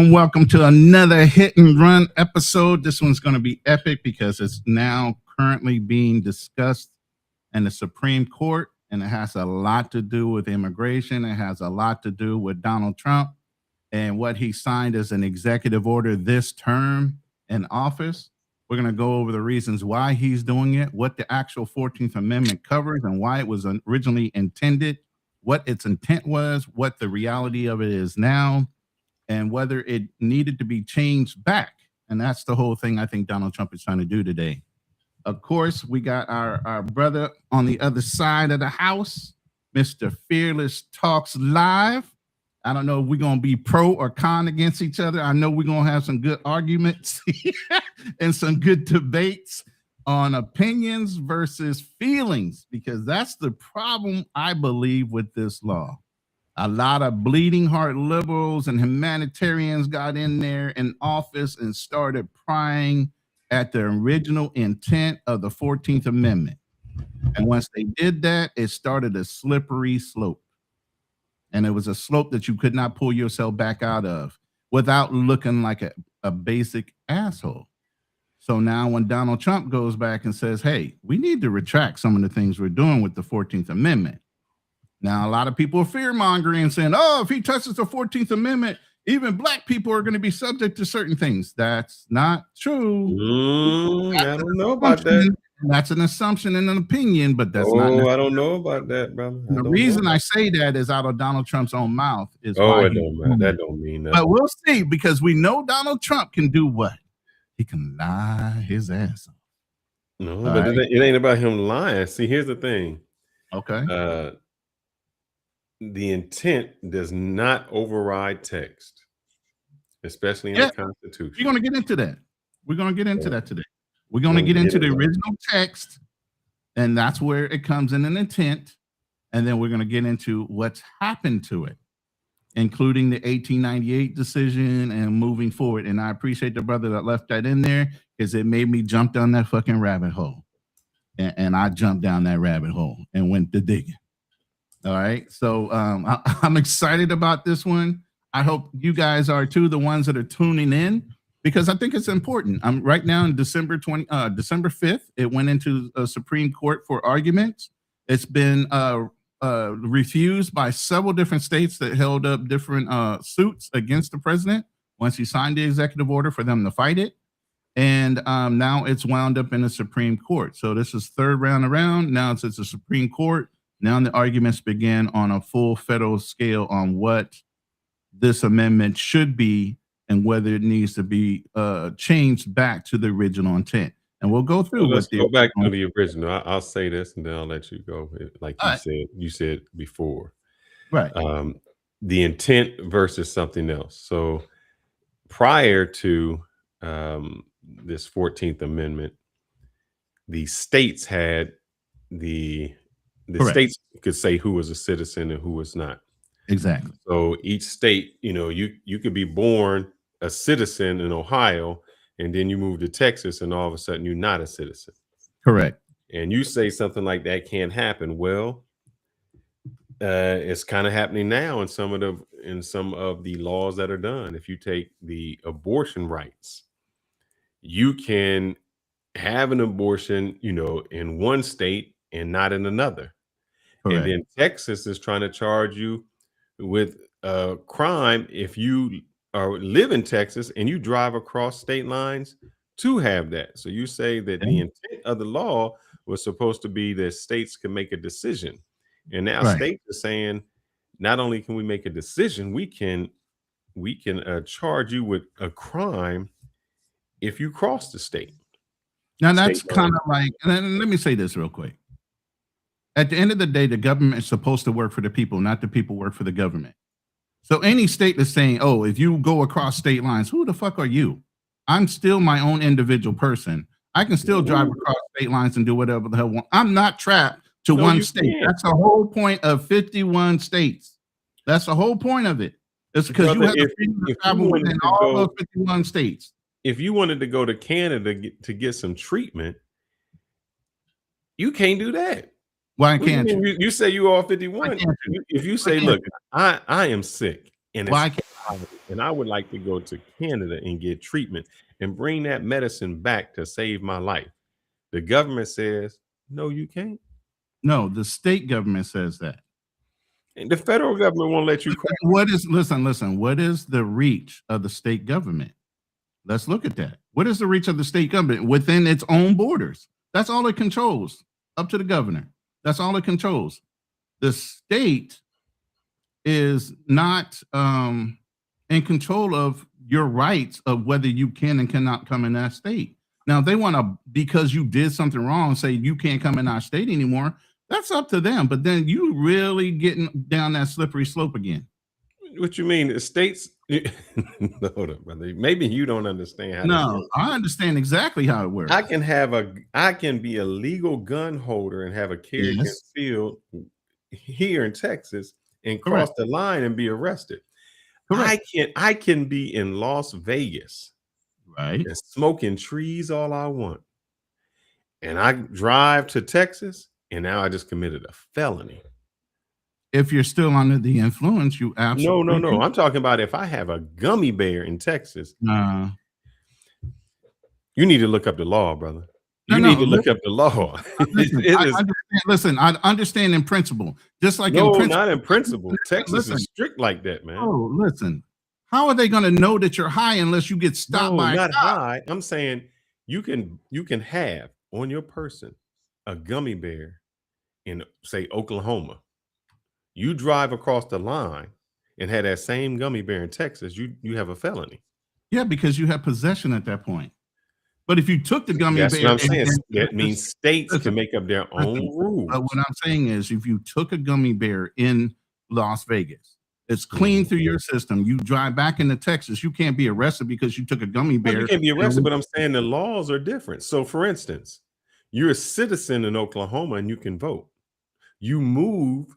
Welcome to another hit and run episode. This one's going to be epic because it's now currently being discussed in the Supreme Court, and it has a lot to do with immigration. It has a lot to do with Donald Trump and what he signed as an executive order this term in office. We're going to go over the reasons why he's doing it, what the actual 14th Amendment covers, and why it was originally intended, what its intent was, what the reality of it is now, and whether it needed to be changed back. And that's the whole thing I think Donald Trump is trying to do today. Of course, we got our brother on the other side of the house, Mr. Fearless Talks Live. I don't know if we're going to be pro or con against each other. I know we're going to have some good arguments and some good debates on opinions versus feelings, because that's the problem, I believe, with this law. A lot of bleeding heart liberals and humanitarians got in there in office and started prying at the original intent of the 14th Amendment. And once they did that, it started a slippery slope. And it was a slope that you could not pull yourself back out of without looking like a basic asshole. So now when Donald Trump goes back and says, hey, we need to retract some of the things we're doing with the 14th Amendment. Now, a lot of people are fear-mongering and saying, oh, if he touches the 14th Amendment, even black people are going to be subject to certain things. That's not true. I don't know about that. That's an assumption and an opinion, but that's not. I don't know about that, brother. The reason I say that is out of Donald Trump's own mouth. Is it don't matter. That don't mean that. But we'll see, because we know Donald Trump can do what? He can lie his ass off. No, but it ain't about him lying. See, here's the thing. Okay. The intent does not override text, especially in the Constitution. We're going to get into that. We're going to get into that today. We're going to get into the original text, and that's where it comes in an intent. And then we're going to get into what's happened to it, including the 1898 decision and moving forward. And I appreciate the brother that left that in there, because it made me jump down that fucking rabbit hole. And I jumped down that rabbit hole and went to digging. All right. So I'm excited about this one. I hope you guys are too, the ones that are tuning in, because I think it's important. I'm right now in December 5th. It went into a Supreme Court for arguments. It's been refused by several different states that held up different suits against the president once he signed the executive order for them to fight it. And now it's wound up in the Supreme Court. So this is third round around. Now it's the Supreme Court. Now the arguments begin on a full federal scale on what this amendment should be and whether it needs to be changed back to the original intent. And we'll go through. Let's go back to the original. I'll say this and then I'll let you go. Like you said before. Right. The intent versus something else. So prior to this 14th Amendment, the states had the states could say who was a citizen and who was not. Exactly. So each state, you could be born a citizen in Ohio, and then you move to Texas, and all of a sudden you're not a citizen. Correct. and you say something like that can't happen. Well, it's kind of happening now in some of the laws that are done. If you take the abortion rights, you can have an abortion, in one state and not in another. And Correct. then Texas is trying to charge you with a crime if you live in Texas and you drive across state lines to have that. So you say that the intent of the law was supposed to be that states can make a decision. And now Right. states are saying, not only can we make a decision, we can charge you with a crime if you cross the state. Now that's State kind line. of like, and let me say this real quick. At the end of the day, the government is supposed to work for the people, not the people work for the government. So any state that's saying, oh, if you go across state lines, who the fuck are you? I'm still my own individual person. I can still drive across state lines and do whatever the hell I want. I'm not trapped to No, one you state. can't. That's the whole point of 51 states. That's the whole point of it. It's because you Brother, have the if freedom to you travel wanted within to all go, those 51 states. if you wanted to go to Canada to get some treatment, you can't do that. Why What do you can't mean? you? You say you are Why 51. can't you? If you Why say, can't look, you? I am sick and it's Why can't hard, and I would like to go to Canada and get treatment and bring that medicine back to save my life. The government says, no, you can't. no, the state government says that. And the federal government won't let you But cross. what is listen, what is the reach of the state government? Let's look at that. What is the reach of the state government within its own borders? That's all it controls, up to the governor. That's all it controls. The state is not in control of your rights of whether you can and cannot come in that state. Now, if they want to, because you did something wrong, say you can't come in our state anymore, that's up to them. But then you really getting down that slippery slope again. What you mean? The states. Hold up, brother. Maybe you don't understand how this No, works. I understand exactly how it works. I can be a legal gun holder and have a carry Yes, concealed here in Texas and cross correct, the line and be arrested. correct. I can be in Las Vegas Right. and smoking trees all I want. And I drive to Texas and now I just committed a felony. If you're still under the influence, you No, no, absolutely no. can. I'm talking about if I have a gummy bear in Texas. Uh, You need to look up the law, brother. no, You no. need to look up the law. Listen, It I is understand. Listen, I understand in principle. Just like in no, principle. not in principle. Texas Listen. is strict like that, man. Oh, listen. How are they going to know that you're high unless you get stopped No, by a not cop? high. I'm saying you can have on your person a gummy bear in, say, Oklahoma. You drive across the line and have that same gummy bear in Texas, you have a felony. Yeah, because you have possession at that point. But if you took the gummy That's bear what I'm saying. That listen, means states listen, can make up their own listen, rules. what I'm saying is, if you took a gummy bear in Las Vegas, it's clean Mhm. through your system. You drive back into Texas, you can't be arrested because you took a gummy Well, bear. you can't be in a arrested, but I'm saying the laws are different. So, for instance, you're a citizen in Oklahoma and you can vote. You move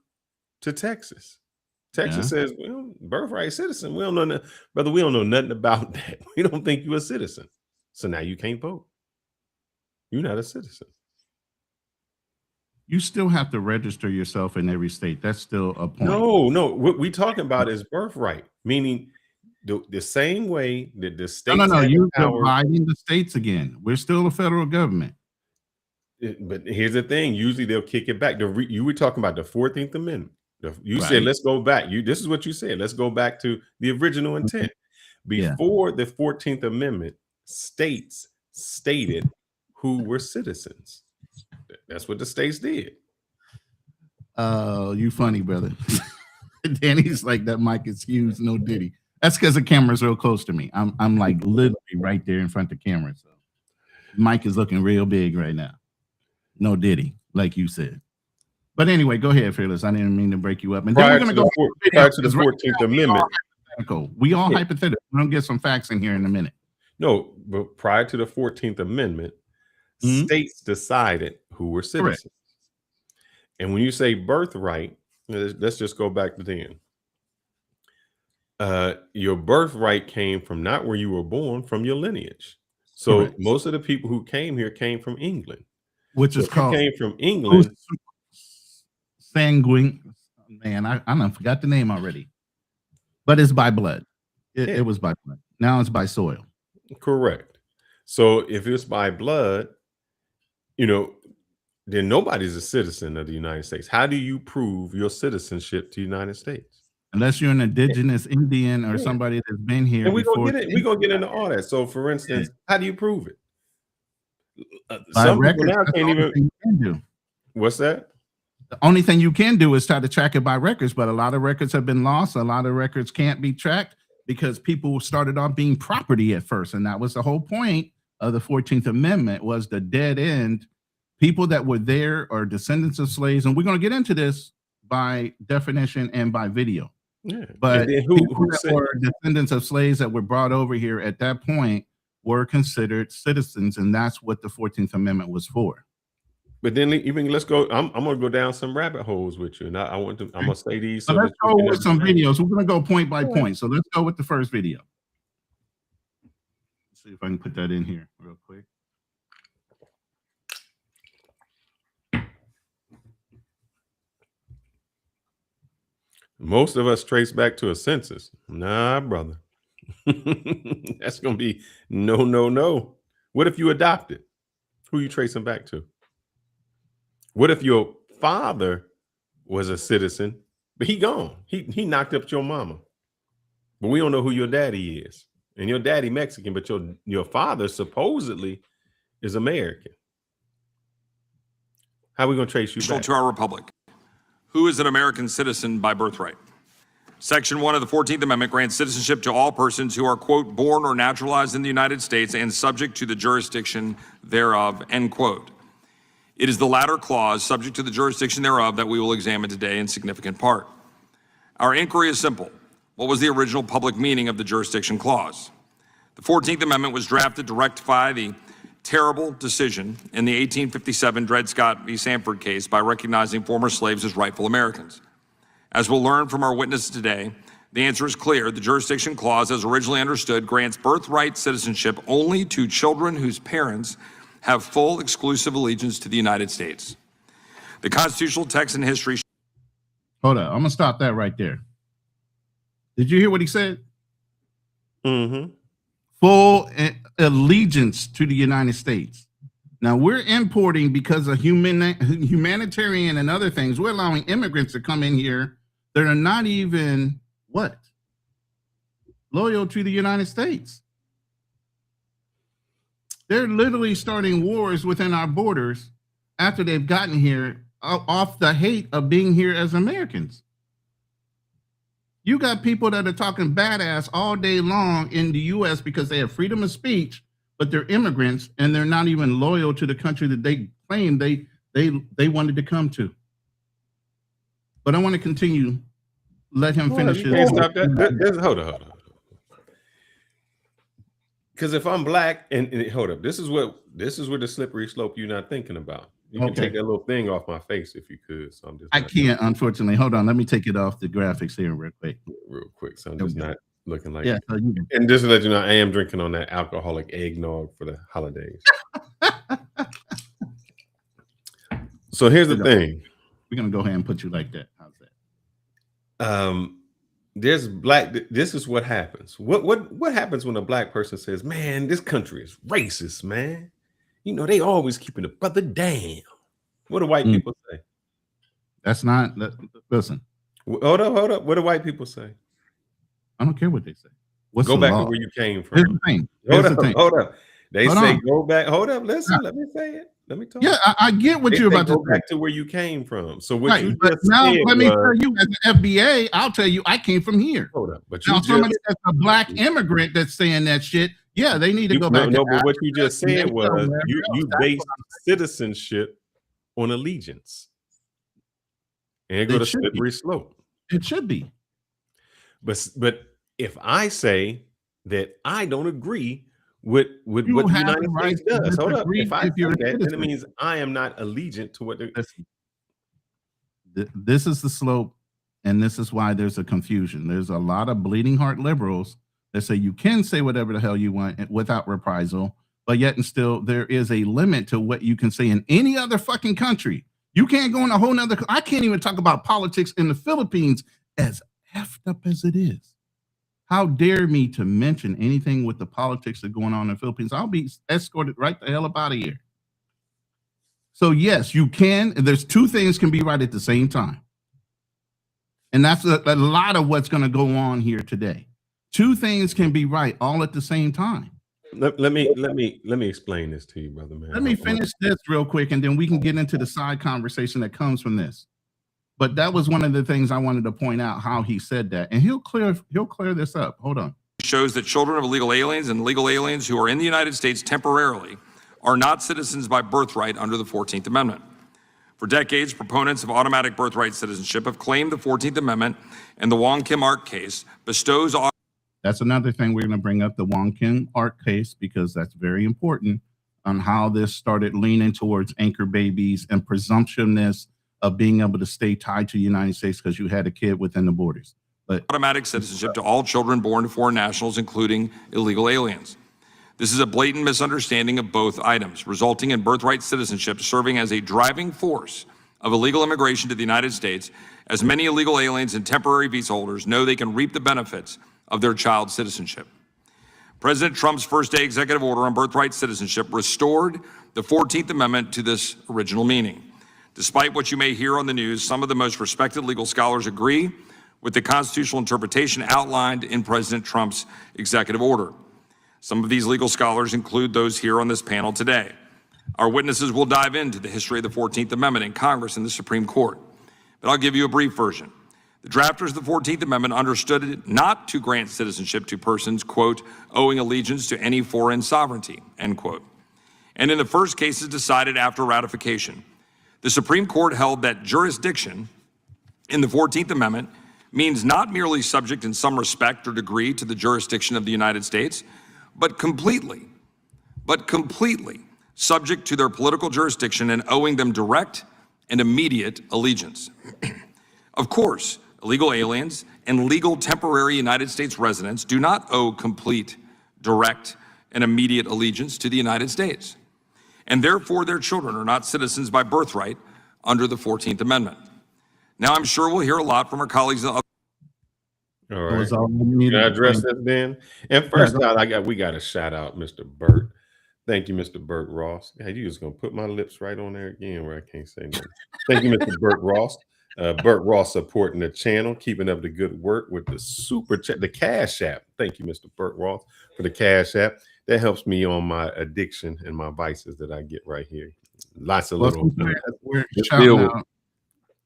to Texas. Texas Yeah. says, well, birthright citizen. We don't know, brother. We don't know nothing about that. We don't think you're a citizen. So now you can't vote. You're not a citizen. You still have to register yourself in every state. That's still a point. No, no. What we talking about is birthright, meaning the same way that the No, states no, no. have the You're power. dividing the states again. We're still a federal government. But here's the thing: usually they'll kick it back. You were talking about the 14th Amendment. You said, Right. let's go back. This is what you said. Let's go back to the original intent. Yeah. Before the 14th Amendment, states stated who were citizens. That's what the states did. Oh, you funny, brother. Danny's like, that mic is huge, no diddy. That's because the camera's real close to me. I'm like literally right there in front of the camera. So mic is looking real big right now. No diddy, like you said. But anyway, go ahead, Fearless. I didn't mean to break you up. And then we're gonna go prior to the 14th Amendment. We all Yeah. hypothetical. We're gonna get some facts in here in a minute. No, but prior to the 14th Amendment, Mhm. states decided who were citizens. Correct. And when you say birthright, let's just go back to then. Your birthright came from not where you were born, from your lineage. So Correct. most of the people who came here came from England. which So is if you called came from England, sanguine. Man, I forgot the name already, but it's by blood. yeah, It was by blood. Now it's by soil. correct. So if it's by blood, you know, then nobody's a citizen of the United States. How do you prove your citizenship to the United States? Unless you're an indigenous Indian or Yeah. somebody that's been here And we're gonna before. get it. We're gonna get into all that. So, for instance, how do you prove it? By Some people records, now that's the can't only even. thing you can do. What's that? The only thing you can do is try to track it by records, but a lot of records have been lost. A lot of records can't be tracked because people started off being property at first, and that was the whole point of the 14th Amendment, was the dead end. People that were there are descendants of slaves, and we're going to get into this by definition and by video. Yeah. But And then people who that said? were descendants of slaves that were brought over here at that point were considered citizens, and that's what the 14th Amendment was for. But then even let's go. I'm gonna go down some rabbit holes with you, and I'm gonna say these. So So let's that you go can with some understand. videos. We're going to go point by point. So let's go with the first video. Let's see if I can put that in here real quick. Most of us trace back to a census. Nah, brother. That's gonna be no. What if you adopted? Who you tracing back to? What if your father was a citizen, but he gone? He knocked up your mama, but we don't know who your daddy is, and your daddy Mexican, but your father supposedly is American. How are we gonna trace you back? To our republic. Who is an American citizen by birthright? Section 1 of the 14th Amendment grants citizenship to all persons who are, quote, born or naturalized in the United States and subject to the jurisdiction thereof, end quote. It is the latter clause, subject to the jurisdiction thereof, that we will examine today in significant part. Our inquiry is simple. What was the original public meaning of the jurisdiction clause? The 14th Amendment was drafted to rectify the terrible decision in the 1857 Dred Scott v. Sanford case by recognizing former slaves as rightful Americans. As we'll learn from our witnesses today, the answer is clear. The jurisdiction clause, as originally understood, grants birthright citizenship only to children whose parents have full exclusive allegiance to the United States. The constitutional text and history. Hold on. I'm going to stop that right there. Did you hear what he said? Mm-hmm. Full allegiance to the United States. Now we're importing because of humanitarian and other things. We're allowing immigrants to come in here that are not even loyal to the United States. They're literally starting wars within our borders after they've gotten here off the hate of being here as Americans. You got people that are talking badass all day long in the U.S. because they have freedom of speech, but they're immigrants and they're not even loyal to the country that they claim they wanted to come to. But I want to continue. Let him finish his. Stop that. Hold on. Because if I'm black, and hold up, this is where the slippery slope you're not thinking about. You can take that little thing off my face if you could. So I'm just. I can't, unfortunately. Hold on, let me take it off the graphics here real quick. So I'm just not looking like. Yeah. And just to let you know, I am drinking on that alcoholic eggnog for the holidays. So here's the thing. We're gonna go ahead and put you like that. How's that? This is what happens. What happens when a black person says, "Man, this country is racist, man. You know, they always keeping the brother down." What do white people say? That's not. Listen. Hold up. What do white people say? I don't care what they say. Go back to where you came from. Here's the thing. Hold up. They say go back. Hold up. Listen. Let me say it. Let me talk. Yeah, I get what you're about to go back to where you came from. So what you but just now said let me tell you, as an FBA, I'll tell you I came from here. Hold up. But now somebody that's a black immigrant that's saying that shit, yeah, they need to go back. No, but what you just said was you based citizenship on allegiance. And it go to slippery slope. It should be. But if I say that I don't agree with what the United States does, hold up. If I say that, then it means I am not allegiant to what this is the slope, and this is why there's a confusion. There's a lot of bleeding heart liberals that say you can say whatever the hell you want without reprisal, but yet and still there is a limit to what you can say in any other fucking country. You can't go in a whole nother. I can't even talk about politics in the Philippines, as effed up as it is. How dare me to mention anything with the politics that are going on in the Philippines? I'll be escorted right the hell up out of here. So yes, you can. There's two things can be right at the same time. And that's a lot of what's going to go on here today. Two things can be right all at the same time. Let me explain this to you, brother, man. Let me finish this real quick, and then we can get into the side conversation that comes from this. But that was one of the things I wanted to point out, how he said that, and he'll clear this up. Hold on. Shows that children of illegal aliens and legal aliens who are in the United States temporarily are not citizens by birthright under the 14th Amendment. For decades, proponents of automatic birthright citizenship have claimed the 14th Amendment and the Wong Kim Ark case bestows. That's another thing we're going to bring up, the Wong Kim Ark case, because that's very important on how this started leaning towards anchor babies and presumptionness of being able to stay tied to the United States because you had a kid within the borders. But automatic citizenship to all children born to foreign nationals, including illegal aliens. This is a blatant misunderstanding of both items, resulting in birthright citizenship serving as a driving force of illegal immigration to the United States, as many illegal aliens and temporary visa holders know they can reap the benefits of their child's citizenship. President Trump's first-day executive order on birthright citizenship restored the 14th Amendment to this original meaning. Despite what you may hear on the news, some of the most respected legal scholars agree with the constitutional interpretation outlined in President Trump's executive order. Some of these legal scholars include those here on this panel today. Our witnesses will dive into the history of the 14th Amendment in Congress and the Supreme Court, but I'll give you a brief version. The drafters of the 14th Amendment understood it not to grant citizenship to persons, quote, owing allegiance to any foreign sovereignty, end quote. And in the first cases decided after ratification, the Supreme Court held that jurisdiction in the 14th Amendment means not merely subject in some respect or degree to the jurisdiction of the United States, but completely subject to their political jurisdiction and owing them direct and immediate allegiance. Of course, illegal aliens and legal temporary United States residents do not owe complete, direct, and immediate allegiance to the United States, and therefore their children are not citizens by birthright under the 14th Amendment. Now, I'm sure we'll hear a lot from our colleagues. All right. Can I address that then? And first out, we got to shout out Mr. Burt. Thank you, Mr. Burt Ross. Hey, you just gonna put my lips right on there again where I can't say nothing. Thank you, Mr. Burt Ross. Burt Ross supporting the channel, keeping up the good work with the super chat, the Cash App. Thank you, Mr. Burt Ross, for the Cash App. That helps me on my addiction and my vices that I get right here. Lots of little.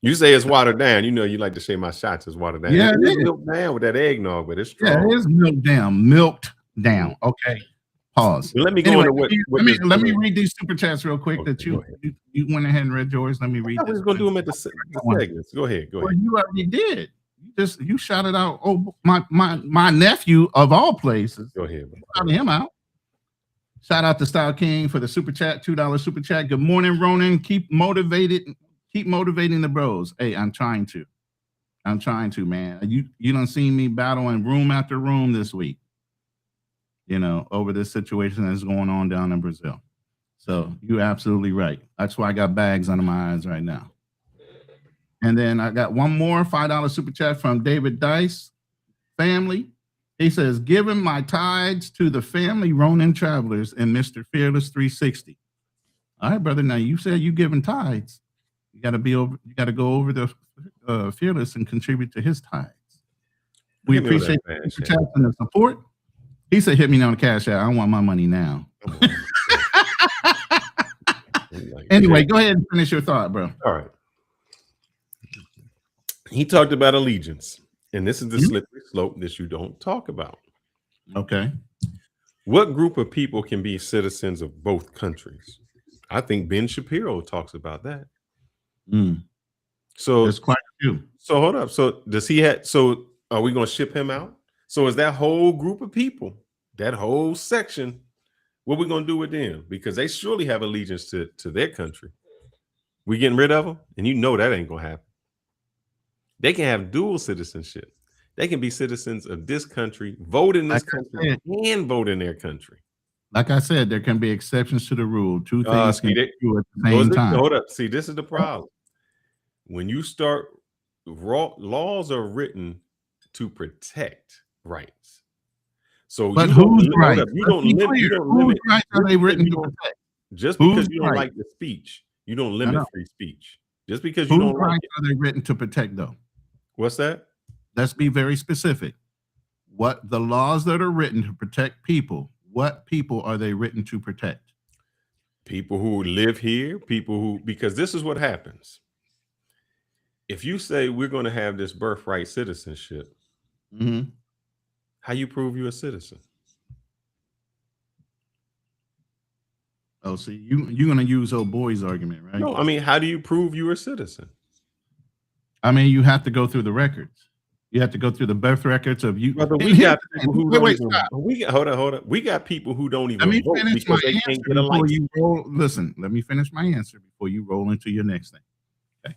You say it's watered down. You know, you like to say my shots is watered down. Yeah, it is milked down with that eggnog, but it's strong. Yeah, it is milked down. Okay. Pause. Well, let me go into let me read these super chats real quick. Okay, that you went ahead and read yours. Let me read. I was going to do them at the segments. Go ahead. Well, you already did. You shouted out. Oh, my nephew of all places. Go ahead. Shouted him out. Shout out to Style King for the super chat, $2 super chat. Good morning, Ronan. Keep motivating the bros. Hey, I'm trying to, man. You done seen me battling room after room this week, you know, over this situation that's going on down in Brazil. So you're absolutely right. That's why I got bags under my eyes right now. And then I got one more $5 super chat from David Dice family. He says, giving my tithes to the family Ronin travelers and Mr. Fearless 360. All right, brother. Now you said you giving tithes. You got to go over the Fearless and contribute to his tithes. We appreciate the super chat and the support. He said, hit me on the Cash App. I want my money now. Anyway, go ahead and finish your thought, bro. All right. He talked about allegiance, and this is the slippery slope that you don't talk about. Okay. What group of people can be citizens of both countries? I think Ben Shapiro talks about that. So there's quite a few. So hold up. So does he have? So are we going to ship him out? So is that whole group of people, that whole section, what we going to do with them? Because they surely have allegiance to their country. We getting rid of them, and you know that ain't going to happen. They can have dual citizenship. They can be citizens of this country, vote in this country, and vote in their country. Like I said, there can be exceptions to the rule. Two things can be true at the same time. Hold up. See, this is the problem. When you start, laws are written to protect rights. So, but whose rights? You don't limit. Rights are they written to protect? Just because you don't like the speech, you don't limit free speech. Just because you don't like it. Are they written to protect, though? What's that? Let's be very specific. What the laws that are written to protect people, what people are they written to protect? People who live here, because this is what happens. If you say we're going to have this birthright citizenship, how you prove you're a citizen? Oh, see, you're going to use old boy's argument, right? No, I mean, how do you prove you're a citizen? I mean, you have to go through the records. You have to go through the birth records of you. Brother, we got people who hold on. We got people who don't even vote because they can't get a license. Listen, let me finish my answer before you roll into your next thing. Okay.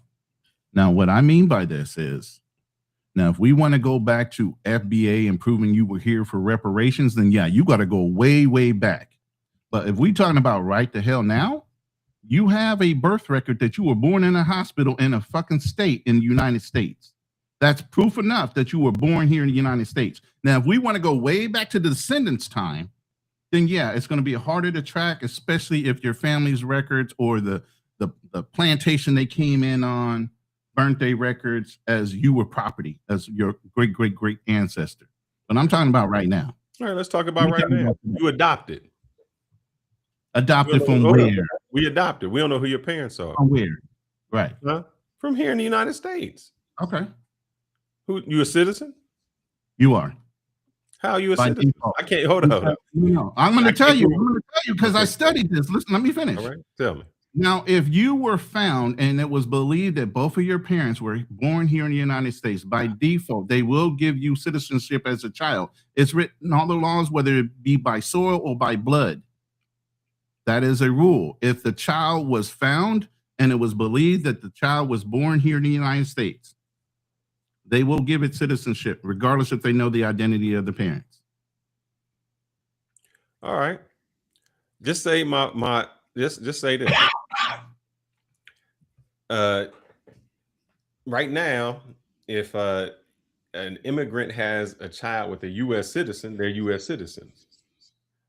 Now, what I mean by this is, now, if we want to go back to FBA and proving you were here for reparations, then yeah, you got to go way, way back. But if we're talking about right the hell now, you have a birth record that you were born in a hospital in a fucking state in the United States. That's proof enough that you were born here in the United States. Now, if we want to go way back to the descendants' time, then yeah, it's going to be harder to track, especially if your family's records or the plantation they came in on, birthday records as you were property, as your great ancestor. But I'm talking about right now. All right, let's talk about right now. You adopted. Adopted from where? We adopted. We don't know who your parents are. From where? Right. Huh? From here in the United States. Okay. Who, you a citizen? You are. How are you a citizen? I can't hold on. No, I'm going to tell you. I'm going to tell you because I studied this. Listen, let me finish. All right, tell me. Now, if you were found and it was believed that both of your parents were born here in the United States, by default, they will give you citizenship as a child. It's written in all the laws, whether it be by soil or by blood. That is a rule. If the child was found and it was believed that the child was born here in the United States, they will give it citizenship, regardless if they know the identity of the parents. All right. Just say just say this. Right now, if an immigrant has a child with a U.S. citizen, they're U.S. citizens.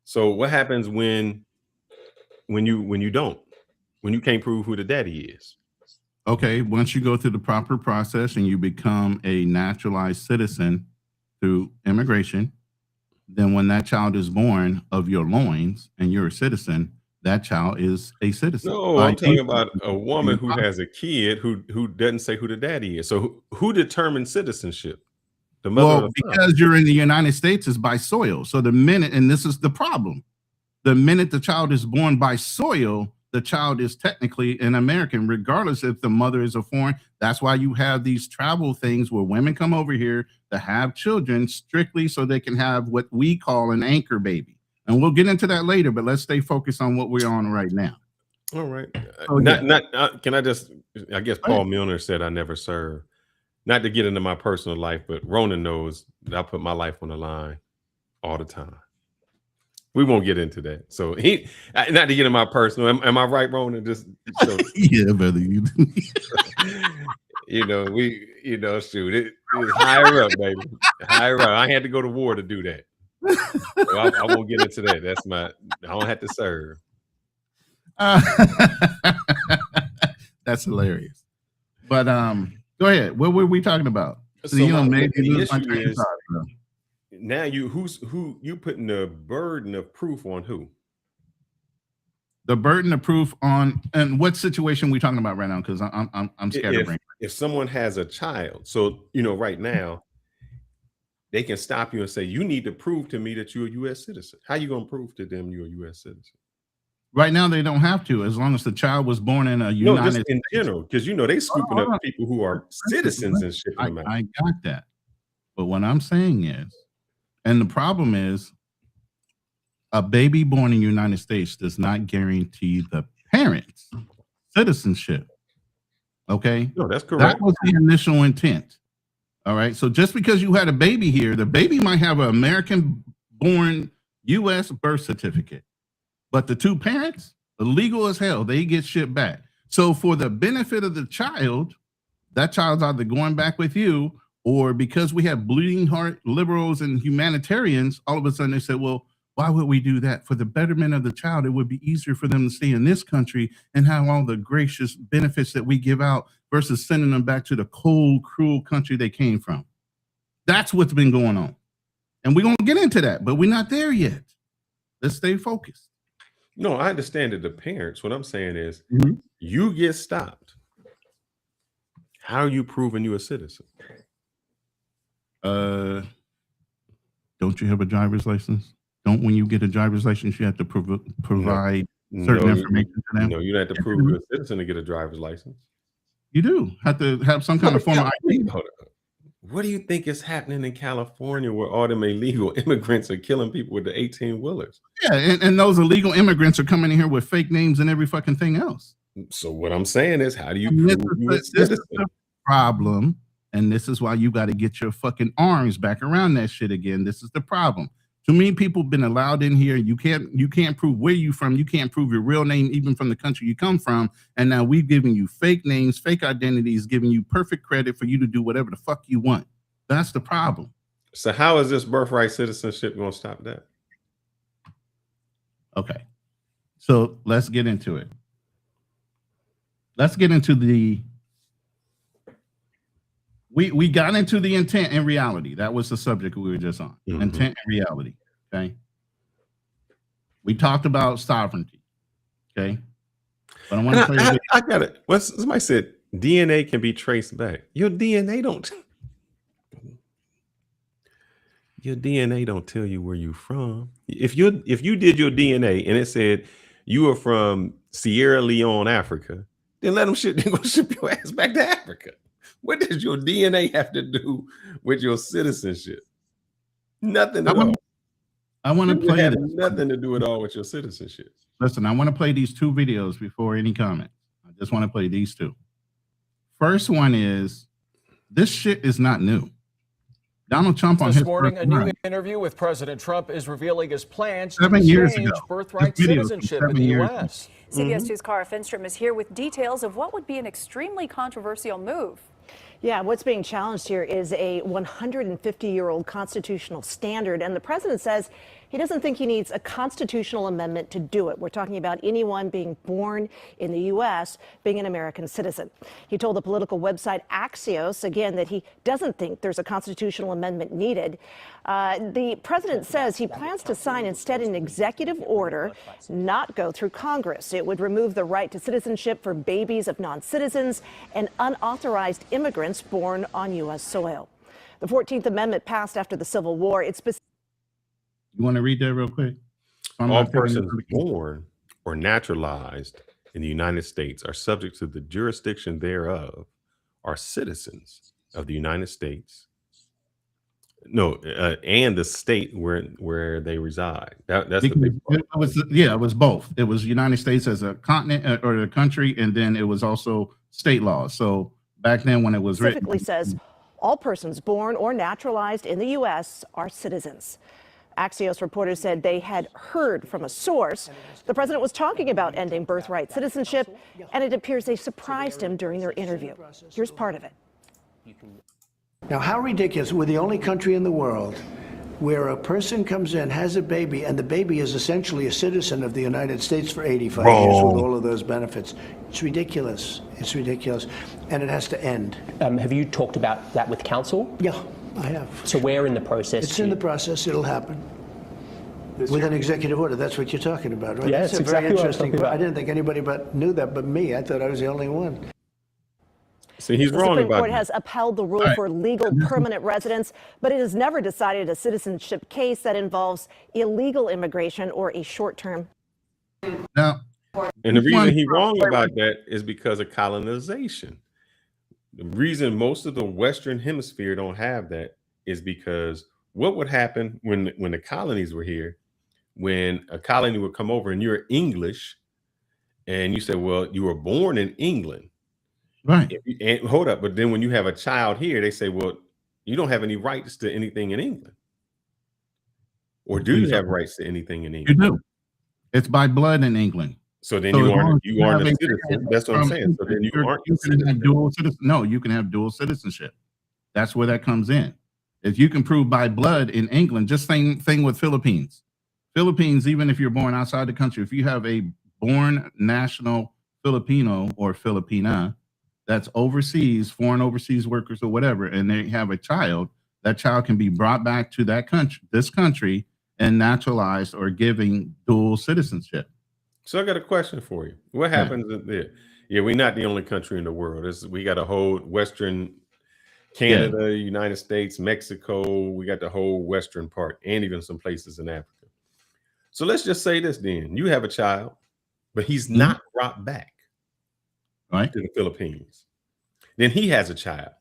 So what happens when you can't prove who the daddy is? Okay, once you go through the proper process and you become a naturalized citizen through immigration, then when that child is born of your loins and you're a citizen, that child is a citizen. No, I'm talking about a woman who has a kid who doesn't say who the daddy is. So who determines citizenship? The mother. Well, because you're in the United States is by soil. So the minute, and this is the problem, the minute the child is born by soil, the child is technically an American, regardless if the mother is a foreign. That's why you have these travel things where women come over here to have children strictly so they can have what we call an anchor baby. And we'll get into that later, but let's stay focused on what we're on right now. All right. So, can I just, I guess Paul Milner said I never served. Not to get into my personal life, but Ronan knows that I put my life on the line all the time. We won't get into that. So not to get in my personal. Am I right, Ronan? Just so, yeah, brother. Shoot, it was higher up, baby. Higher up. I had to go to war to do that. So I won't get into that. I don't have to serve. That's hilarious. But go ahead. What were we talking about? So the issue is, now you putting the burden of proof on who? The burden of proof on, and what situation we talking about right now? Because I'm scared. If someone has a child, so right now they can stop you and say, you need to prove to me that you're a U.S. citizen. How you gonna prove to them you're a U.S. citizen? Right now they don't have to, as long as the child was born in a United States. In general, because they scooping up people who are citizens and shipping them out. I got that, but what I'm saying is, and the problem is, a baby born in the United States does not guarantee the parents citizenship. Okay? No, that's correct. That was the initial intent. All right. So just because you had a baby here, the baby might have an American born U.S. birth certificate. But the two parents, illegal as hell, they get shit back. So for the benefit of the child, that child's either going back with you, or because we have bleeding heart liberals and humanitarians, all of a sudden they said, well, why would we do that? For the betterment of the child, it would be easier for them to stay in this country and have all the gracious benefits that we give out versus sending them back to the cold, cruel country they came from. That's what's been going on. And we're going to get into that, but we're not there yet. Let's stay focused. No, I understand that the parents. What I'm saying is, Mhm. you get stopped. How are you proving you a citizen? Don't you have a driver's license? Don't when you get a driver's license, you have to provide certain information to them? No, you don't have to prove you're a citizen to get a driver's license. You do have to have some kind of form of ID. Hold up. What do you think is happening in California where all them illegal immigrants are killing people with the 18-wheelers? Yeah, and those illegal immigrants are coming in here with fake names and every fucking thing else. So what I'm saying is, how do you And prove you're a this is citizen? the problem, and this is why you got to get your fucking arms back around that shit again. This is the problem. Too many people been allowed in here. You can't prove where you from. You can't prove your real name, even from the country you come from. And now we've given you fake names, fake identities, giving you perfect credit for you to do whatever the fuck you want. That's the problem. So how is this birthright citizenship going to stop that? Okay. So let's get into it. Let's get into the we got into the intent and reality. That was the subject we were just on. Mhm. Intent and reality. Okay. We talked about sovereignty. Okay. But I want to play I got it. Somebody said DNA can be traced back. Your DNA don't tell you where you're from. If you did your DNA and it said you are from Sierra Leone, Africa, then let them go ship your ass back to Africa. What does your DNA have to do with your citizenship? Nothing at all. I want to play this. Nothing to do at all with your citizenship. Listen, I want to play these two videos before any comment. I just want to play these two. First one is, this shit is not new. Donald Trump on This his morning, a first new run, interview with President Trump is revealing his plans to 7 years change ago. birthright This video is from citizenship in 7 the years U.S. CBS 2's Cara Finstrom is here with details of what would be an extremely controversial move. Yeah, what's being challenged here is a 150-year-old constitutional standard, and the president says he doesn't think he needs a constitutional amendment to do it. We're talking about anyone being born in the U.S. being an American citizen. He told the political website Axios, again, that he doesn't think there's a constitutional amendment needed. The president says he plans to sign instead an executive order, not go through Congress. It would remove the right to citizenship for babies of non-citizens and unauthorized immigrants born on U.S. soil. The 14th Amendment passed after the Civil War. It's You want to read that real quick? All persons born or naturalized in the United States are subject to the jurisdiction thereof, are citizens of the United States. And the state where they reside. That's the big part. It was both. It was United States as a continent or a country, and then it was also state laws. So back then when it was specifically says all persons born or naturalized in the U.S. are citizens. Axios reporters said they had heard from a source the president was talking about ending birthright citizenship, and it appears they surprised him during their interview. Here's part of it. Now, how ridiculous. We're the only country in the world where a person comes in, has a baby, and the baby is essentially a citizen of the United States for 85 years with all of those benefits. It's ridiculous. It's ridiculous. And it has to end. Have you talked about that with council? Yeah, I have. So where in the process? It's in the process. It'll happen. With an executive order. That's what you're talking about, right? Yes, That's a exactly very what I'm interesting. talking about. I didn't think anybody knew that but me. I thought I was the only one. See, he's The wrong Supreme about Court that. has upheld the rule for legal permanent residence, but it has never decided a citizenship case that involves illegal immigration or a short-term. now. And the reason he's wrong about that is because of colonization. The reason most of the Western Hemisphere don't have that is because what would happen when the colonies were here, when a colony would come over and you're English and you say, well, you were born in England. Right. And hold up. But then when you have a child here, they say, well, you don't have any rights to anything in England. Or do you have rights to anything in You England? do. It's by blood in England. So then So as you long aren't as you aren't have a a citizen. parent That's what I'm from saying. So then England, you aren't a you can citizen. have dual citizen. No, you can have dual citizenship. That's where that comes in. If you can prove by blood in England, just same thing with Philippines. Philippines, even if you're born outside the country, if you have a born national Filipino or Filipina that's overseas, foreign overseas workers or whatever, and they have a child, that child can be brought back to that country, this country, and naturalized or giving dual citizenship. So I got a question for you. What happens there? Yeah, we're not the only country in the world. We got a whole Western Canada, United States, Mexico. We got the whole Western part, and even some places in Africa. So let's just say this then. You have a child, but he's not brought back Right. to the Philippines. Then he has a child.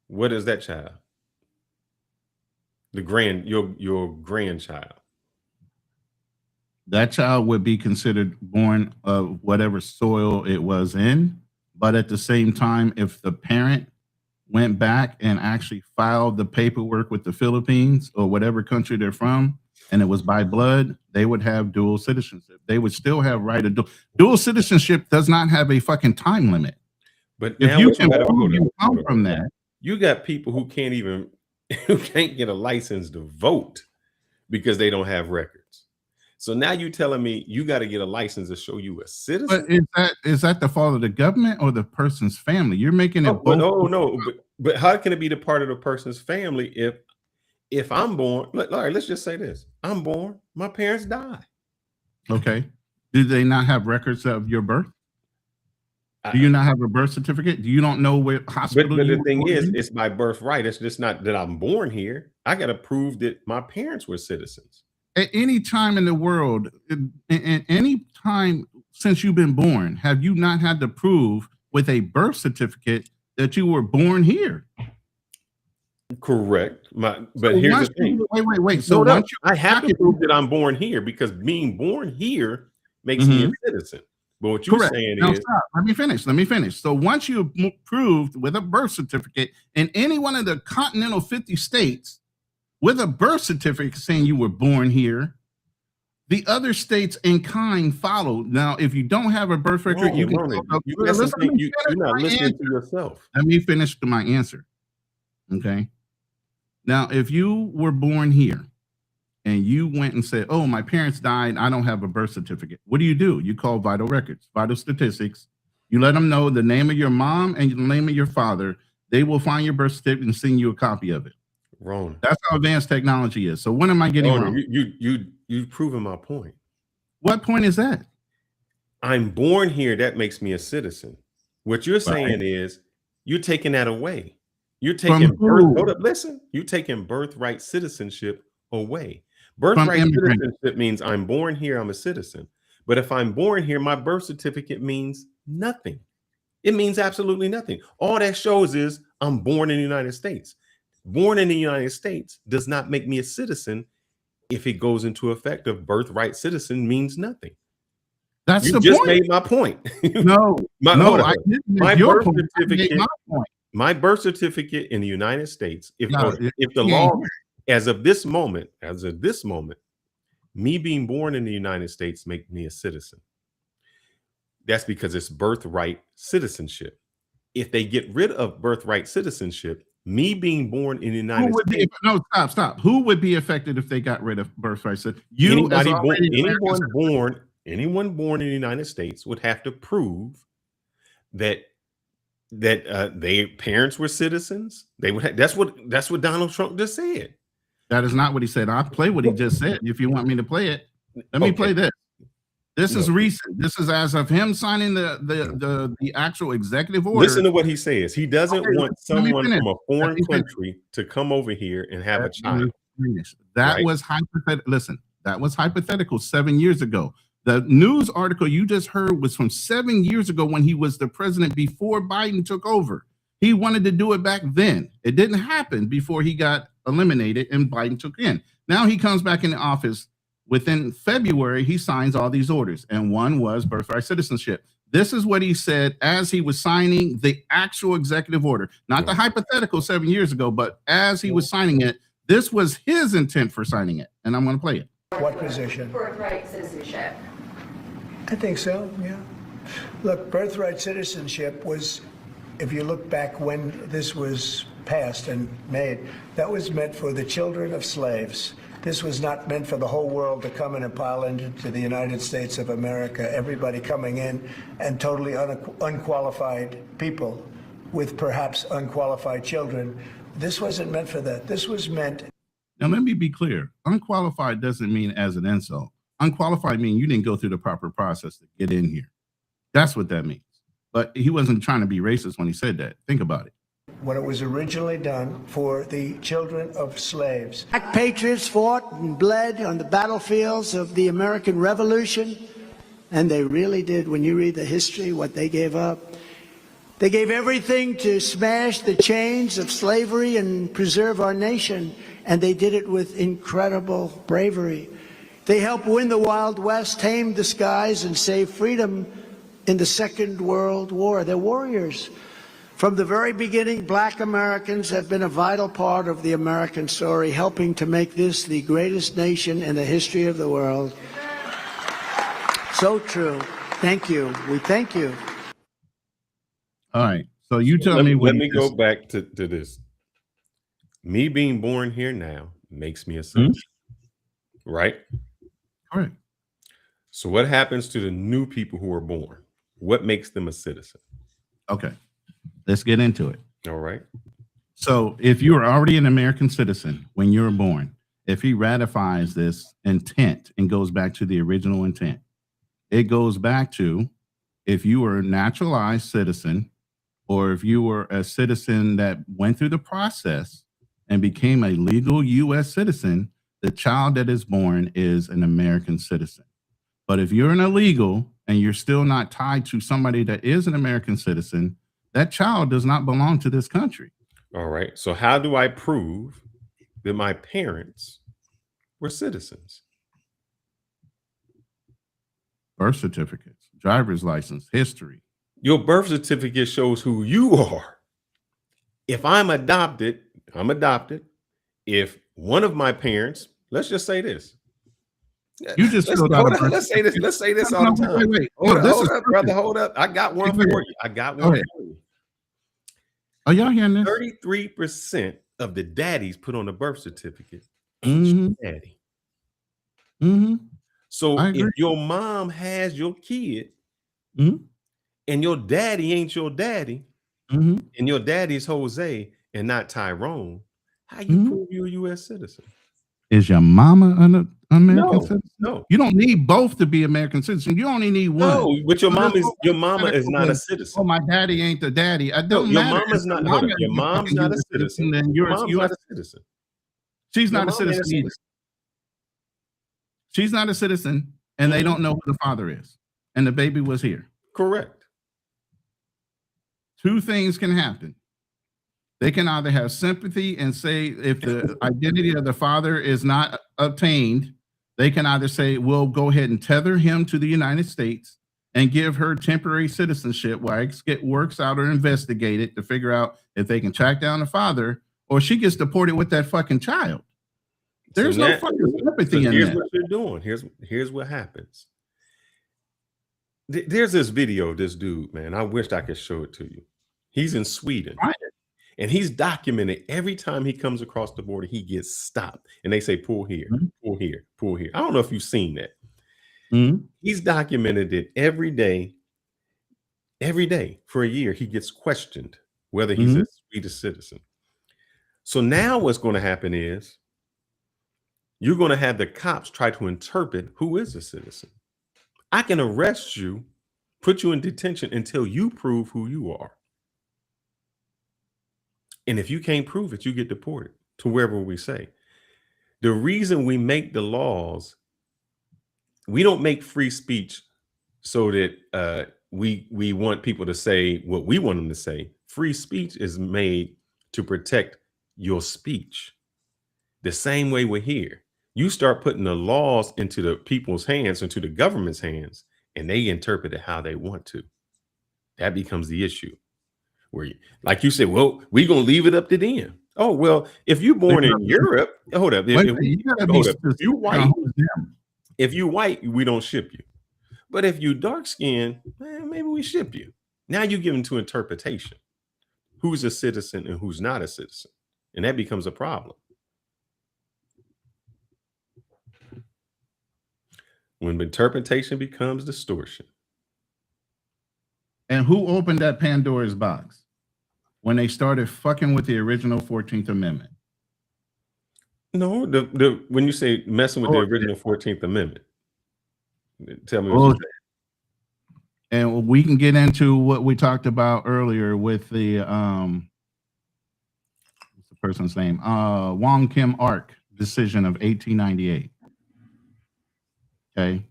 What is that child? Your grandchild. That child would be considered born of whatever soil it was in. But at the same time, if the parent went back and actually filed the paperwork with the Philippines or whatever country they're from, and it was by blood, they would have dual citizenship. They would still have right of dual citizenship. Does not have a fucking time limit. But If now you wait, can hold prove on, you hold come on. from that, You got people who can't get a license to vote because they don't have records. So now you telling me you got to get a license to show you a citizen? but is that the fault of the government or the person's family? You're making it both. But how can it be the part of the person's family if I'm born? All right, let's just say this: I'm born, my parents die. Okay. Do they not have records of your birth? Do you not have a birth certificate? Do you don't know where hospital? But you the were thing born is, in? it's by birthright. It's just not that I'm born here. I got to prove that my parents were citizens. At any time in the world, in any time since you've been born, have you not had to prove with a birth certificate that you were born here? Correct. But So here's once the thing. wait. So No, once you I have to prove that I'm born here because being born here makes me a citizen. But what you're saying Now is, stop. Let me finish. So once you proved with a birth certificate in any one of the continental 50 states with a birth certificate saying you were born here, the other states in kind followed. Now, if you don't have a birth record, you can. you're not listening to yourself. Let me finish my answer. Okay. Now, if you were born here and you went and said, "Oh, my parents died. I don't have a birth certificate." What do? You call vital records, vital statistics. You let them know the name of your mom and the name of your father. They will find your birth certificate and send you a copy of it. Wrong. That's how advanced technology is. So what am I getting wrong? You've proven my point. What point is that? I'm born here. That makes me a citizen. What you're saying is you're taking that away. You're taking listen. You're taking birthright citizenship away. Birthright citizenship means I'm born here. I'm a citizen. But if I'm born here, my birth certificate means nothing. It means absolutely nothing. All that shows is I'm born in the United States. Born in the United States does not make me a citizen if it goes into effect of birthright citizen means nothing. That's you the just point. made my point. I didn't make your point. I made my point. My birth certificate in the United States, if the law, as of this moment, me being born in the United States make me a citizen. That's because it's birthright citizenship. If they get rid of birthright citizenship, me being born in the United States. Stop. Who would be affected if they got rid of birthright citizenship? Anyone born in the United States would have to prove that their parents were citizens. They would that's what Donald Trump just said. That is not what he said. I'll play what he just said. If you want me to play it, let me play this. This is recent. This is as of him signing the actual executive order. Listen to what he says. He doesn't want someone from a foreign country to come over here and have a child. That was hypothetical. Listen, that was hypothetical 7 years ago. The news article you just heard was from 7 years ago when he was the president before Biden took over. He wanted to do it back then. It didn't happen before he got eliminated and Biden took in. Now he comes back in the office. Within February, he signs all these orders, and one was birthright citizenship. This is what he said as he was signing the actual executive order, not the hypothetical 7 years ago, but as he was signing it, this was his intent for signing it. And I'm going to play it. What position? Birthright citizenship. I think so, yeah. Look, birthright citizenship was, if you look back when this was passed and made, that was meant for the children of slaves. This was not meant for the whole world to come in and pile into the United States of America, everybody coming in and totally unqualified people with perhaps unqualified children. This wasn't meant for that. This was meant. Now, let me be clear. Unqualified doesn't mean as an insult. Unqualified means you didn't go through the proper process to get in here. That's what that means. But he wasn't trying to be racist when he said that. Think about it. When it was originally done for the children of slaves. Black patriots fought and bled on the battlefields of the American Revolution, and they really did. When you read the history, what they gave up, they gave everything to smash the chains of slavery and preserve our nation, and they did it with incredible bravery. They helped win the Wild West, tamed the skies, and save freedom in the Second World War. They're warriors. From the very beginning, Black Americans have been a vital part of the American story, helping to make this the greatest nation in the history of the world. So true. Thank you. We thank you. All right. So you tell let me let me go back to this. Me being born here now makes me a citizen, right? All right. So what happens to the new people who are born? What makes them a citizen? Okay. Let's get into it. All right. So if you are already an American citizen when you were born, if he ratifies this intent and goes back to the original intent, it goes back to if you were a naturalized citizen or if you were a citizen that went through the process and became a legal U.S. citizen, the child that is born is an American citizen. But if you're an illegal and you're still not tied to somebody that is an American citizen, that child does not belong to this country. All right. So how do I prove that my parents were citizens? Birth certificates, driver's license, history. Your birth certificate shows who you are. If I'm adopted, I'm adopted. If one of my parents, let's just say this. You just filled out a birth Let's say this. Let's say this No, all no, the time. wait. Hold No, this up, is brother. perfect. Hold up. I got one Wait, for wait. you. I got Go one ahead. for you. Are y'all hearing this? 33% of the daddies put on the birth certificate. Mhm. Daddy. Mm-hmm. So I if agree. your mom has your kid Mhm. and your daddy ain't your daddy, Mm-hmm. and your daddy's Jose and not Tyrone, how you Mhm. prove you're a U.S. citizen? Is your mama an American No, citizen? no, You don't need both to be American citizen. You only need one. no. But your So mom this is whole not a Oh, citizen. my daddy ain't the daddy. It No, don't your matter. mama's If not. your Hold up. mama Your is mom's fucking not a US citizen. then Your you're a mom's US not a citizen. She's Your not a mom ain't a citizen either. citizen. She's not a citizen, and they don't know who the father is. And the baby was here. Correct. Two things can happen. They can either have sympathy and say if the identity of the father is not obtained, they can either say, we'll go ahead and tether him to the United States and give her temporary citizenship while it works out or investigated to figure out if they can track down the father, or she gets deported with that fucking child. There's no fucking sympathy in here's that. what you're doing. Here's what happens. There's this video of this dude, man. I wished I could show it to you. He's in Sweden. Right. And he's documented every time he comes across the border, he gets stopped. And they say, pull here, pull here, pull here. I don't know if you've seen that. Mhm. He's documented it every day for a year. He gets questioned whether he's a Swedish citizen. So now what's going to happen is you're going to have the cops try to interpret who is a citizen. I can arrest you, put you in detention until you prove who you are. And if you can't prove it, you get deported to wherever we say. The reason we make the laws, we don't make free speech so that we want people to say what we want them to say. Free speech is made to protect your speech. The same way we're here. You start putting the laws into the people's hands, into the government's hands, and they interpret it how they want to. That becomes the issue. Where, like you said, well, we're going to leave it up to them. Oh, well, if you're born in Europe, hold up. Wait, you gotta be Hold up. If specific you on white, who's them. if you white, we don't ship you. But if you dark skinned, maybe we ship you. Now you give into interpretation who's a citizen and who's not a citizen. And that becomes a problem. When interpretation becomes distortion. And who opened that Pandora's box when they started fucking with the original 14th Amendment? No, when you say messing with the original 14th Amendment, tell me what Oh, you're saying. and we can get into what we talked about earlier with the what's the person's name? Wong Kim Ark decision of 1898. Okay.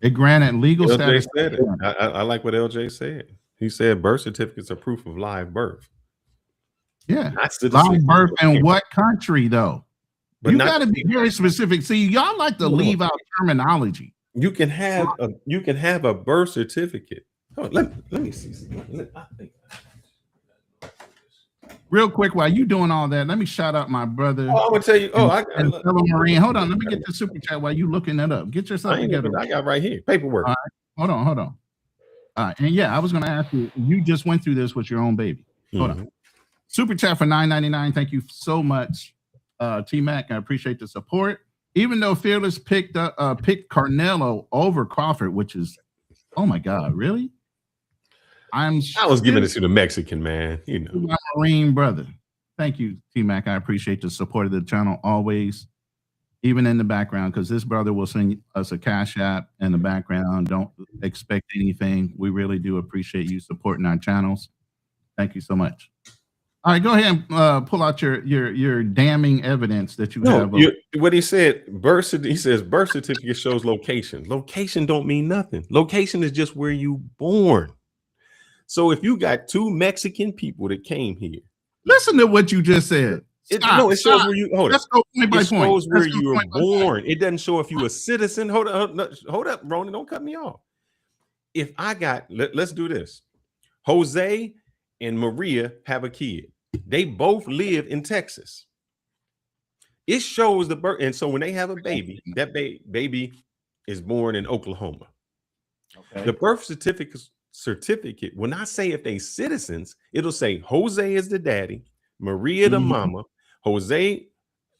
It granted legal LJ status. said it. I like what LJ said. He said birth certificates are proof of live birth. Yeah. Not citizenship. Live birth in what country, though? But You not- got to be very specific. See, y'all like to leave out terminology. You can have a birth certificate. Oh, let me see. Real quick, while you doing all that, let me shout out my brother. Oh, I'm gonna tell you. Oh, and fellow Marine. Hold on, let me get the super chat while you looking that up. Get yourself together. I got right here paperwork. All right, hold on. All right, and yeah, I was going to ask you. You just went through this with your own baby. Hold on. Super chat for $9.99. Thank you so much, T Mac. I appreciate the support. Even though Fearless picked Carnelo over Crawford, which is, oh my God, really? I was giving it to the Mexican man, you know. My Marine brother. Thank you, T Mac. I appreciate the support of the channel always, even in the background, because this brother will send us a Cash App in the background. Don't expect anything. We really do appreciate you supporting our channels. Thank you so much. All right, go ahead and pull out your damning evidence that you have. What he said, he says birth certificate shows location. Location don't mean nothing. Location is just where you born. So if you got two Mexican people that came here, listen to what you just said. It shows where you Let's go point by it point. shows where Let's go you were point by born. point. It doesn't show if you a citizen. Hold up, Ronan, don't cut me off. If I got, let's do this. Jose and Maria have a kid. They both live in Texas. It shows the birth, and so when they have a baby, that baby is born in Oklahoma. Okay. The birth certificate, when I say if they citizens, it'll say Jose is the daddy, Maria the mama. Jose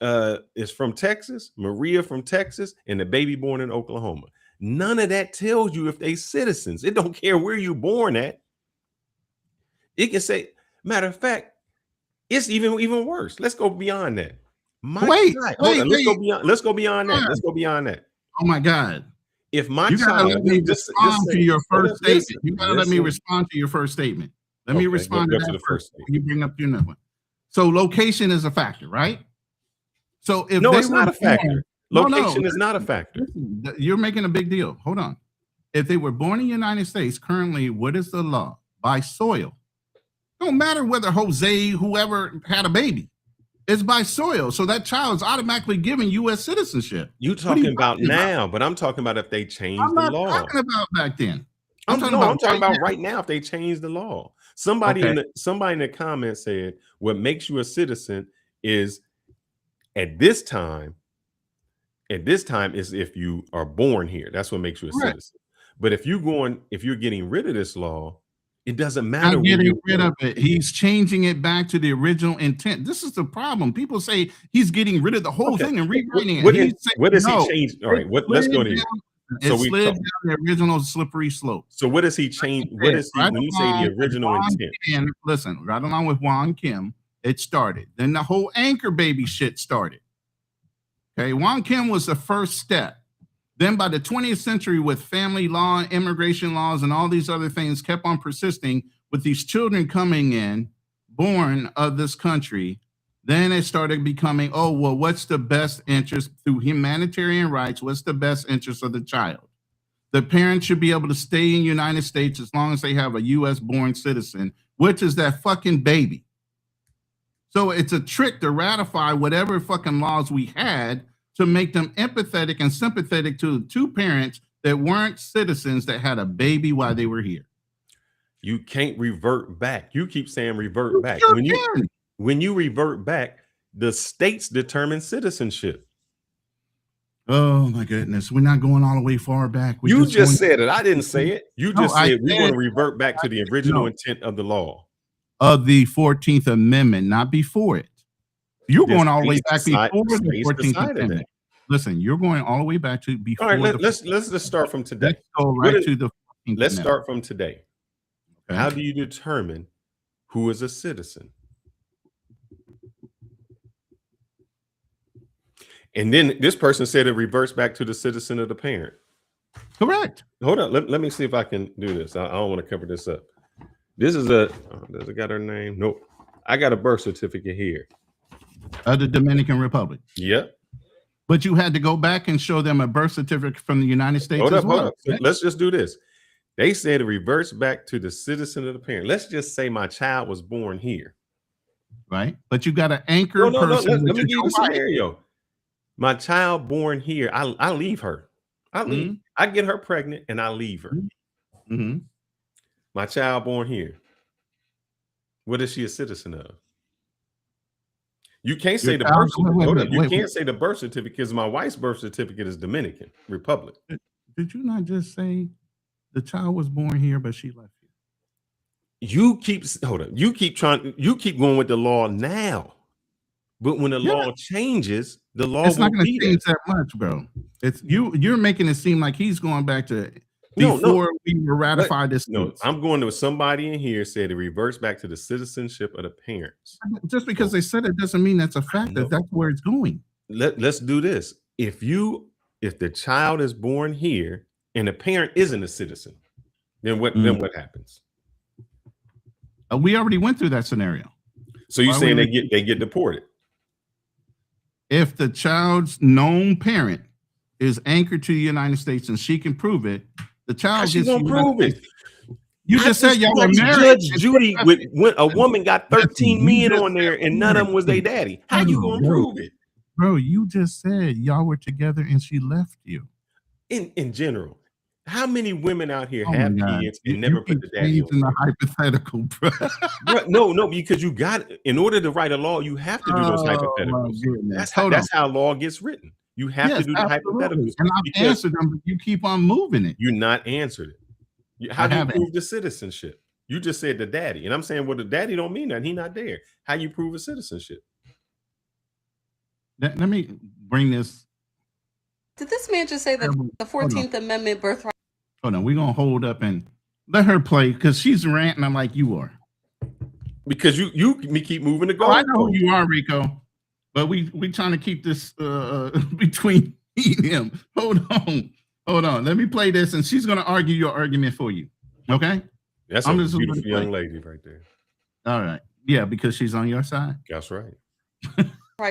is from Texas, Maria from Texas, and the baby born in Oklahoma. None of that tells you if they citizens. It don't care where you're born at. It can say, matter of fact, it's even worse. Let's go beyond that. Let's go beyond that. Let's go beyond that. Oh my God. If my you gotta child, let me respond to your first statement. You gotta let me respond to your first statement. Let me respond to that first. You bring up your next one. So location is a factor, right? So if no, it's not a factor. Location is not a factor. Listen, you're making a big deal. Hold on. If they were born in the United States, currently, what is the law? By soil. Don't matter whether Jose, whoever had a baby. It's by soil. So that child is automatically given U.S. citizenship. You talking about now, but I'm talking about if they change the law. I'm talking about back then. I'm talking about right now if they change the law. Somebody in the comments said what makes you a citizen is at this time is if you are born here. That's what makes you a citizen. But if you're getting rid of this law, it doesn't matter. I'm getting rid of it. He's changing it back to the original intent. This is the problem. People say he's getting rid of the whole thing and rewriting it. What does he change? All right, let's go to so we slid down the original slippery slope. So what does he change? What is when you say the original intent? Listen, right along with Wong Kim, it started. Then the whole anchor baby shit started. Okay, Wong Kim was the first step. Then by the 20th century, with family law, immigration laws, and all these other things kept on persisting with these children coming in, born of this country, then it started becoming, oh, well, what's the best interest through humanitarian rights? What's the best interest of the child? The parents should be able to stay in the United States as long as they have a U.S. born citizen, which is that fucking baby. So it's a trick to ratify whatever fucking laws we had to make them empathetic and sympathetic to two parents that weren't citizens that had a baby while they were here. You can't revert back. You keep saying revert back. when you revert back, the states determine citizenship. Oh my goodness, we're not going all the way far back. You just said it. I didn't say it. You just said we want to revert back to the original intent of the law. Of the 14th Amendment, not before it. You're going all the way back before the 14th Amendment. Listen, you're going all the way back to before. All right, let's just start from today. Let's go right to the 14th Let's Amendment. start from today. Okay. How do you determine who is a citizen? And then this person said it reverts back to the citizen of the parent. Correct. Hold on. Let me see if I can do this. I don't want to cover this up. This is does it got her name? Nope. I got a birth certificate here. Of the Dominican Republic. Yep. But you had to go back and show them a birth certificate from the United States Hold as up. well. Let's just do this. They said it reverts back to the citizen of the parent. Let's just say my child was born here. Right. But you got an anchor person. Let me give you a scenario. My child born here, I leave her. I leave. Mm-hmm. I get her pregnant and I leave her. Mm-hmm. My child born here. What is she a citizen of? You can't say the birth certificate. You can't say the birth certificate because my wife's birth certificate is Dominican Republic. Did you not just say the child was born here, but she left here? You keep You keep going with the law now. But when the law changes, the law it's not will going be to change that much, bro. It's you're making it seem like he's going back to before we were ratified this. No, I'm going to somebody in here said it reverts back to the citizenship of the parents. Just because they said it doesn't mean that's a fact. That's where it's going. Let's do this. If the child is born here and the parent isn't a citizen, then what happens? We already went through that scenario. So you're saying they get deported? If the child's known parent is anchored to the United States and she can prove it, the child gets gonna prove it. You just said y'all were married. Judge Judy, when a woman got 13 men on there and none of them was their daddy, how you gonna prove it? Bro, you just said y'all were together and she left you. In general, how many women out here have kids and never put the daddy on? In the hypothetical, bro. No, because you got in order to write a law, you have to do those hypotheticals. That's how law gets written. You have to do the hypotheticals. And I've answered them, but you keep on moving it. You're not answered it. How do you prove the citizenship? You just said the daddy, and I'm saying, well, the daddy don't mean that. He's not there. How you prove a citizenship? Let me bring this. Did this man just say that the 14th Amendment birthright? Hold on, we're gonna hold up and let her play because she's ranting. I'm like you are. Because you keep moving the goal. I know who you are, Rico. But we trying to keep this between me and him. Hold on. Let me play this, and she's gonna argue your argument for you. Okay? That's a beautiful young lady right there. All right. Yeah, because she's on your side. That's right.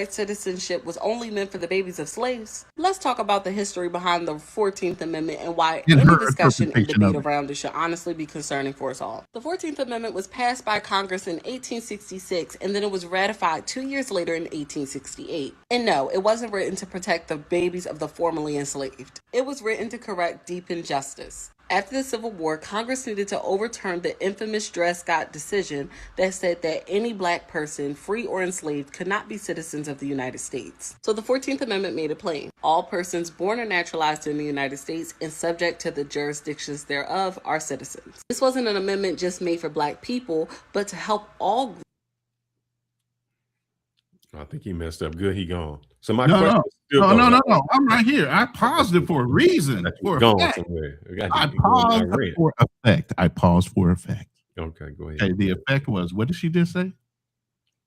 Citizenship was only meant for the babies of slaves. Let's talk about the history behind the 14th Amendment and why any discussion and debate around it should honestly be concerning for us all. The 14th Amendment was passed by Congress in 1866, and then it was ratified 2 years later in 1868. And no, it wasn't written to protect the babies of the formerly enslaved. It was written to correct deep injustice. After the Civil War, Congress needed to overturn the infamous Dred Scott decision that said that any black person, free or enslaved, could not be citizens of the United States. So the 14th Amendment made it plain. All persons born or naturalized in the United States and subject to the jurisdictions thereof are citizens. This wasn't an amendment just made for black people, but to help all groups. I think he messed up. Good, he gone. So my question is still no. I'm right here. I paused it for a reason. For effect. I paused for effect. Okay, go ahead. Okay, the effect was, what did she just say?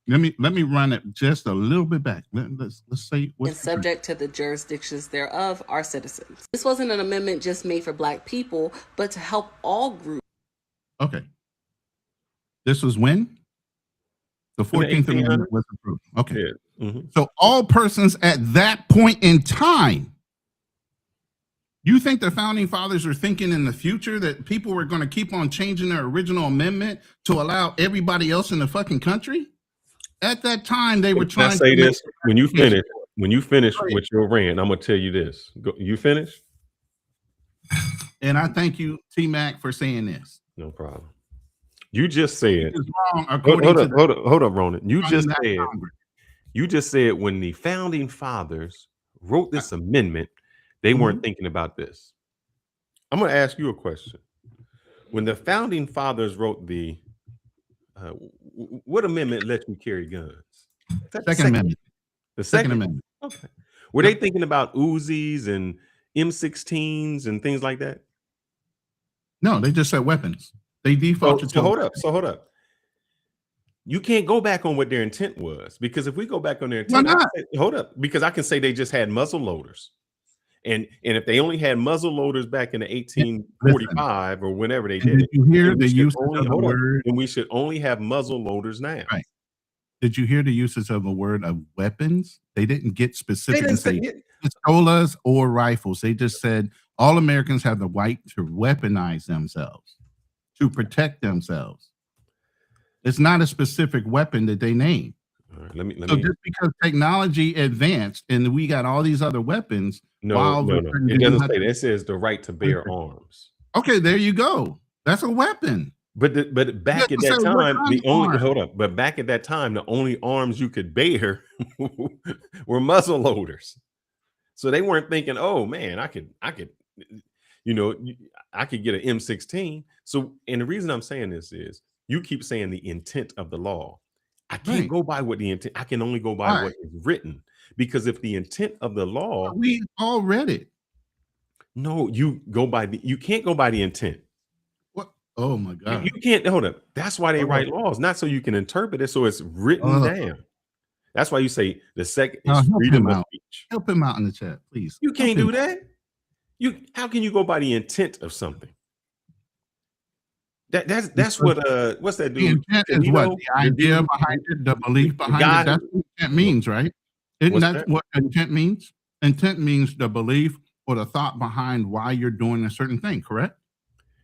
Let me run it just a little bit back. Let's say and subject to the jurisdictions thereof are citizens. This wasn't an amendment just made for black people, but to help all groups. Okay. This was when? The 14th Amendment was approved. Okay. Yeah. Mm-hmm. So all persons at that point in time, you think the founding fathers are thinking in the future that people were going to keep on changing their original amendment to allow everybody else in the fucking country? At that time, they were trying to say this. When you finish with your rant, I'm going to tell you this. You finish? And I thank you, T-Mac, for saying this. No problem. You just said, It's wrong according hold to up, hold up, Ronan. You just that said, Congress. when the founding fathers wrote this amendment, they weren't thinking about this. I'm going to ask you a question. When the founding fathers wrote the, what amendment lets you carry guns? Second Amendment. The Second second? Amendment. Okay. Were they thinking about Uzis and M16s and things like that? No, they just said weapons. They defaulted to hold up. You can't go back on what their intent was, because if we go back on their Why intent, not? because I can say they just had muzzle loaders. And if they only had muzzle loaders back in the 1845 or whenever they did Did you hear the use only, of the word? and we should only have muzzle loaders now. Right. Did you hear the usage of the word of weapons? They didn't get specific and say pistolas or rifles. They just said all Americans have the right to weaponize themselves, to protect themselves. It's not a specific weapon that they name. All right, let me just because technology advanced and we got all these other weapons. No. It doesn't say that. It says the right to bear arms. Okay, there you go. That's a weapon. But back at that time, But back at that time, the only arms you could bear were muzzle loaders. So they weren't thinking, oh man, I could get an M16. So, and the reason I'm saying this is you keep saying the intent of the law. I can't go by what the intent. I can only go by what is written, because if the intent of the law, we all read it. No, you can't go by the intent. What? Oh my God! You can't. Hold up. That's why they write laws, not so you can interpret it, so it's written down. That's why you say the second is freedom of speech. Help him out in the chat, please. You can't do that. How can you go by the intent of something? That's what what's that dude? The intent is what? The idea behind it, the belief behind it. That's what intent means, right? Isn't that what intent means? Intent means the belief or the thought behind why you're doing a certain thing, correct?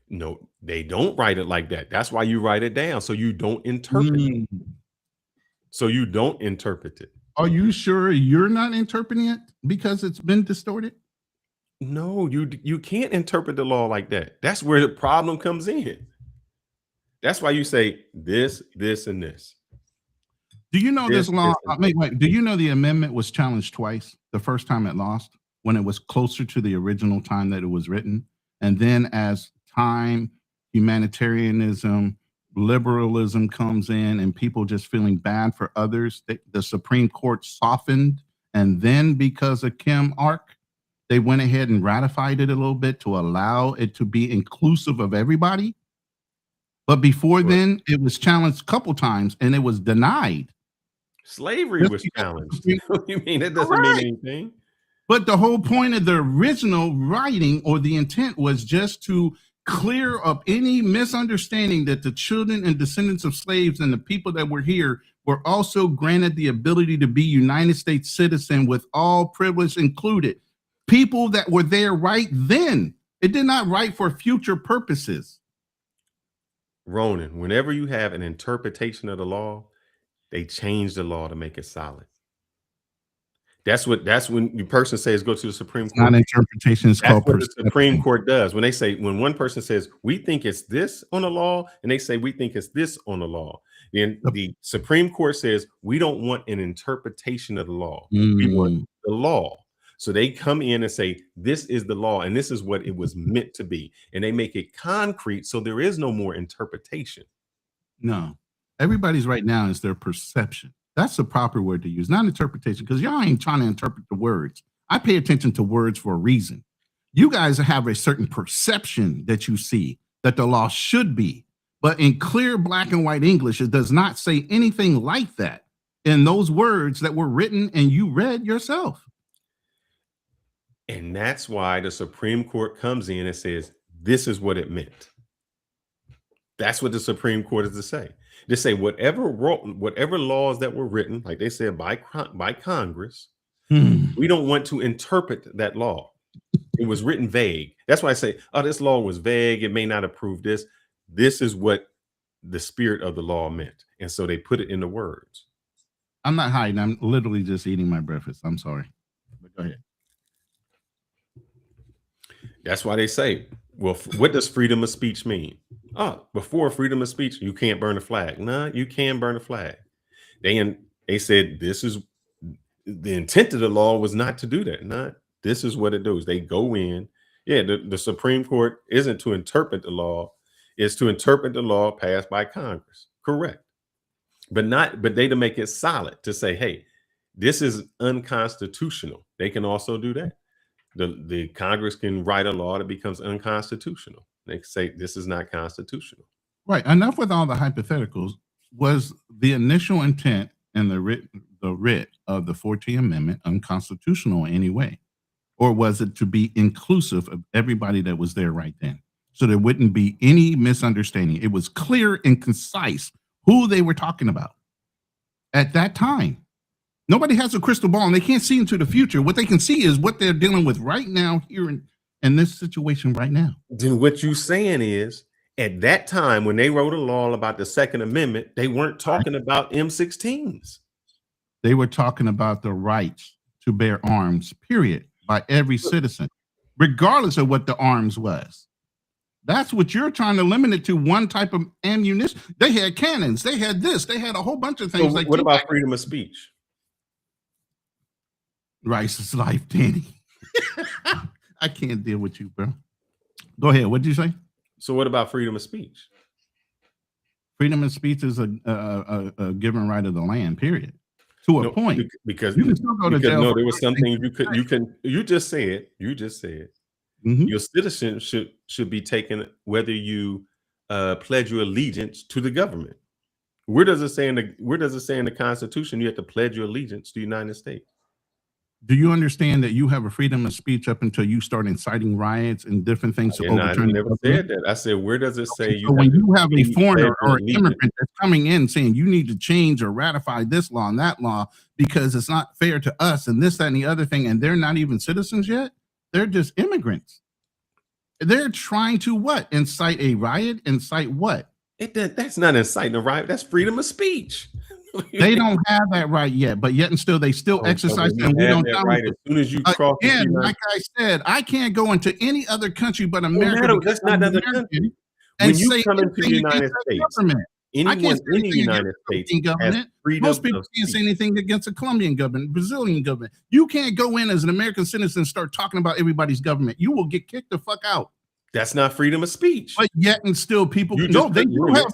No, they don't write it like that. That's why you write it down, so you don't interpret it. So you don't interpret it. Are you sure you're not interpreting it because it's been distorted? No, you can't interpret the law like that. That's where the problem comes in. That's why you say this, and this. Do you know this law? Wait. Do you know the amendment was challenged twice? The first time it lost, when it was closer to the original time that it was written. And then as time, humanitarianism, liberalism comes in and people just feeling bad for others, the Supreme Court softened. And then because of Kim Ark, they went ahead and ratified it a little bit to allow it to be inclusive of everybody. But before then, it was challenged a couple times and it was denied. Slavery was challenged. You mean it doesn't mean anything? But the whole point of the original writing or the intent was just to clear up any misunderstanding that the children and descendants of slaves and the people that were here were also granted the ability to be United States citizen with all privilege included. People that were there right then. It did not write for future purposes. Ronan, whenever you have an interpretation of the law, they change the law to make it solid. That's when the person says go to the Supreme Court. Not interpretation, is called what the Supreme Court does. When one person says we think it's this on the law, and they say we think it's this on the law, then the Supreme Court says we don't want an interpretation of the law. We want the law. So they come in and say, this is the law, and this is what it was meant to be. And they make it concrete, so there is no more interpretation. No. Everybody's right now is their perception. That's the proper word to use, not interpretation, because y'all ain't trying to interpret the words. I pay attention to words for a reason. You guys have a certain perception that you see that the law should be. But in clear black and white English, it does not say anything like that in those words that were written and you read yourself. And that's why the Supreme Court comes in and says, this is what it meant. That's what the Supreme Court is to say. They say whatever laws that were written, like they said, by Congress, we don't want to interpret that law. It was written vague. That's why I say, oh, this law was vague. It may not approve this. This is what the spirit of the law meant. And so they put it in the words. I'm not hiding. I'm literally just eating my breakfast. I'm sorry. But go ahead. That's why they say, well, what does freedom of speech mean? Oh, before freedom of speech, you can't burn a flag. No, you can burn a flag. They said this is the intent of the law was not to do that. Not this is what it does. They go in. Yeah, the Supreme Court isn't to interpret the law, it's to interpret the law passed by Congress. Correct. But they to make it solid to say, hey, this is unconstitutional. They can also do that. The Congress can write a law that becomes unconstitutional. They can say this is not constitutional. Right. Enough with all the hypotheticals. Was the initial intent and the writ of the 14th Amendment unconstitutional in any way? Or was it to be inclusive of everybody that was there right then? So there wouldn't be any misunderstanding. It was clear and concise who they were talking about at that time. Nobody has a crystal ball and they can't see into the future. What they can see is what they're dealing with right now here in this situation right now. Then what you saying is at that time when they wrote a law about the Second Amendment, they weren't talking about M16s. They were talking about the rights to bear arms, period, by every citizen, regardless of what the arms was. That's what you're trying to limit it to, one type of ammunition. They had cannons, they had this, they had a whole bunch of things. So what about freedom of speech? Rice is life, Danny. I can't deal with you, bro. Go ahead. What did you say? So what about freedom of speech? Freedom of speech is a given right of the land, period. To a point. Because you can still go to jail. No, there was something you just said. Your citizenship should be taken whether you pledge your allegiance to the government. Where does it say in the Constitution you have to pledge your allegiance to the United States? Do you understand that you have a freedom of speech up until you start inciting riots and different things to overturn? I never said that. I said, where does it say so when you have a foreigner or an immigrant that's coming in saying you need to change or ratify this law and that law because it's not fair to us and this, that, and the other thing, and they're not even citizens yet, they're just immigrants. They're trying to what? Incite a riot? Incite what? That's not inciting a riot. That's freedom of speech. They don't have that right yet, but yet and still they still exercise and we don't that right as soon as you cross. Again, like I said, I can't go into any other country but America. That's not another country. When you come into the United States, anyone in the United States has freedom. Most people can't say anything against the Colombian government, Brazilian government. You can't go in as an American citizen and start talking about everybody's government. You will get kicked the fuck out. That's not freedom of speech. But yet and still people they do have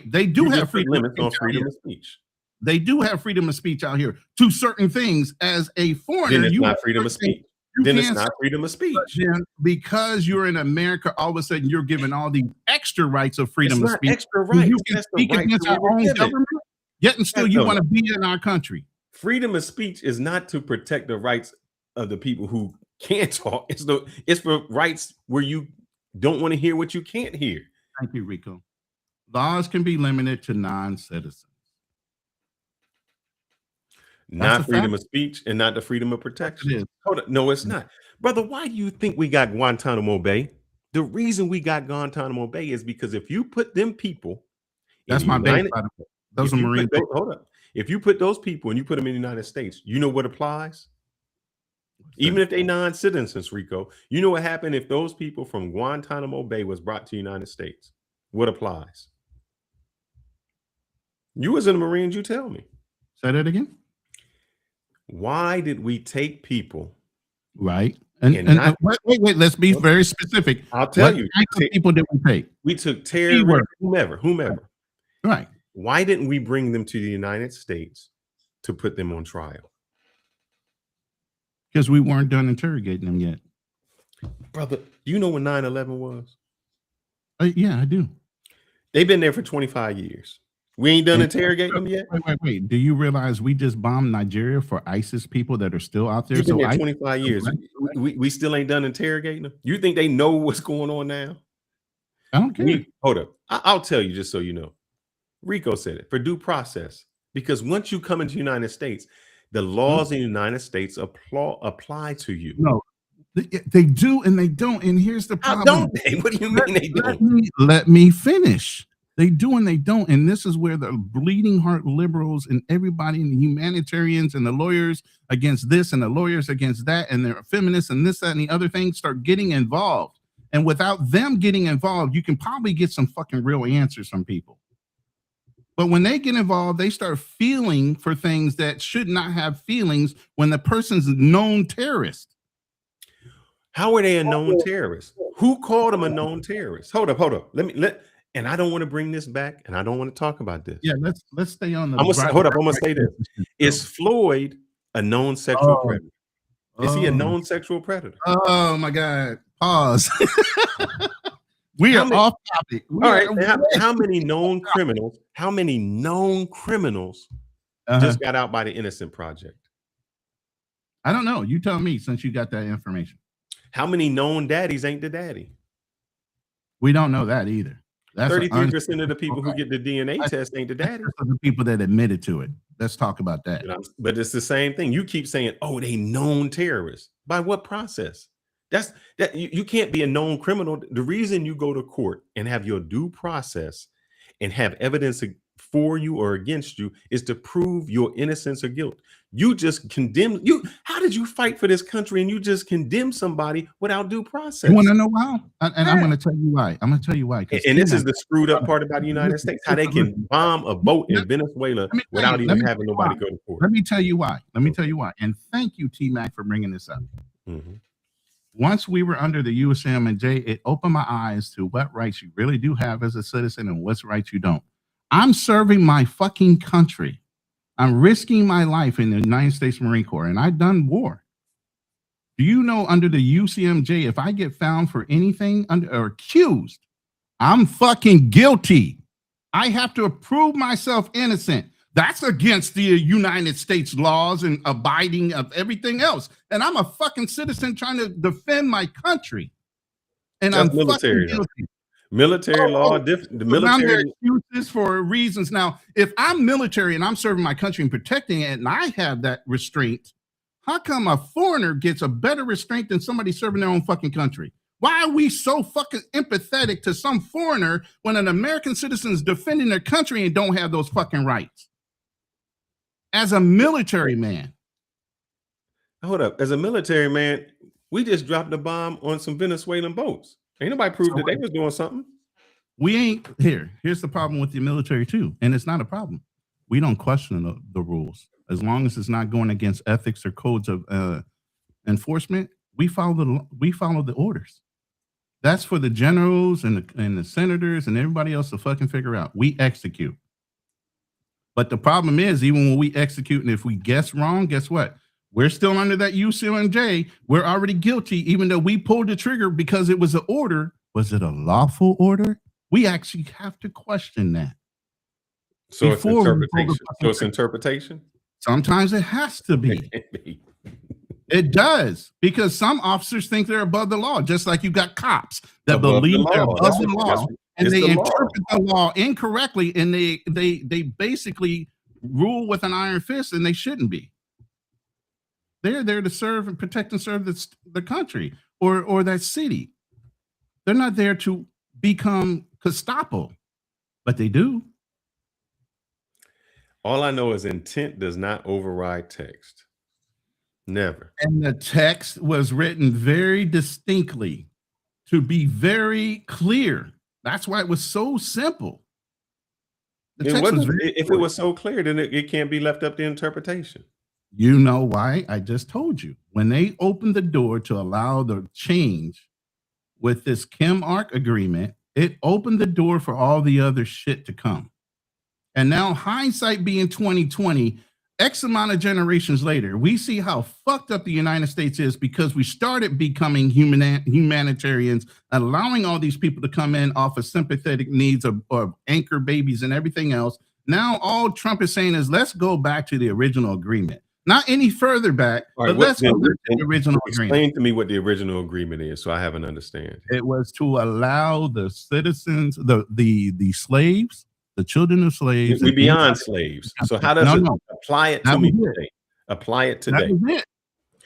they do have freedom of speech. They do have freedom of speech out here to certain things. As a foreigner, then it's not freedom of speech. Then it's not freedom of speech. Because you're in America, all of a sudden you're given all these extra rights of freedom of speech. Extra rights. You can speak against our own government, yet and still you want to be in our country. Freedom of speech is not to protect the rights of the people who can't talk. It's for rights where you don't want to hear what you can't hear. Thank you, Rico. Laws can be limited to non-citizens. Not freedom of speech and not the freedom of protection. Hold on. No, it's not. Brother, why do you think we got Guantanamo Bay? The reason we got Guantanamo Bay is because if you put them people, that's my base. Those are Marine. Hold up. If you put those people and you put them in the United States, you know what applies? Even if they non-citizens, Rico, you know what happened if those people from Guantanamo Bay was brought to the United States? What applies? You was in the Marines, you tell me. Say that again. Why did we take people? Right. And wait, let's be very specific. I'll tell you. What people did we take? We took terrorists, whomever. Right. Why didn't we bring them to the United States to put them on trial? Because we weren't done interrogating them yet. Brother, do you know when 9/11 was? Yeah, I do. They've been there for 25 years. We ain't done interrogating them yet. Wait. Do you realize we just bombed Nigeria for ISIS people that are still out there? Been there 25 years. We still ain't done interrogating them. You think they know what's going on now? I don't care. Hold up. I'll tell you just so you know. Rico said it for due process. Because once you come into the United States, the laws in the United States apply to you. No, they do and they don't. And here's the problem. How don't they? What do you mean they don't? Let me finish. They do and they don't. And this is where the bleeding heart liberals and everybody and the humanitarians and the lawyers against this and the lawyers against that and the feminists and this, that, and the other thing start getting involved. And without them getting involved, you can probably get some fucking real answers from people. But when they get involved, they start feeling for things that should not have feelings when the person's a known terrorist. How are they a known terrorist? Who called them a known terrorist? Hold up. And I don't want to bring this back, and I don't want to talk about this. Yeah, let's stay on the. I'm gonna say this: is Floyd a known sexual predator? Is he a known sexual predator? Oh my God! Pause. We are off topic. All right. How many known criminals? How many known criminals just got out by the Innocent Project? I don't know. You tell me, since you got that information. How many known daddies ain't the daddy? We don't know that either. That's 33% of the people who get the DNA test ain't the daddy. The people that admitted to it. Let's talk about that. But it's the same thing. You keep saying, "Oh, they known terrorists." By what process? You can't be a known criminal. The reason you go to court and have your due process and have evidence for you or against you is to prove your innocence or guilt. You just condemn you. How did you fight for this country and you just condemn somebody without due process? You want to know why? And I'm going to tell you why. I'm going to tell you why. And this is the screwed up part about the United States, how they can bomb a boat in Venezuela without even having nobody go to court. Let me tell you why. And thank you, T-Mac, for bringing this up. Mm-hmm. Once we were under the USMJ, it opened my eyes to what rights you really do have as a citizen and what rights you don't. I'm serving my fucking country. I'm risking my life in the United States Marine Corps, and I've done war. Do you know under the UCMJ, if I get found for anything or accused, I'm fucking guilty. I have to prove myself innocent. That's against the United States laws and abiding of everything else. And I'm a fucking citizen trying to defend my country. And that's I'm military. Military law, the military excuses for reasons. Now, if I'm military and I'm serving my country and protecting it, and I have that restraint, how come a foreigner gets a better restraint than somebody serving their own fucking country? Why are we so fucking empathetic to some foreigner when an American citizen is defending their country and don't have those fucking rights? As a military man. Hold up. As a military man, we just dropped a bomb on some Venezuelan boats. Ain't nobody proved that they was doing something. We ain't here. Here's the problem with the military too. And it's not a problem. We don't question the rules. As long as it's not going against ethics or codes of enforcement, we follow the orders. That's for the generals and the senators and everybody else to fucking figure out. We execute. But the problem is, even when we execute, and if we guess wrong, guess what? We're still under that UCMJ. We're already guilty, even though we pulled the trigger because it was an order. Was it a lawful order? We actually have to question that. So it's interpretation. So it's interpretation? Sometimes it has to be. It does, because some officers think they're above the law, just like you got cops that believe they're above the law, and they interpret the law incorrectly, and they basically rule with an iron fist, and they shouldn't be. They're there to serve and protect and serve the country or that city. They're not there to become Gestapo, but they do. All I know is intent does not override text. Never. And the text was written very distinctly to be very clear. That's why it was so simple. If it was so clear, then it can't be left up to interpretation. You know why? I just told you. When they opened the door to allow the change with this Kim Ark agreement, it opened the door for all the other shit to come. And now, hindsight being 2020, X amount of generations later, we see how fucked up the United States is because we started becoming humanitarians, allowing all these people to come in off of sympathetic needs of anchor babies and everything else. Now, all Trump is saying is, let's go back to the original agreement. Not any further back, but let's go back to the original agreement. Explain to me what the original agreement is so I have an understanding. It was to allow the citizens, the slaves, the children of slaves. We're beyond slaves. So how does it apply it to me today? Apply it today.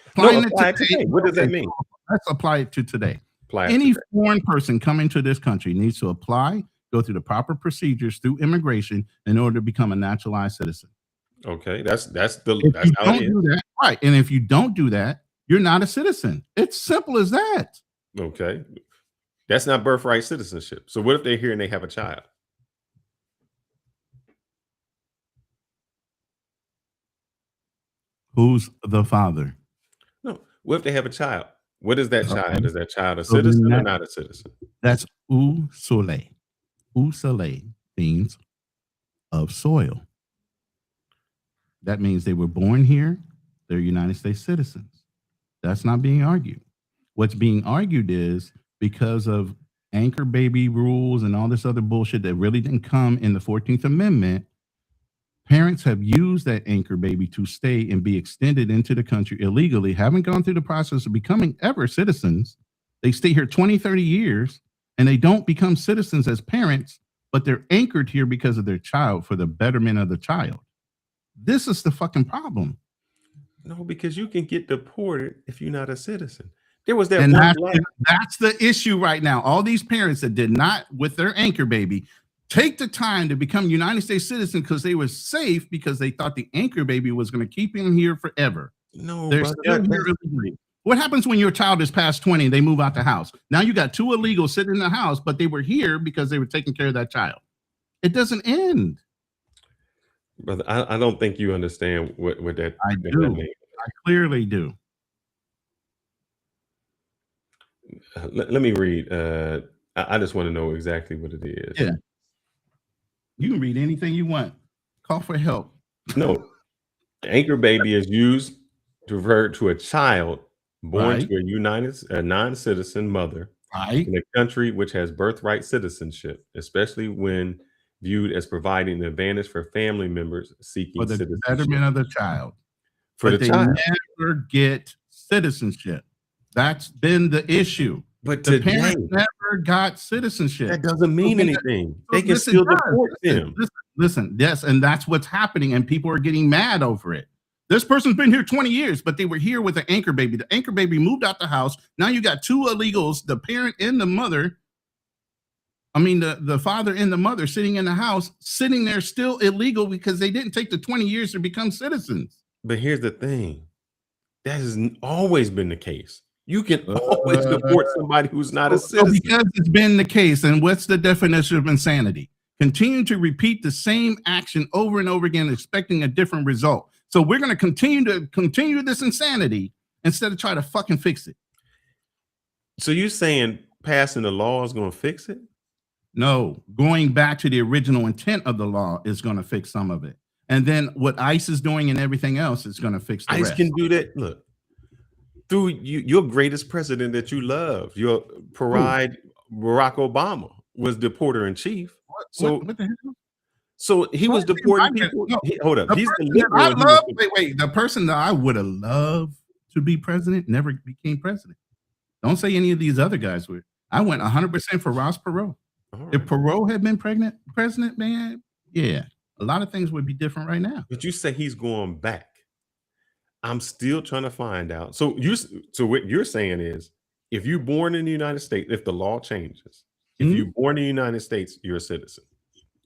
Apply it today. What does that mean? Let's apply it to today. Any foreign person coming to this country needs to apply, go through the proper procedures through immigration in order to become a naturalized citizen. Okay, that's how it is. Right. And if you don't do that, you're not a citizen. It's simple as that. Okay. That's not birthright citizenship. So what if they're here and they have a child? Who's the father? No. What if they have a child? What is that child? Okay. Is that child a So then citizen or not a citizen? That's usole. Usole means of soil. That means they were born here. They're United States citizens. That's not being argued. What's being argued is because of anchor baby rules and all this other bullshit that really didn't come in the 14th Amendment, parents have used that anchor baby to stay and be extended into the country illegally, haven't gone through the process of becoming ever citizens. They stay here 20, 30 years, and they don't become citizens as parents, but they're anchored here because of their child for the betterment of the child. This is the fucking problem. No, because you can get deported if you're not a citizen. There was that And one black. that's the issue right now. All these parents that did not, with their anchor baby, take the time to become United States citizens because they were safe because they thought the anchor baby was going to keep them here forever. No, They're brother, still here illegally. What happens when your child is past 20 and they move out the house? Now you got two illegals sitting in the house, but they were here because they were taking care of that child. It doesn't end. brother, I don't think you understand what that. I that do. means. I clearly do. Let me read. I just want to know exactly what it is. Yeah. You can read anything you want. Call for help. No, anchor baby is used to refer to a child born Right. to a non-citizen mother Right. in a country which has birthright citizenship, especially when viewed as providing an advantage for family members seeking For the citizenship. betterment of the child. For But the they child. never get citizenship. That's been the issue. But The today, parents never got citizenship. that doesn't mean So anything. They can yes, it still does. deport them. Listen, yes, and that's what's happening, and people are getting mad over it. This person's been here 20 years, but they were here with an anchor baby. The anchor baby moved out the house. Now you got two illegals, the parent and the mother. I mean, the father and the mother sitting in the house, sitting there still illegal because they didn't take the 20 years to become citizens. But here's the thing. That has always been the case. You can always deport somebody who's not a So citizen. because it's been the case, and what's the definition of insanity? Continue to repeat the same action over and over again, expecting a different result. So we're going to continue this insanity instead of try to fucking fix it. So you're saying passing the law is going to fix it? No, going back to the original intent of the law is going to fix some of it. And then what ICE is doing and everything else is going to fix the ICE rest. can do that. Look, through your greatest president that you love, your pride, Barack Obama, was deporter in chief. What the hell? So he was deporting people. Hold up. He's the liberal. The person that I would have loved to be president never became president. Don't say any of these other guys were. I went 100% for Ross Perot. Right. If Perot had been president, man, yeah, a lot of things would be different right now. But you say he's going back. I'm still trying to find out. So what you're saying is, if you're born in the United States, if the law changes, if you're born in the United States, you're a citizen.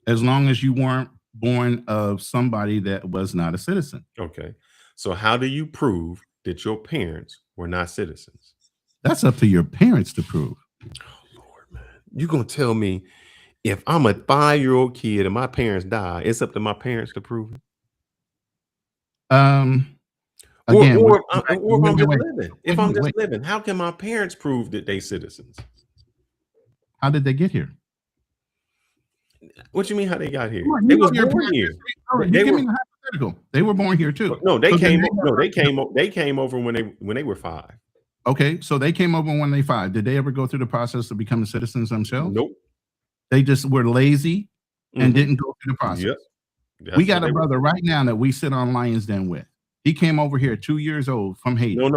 As long as you weren't born of somebody that was not a citizen. Okay. So how do you prove that your parents were not citizens? That's up to your parents to prove. Oh, Lord, man. You're going to tell me if I'm a 5-year-old kid and my parents die, it's up to my parents to prove it? Again, or if I'm just living. If I'm just living, how can my parents prove that they citizens? How did they get here? What you mean how they got here? Well, They was born here. They were born here too. No, they came over when they were 5. Okay, so they came over when they 5. Did they ever go through the process of becoming citizens themselves? Nope. They just were lazy and didn't go through the process. Yep. We got a brother right now that we sit on Lion's Den with. He came over here 2 years old from Haiti. No,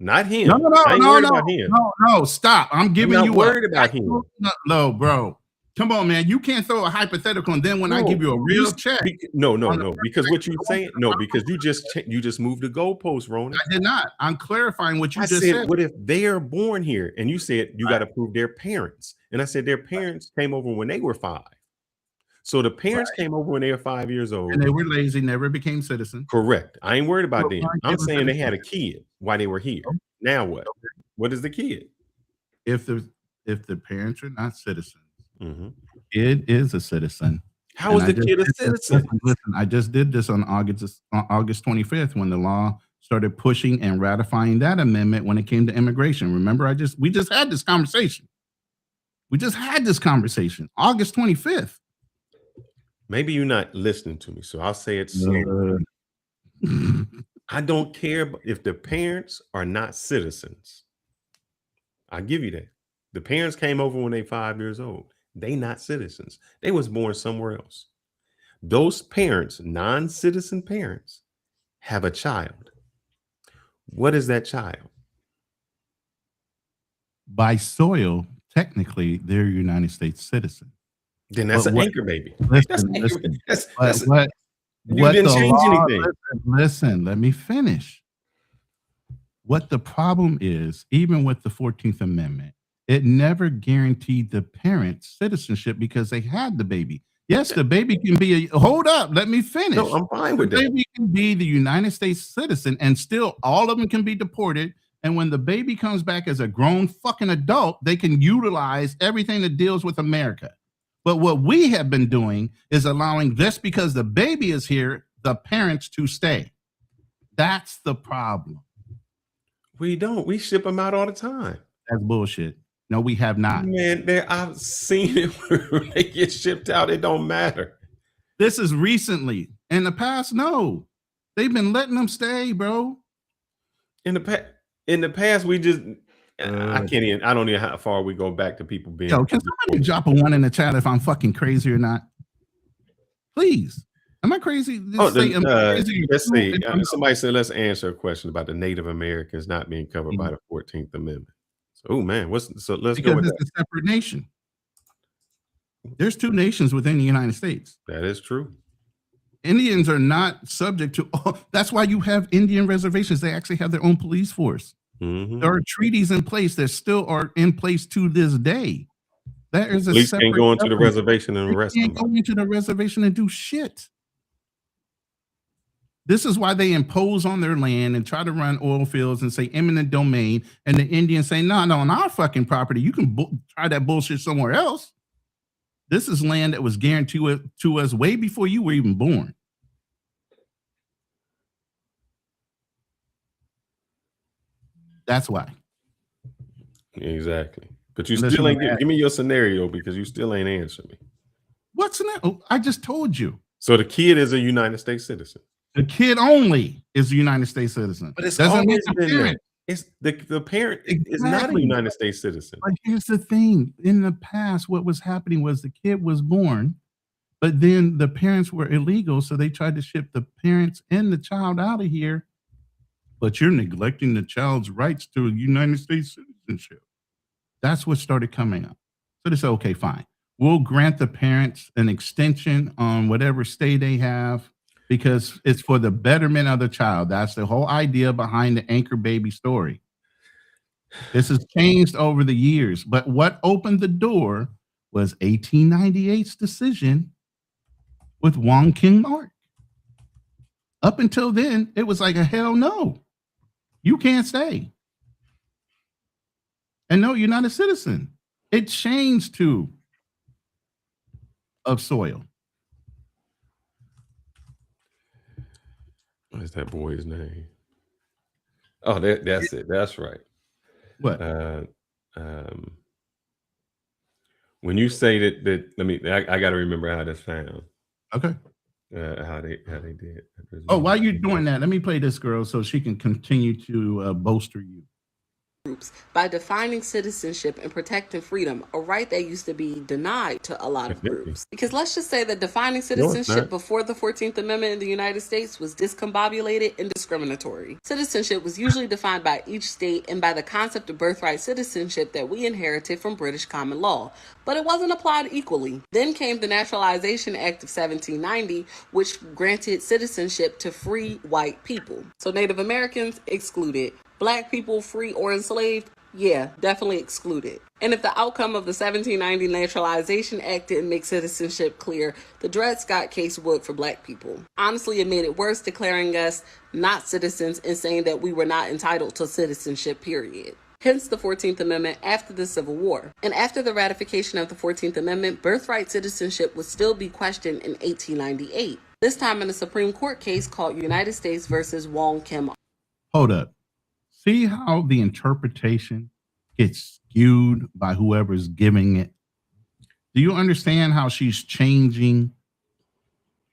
not him. No, stop. I'm giving you worried about him. No, bro. Come on, man. You can't throw a hypothetical and then when I give you a real check. No. Because what you saying? No, because you just moved the goalpost, Ronan. I did not. I'm clarifying what you just said. said. What if they are born here? And you said you got to prove their parents. And I said their parents came over when they were 5. So the parents came over when they were 5 years old. And they were lazy, never became citizens. Correct. I ain't worried about them. I'm saying they had a kid while they were here. Now what? What is the kid? If if the parents are not citizens, Mhm. kid is a citizen. How is And I the just kid a did this- citizen? Listen, I just did this on August 25th when the law started pushing and ratifying that amendment when it came to immigration. Remember, we just had this conversation. August 25th. Maybe you're not listening to me, so I'll say it slow. I don't care if the parents are not citizens. I'll give you that. The parents came over when they 5 years old. They not citizens. They was born somewhere else. Those parents, non-citizen parents, have a child. What is that child? By soil, technically, they're a United States citizen. Then that's But an what- anchor baby. Listen, That's an anchor listen. baby. But That's you what didn't the change law, anything. listen, let me finish. What the problem is, even with the 14th Amendment, it never guaranteed the parents citizenship because they had the baby. Yes, the baby can be hold up, let me finish. No, I'm fine The with that. baby can be the United States citizen and still all of them can be deported. And when the baby comes back as a grown fucking adult, they can utilize everything that deals with America. But what we have been doing is allowing this because the baby is here, the parents to stay. That's the problem. We don't. We ship them out all the time. That's bullshit. No, we have not. Man, I've seen it when they get shipped out. It don't matter. This is recently. In the past, no. They've been letting them stay, bro. In the past, we just I can't even. I don't know how far we go back to people being. Yo, can somebody drop a 1 in the chat if I'm fucking crazy or not? Please. Am I crazy? Oh, Say, am I crazy? let's see. Somebody said, let's answer a question about the Native Americans not being covered by the 14th Amendment. So, oh man, let's go Because with it's that. a separate nation. There's 2 nations within the United States. That is true. Indians are not subject to. That's why you have Indian reservations. They actually have their own police force. Mhm. There are treaties in place that still are in place to this day. There is a Police separate can't go into the government. reservation and They arrest can't them. go into the reservation and do shit. This is why they impose on their land and try to run oil fields and say eminent domain. And the Indians say, no, on our fucking property, you can try that bullshit somewhere else. This is land that was guaranteed to us way before you were even born. That's why. Exactly. But you Unless still you ain't give me your scenario because you still ain't answering me. What's in that? Oh, I just told you. So the kid is a United States citizen. The kid only is a United States citizen. But it's Doesn't mean always the been parent. that. It's the parent is not a Exactly. United States citizen. But here's the thing. In the past, what was happening was the kid was born, but then the parents were illegal. So they tried to ship the parents and the child out of here. But you're neglecting the child's rights to United States citizenship. That's what started coming up. So they said, okay, fine. We'll grant the parents an extension on whatever stay they have because it's for the betterment of the child. That's the whole idea behind the anchor baby story. This has changed over the years, but what opened the door was 1898's decision with Wong King Mark. Up until then, it was like a hell no. You can't stay. And no, you're not a citizen. It changed to of soil. What is that boy's name? Oh, that's it. That's right. What? When you say that let me I got to remember how that sounds. Okay. How they did. Oh, while you're doing that, let me play this girl so she can continue to bolster you. Groups by defining citizenship and protecting freedom, a right that used to be denied to a lot of groups. Because let's just say that defining citizenship before the 14th Amendment in the United States was discombobulated and discriminatory. Citizenship was usually defined by each state and by the concept of birthright citizenship that we inherited from British common law, but it wasn't applied equally. Then came the Naturalization Act of 1790, which granted citizenship to free white people. So Native Americans excluded. Black people, free or enslaved, yeah, definitely excluded. And if the outcome of the 1790 Naturalization Act didn't make citizenship clear, the Dred Scott case would for Black people. Honestly, it made it worse, declaring us not citizens and saying that we were not entitled to citizenship, period. hence the 14th Amendment after the Civil War. And after the ratification of the 14th Amendment, birthright citizenship would still be questioned in 1898, this time in a Supreme Court case called United States versus Wong Kim. Hold up. See how the interpretation gets skewed by whoever's giving it? Do you understand how she's changing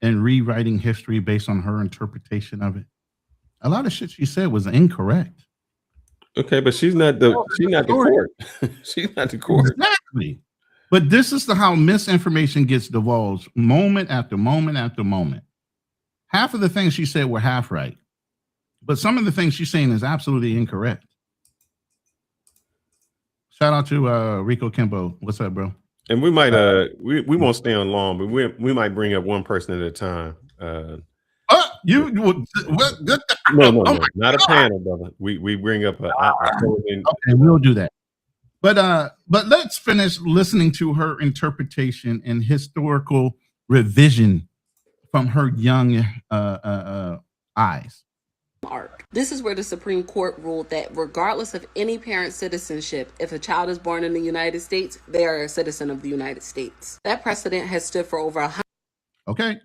and rewriting history based on her interpretation of it? A lot of shit she said was incorrect. Okay, but she's not the court. She's not the court. Exactly. But this is how misinformation gets divulged moment after moment after moment. Half of the things she said were half right, but some of the things she's saying is absolutely incorrect. Shout out to Rico Kimbo. What's up, bro? And we might we won't stay on long, but we might bring up one person at a time. No, not a panel, brother. We bring up okay, we'll do that. But let's finish listening to her interpretation and historical revision from her young eyes. This is where the Supreme Court ruled that regardless of any parent's citizenship, if a child is born in the United States, they are a citizen of the United States. That precedent has stood for over 100. Okay.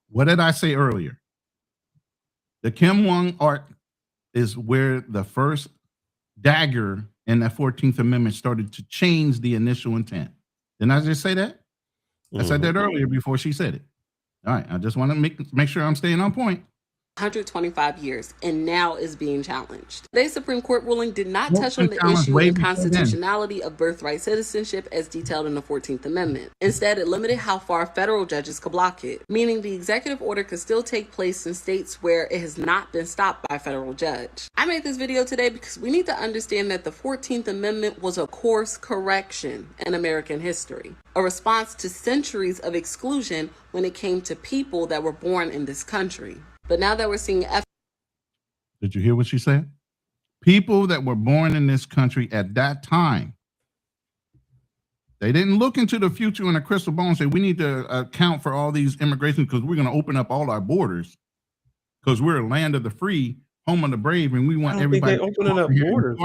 What did I say earlier? The Kim Wong art is where the first dagger in the 14th Amendment started to change the initial intent. Didn't I just say that? I said that earlier before she said it. All right. I just want to make sure I'm staying on point. 125 years and now is being challenged. Today's Supreme Court ruling did not touch on the issue and constitutionality of birthright citizenship as detailed in the 14th Amendment. Instead, it limited how far federal judges could block it, meaning the executive order could still take place in states where it has not been stopped by a federal judge. I made this video today because we need to understand that the 14th Amendment was a course correction in American history, a response to centuries of exclusion when it came to people that were born in this country. But now that we're seeing Did you hear what she said? People that were born in this country at that time, they didn't look into the future in a crystal ball and say, we need to account for all these immigrations because we're going to open up all our borders because we're a land of the free, home of the brave, and we want everybody. They're opening up borders.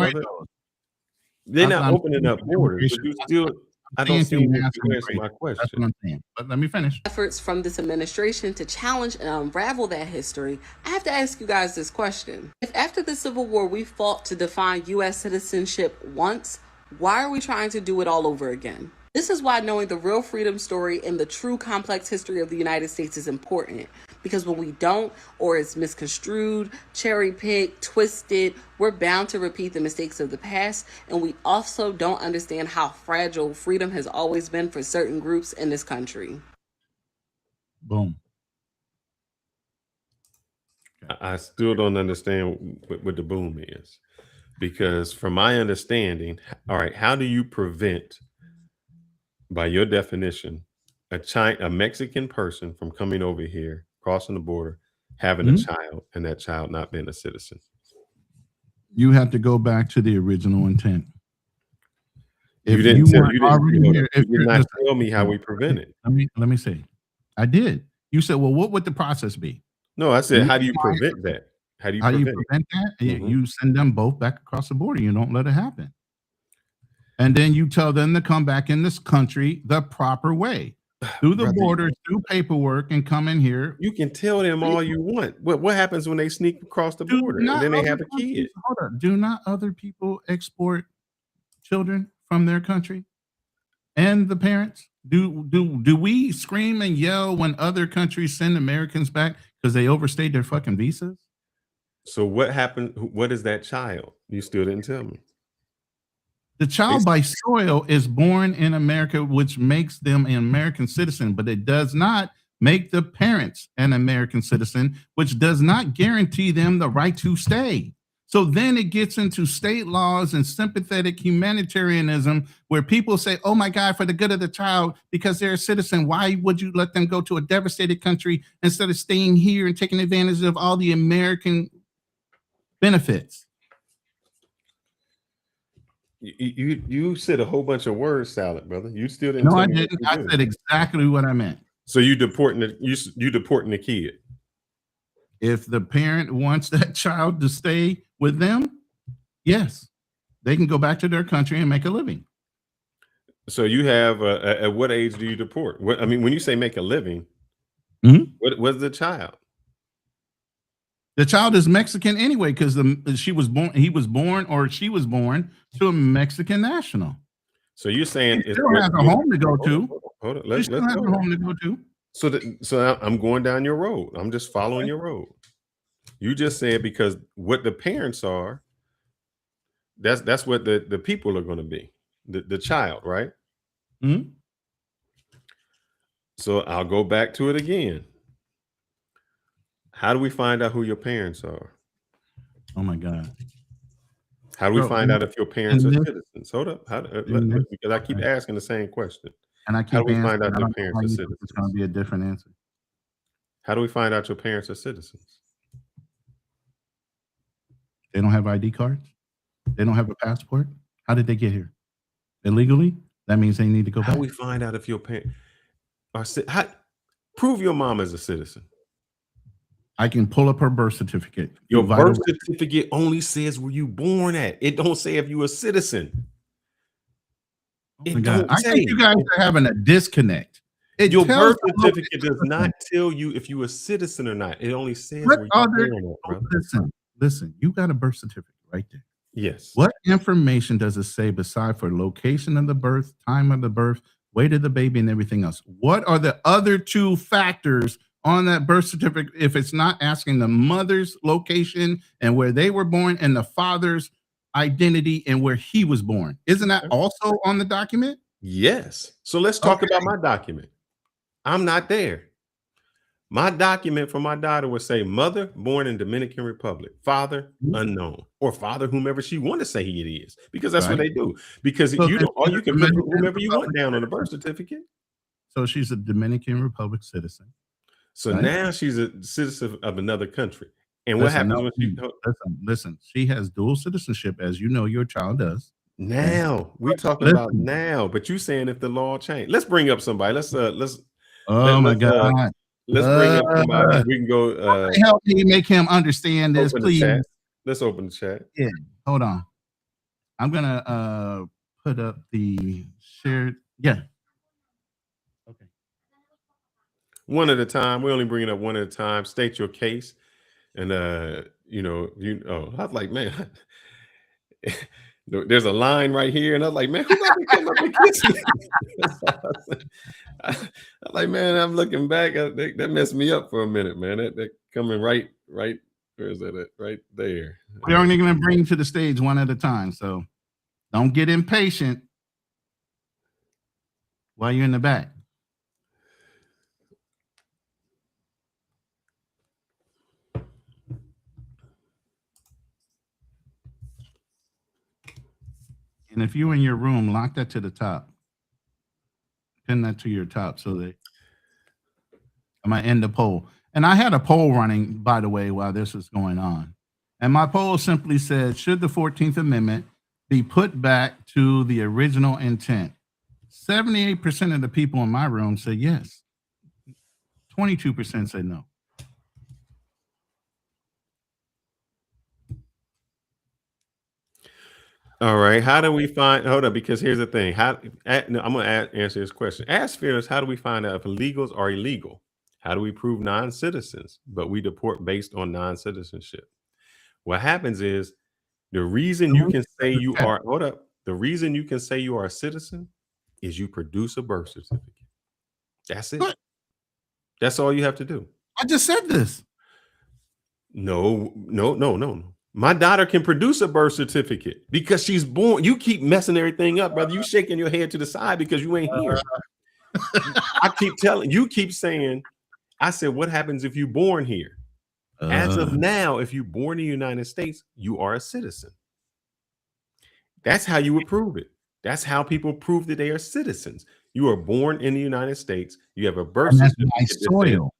They're not opening up borders, but you still. I don't see you answer my question. That's what I'm saying. But let me finish. Efforts from this administration to challenge and unravel that history, I have to ask you guys this question. If after the Civil War we fought to define U.S. citizenship once, why are we trying to do it all over again? This is why knowing the real freedom story and the true complex history of the United States is important. Because when we don't, or it's misconstrued, cherry-picked, twisted, we're bound to repeat the mistakes of the past, and we also don't understand how fragile freedom has always been for certain groups in this country. Boom. I still don't understand what the boom is. Because from my understanding, all right, how do you prevent, by your definition, a Mexican person from coming over here, crossing the border, having a child, and that child not being a citizen? You have to go back to the original intent. You did not tell me how we prevent it. Let me say, I did. You said, well, what would the process be? No, I said, how do you prevent that? How do you prevent that? You send them both back across the border. You don't let it happen. And then you tell them to come back in this country the proper way. Through the border, through paperwork, and come in here. You can tell them all you want. What happens when they sneak across the border and then they have a kid? Hold on. Do not other people export children from their country and the parents? Do we scream and yell when other countries send Americans back because they overstayed their fucking visas? So what happened? What is that child? You still didn't tell me. The child by soil is born in America, which makes them an American citizen, but it does not make the parents an American citizen, which does not guarantee them the right to stay. So then it gets into state laws and sympathetic humanitarianism where people say, oh my God, for the good of the child, because they're a citizen, why would you let them go to a devastated country instead of staying here and taking advantage of all the American benefits? You said a whole bunch of words salad, brother. You still didn't. No, I didn't. I said exactly what I meant. So you deporting the kid. If the parent wants that child to stay with them, yes, they can go back to their country and make a living. So you have at what age do you deport? What, I mean, when you say make a living, what was the child? The child is Mexican anyway because he was born or she was born to a Mexican national. So you're saying it still has a home to go to. Hold on. Let's go. Has a home to go to. So I'm going down your road. I'm just following your road. You just said because what the parents are, that's what the people are going to be. The child, right? So I'll go back to it again. How do we find out who your parents are? Oh my God. How do we find out if your parents are citizens? Hold up. Because I keep asking the same question. And I keep how do we find out your parents are citizens? It's going to be a different answer. How do we find out your parents are citizens? They don't have ID cards. They don't have a passport. How did they get here? Illegally? That means they need to go back. How do we find out if your parents are prove your mom is a citizen? I can pull up her birth certificate. Your birth certificate only says where you born at. It don't say if you a citizen. I think you guys are having a disconnect. Your birth certificate does not tell you if you a citizen or not. It only says where you born at, brother. Listen, you got a birth certificate right there. Yes. What information does it say beside for location of the birth, time of the birth, weight of the baby, and everything else? What are the other two factors on that birth certificate if it's not asking the mother's location and where they were born and the father's identity and where he was born? Isn't that also on the document? Yes. So let's talk about my document. I'm not there. My document for my daughter would say mother born in Dominican Republic, father unknown, or father whomever she want to say he it is, because that's what they do. Because so you can put whomever you want down on the birth certificate. So she's a Dominican Republic citizen. So now she's a citizen of another country. And what happens when she listen, she has dual citizenship, as you know your child does. Now we're talking about now, but you saying if the law changed. Let's bring up somebody. Let's my God. Let's bring up somebody. We can go help me make him understand this, please. Let's open the chat. Yeah, hold on. I'm gonna put up the shared. Yeah. Okay. One at a time. We only bring it up one at a time. State your case. And I was like, man, there's a line right here, and I was like, man, who got me come up and kiss me? I'm like, man, I'm looking back. That messed me up for a minute, man. That coming right. Where is that at? Right there. We're only going to bring to the stage one at a time, so don't get impatient while you're in the back. And if you're in your room, lock that to the top. Pin that to your top so that I might end the poll. And I had a poll running, by the way, while this was going on. And my poll simply said, should the 14th Amendment be put back to the original intent? 78% of the people in my room said yes. 22% said no. All right. How do we find? Hold up, because here's the thing. I'm going to answer this question. Ask Fearless, how do we find out if illegals are illegal? How do we prove non-citizens, but we deport based on non-citizenship? What happens is the reason you can say you are, the reason you can say you are a citizen is you produce a birth certificate. That's it. What? That's all you have to do. I just said this. No. My daughter can produce a birth certificate because she's born. You keep messing everything up, brother. You shaking your head to the side because you ain't here. I keep telling you, keep saying, I said, what happens if you're born here? As of now, if you're born in the United States, you are a citizen. That's how you would prove it. That's how people prove that they are citizens. You are born in the United States. You have a birth certificate. By soil.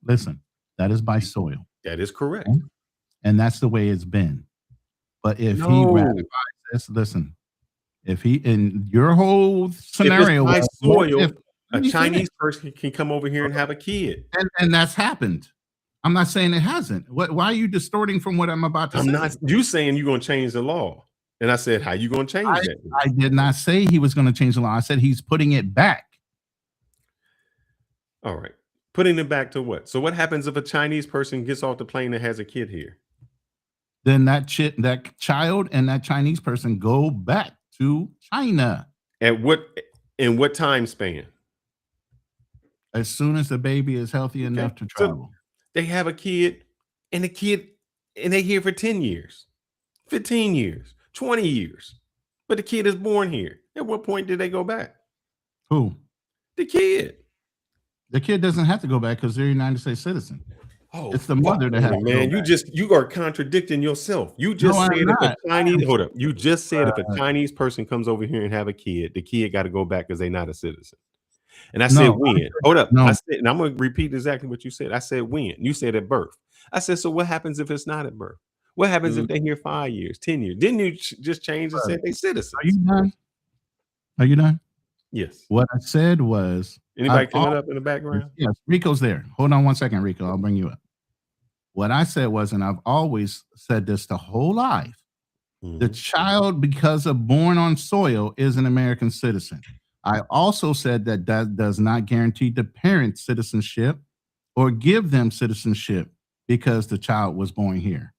Listen, that is by soil. That is correct. Okay? And that's the way it's been. But if he ratifies this, listen, if he in your whole scenario, if it's by soil, a Chinese person can come over here and have a kid. And that's happened. I'm not saying it hasn't. Why are you distorting from what I'm about to say? I'm not. You saying you're going to change the law. And I said, how you going to change that? I did not say he was going to change the law. I said he's putting it back. All right. Putting it back to what? So what happens if a Chinese person gets off the plane and has a kid here? Then that child and that Chinese person go back to China. In what time span? As soon as the baby is healthy enough to travel. So they have a kid and they here for 10 years, 15 years, 20 years. But the kid is born here. At what point did they go back? Who? The kid. The kid doesn't have to go back because they're a United States citizen. Oh, it's the mother that has to man. go back. You are contradicting yourself. You just said if a Chinese You just said if a Chinese person comes over here and have a kid, the kid got to go back because they're not a citizen. And I said when. Hold up. I said, and I'm going to repeat exactly what you said. I said when. You said at birth. I said, so what happens if it's not at birth? What happens if they're here 5 years, 10 years? Didn't you just change and said they citizens? Are you done? Are you done? Yes. What I said was. Anybody coming up in the background? Yes, Rico's there. Hold on 1 second, Rico. I'll bring you up. What I said was, and I've always said this the whole life, the child, because of born on soil, is an American citizen. I also said that does not guarantee the parent citizenship or give them citizenship because the child was born here.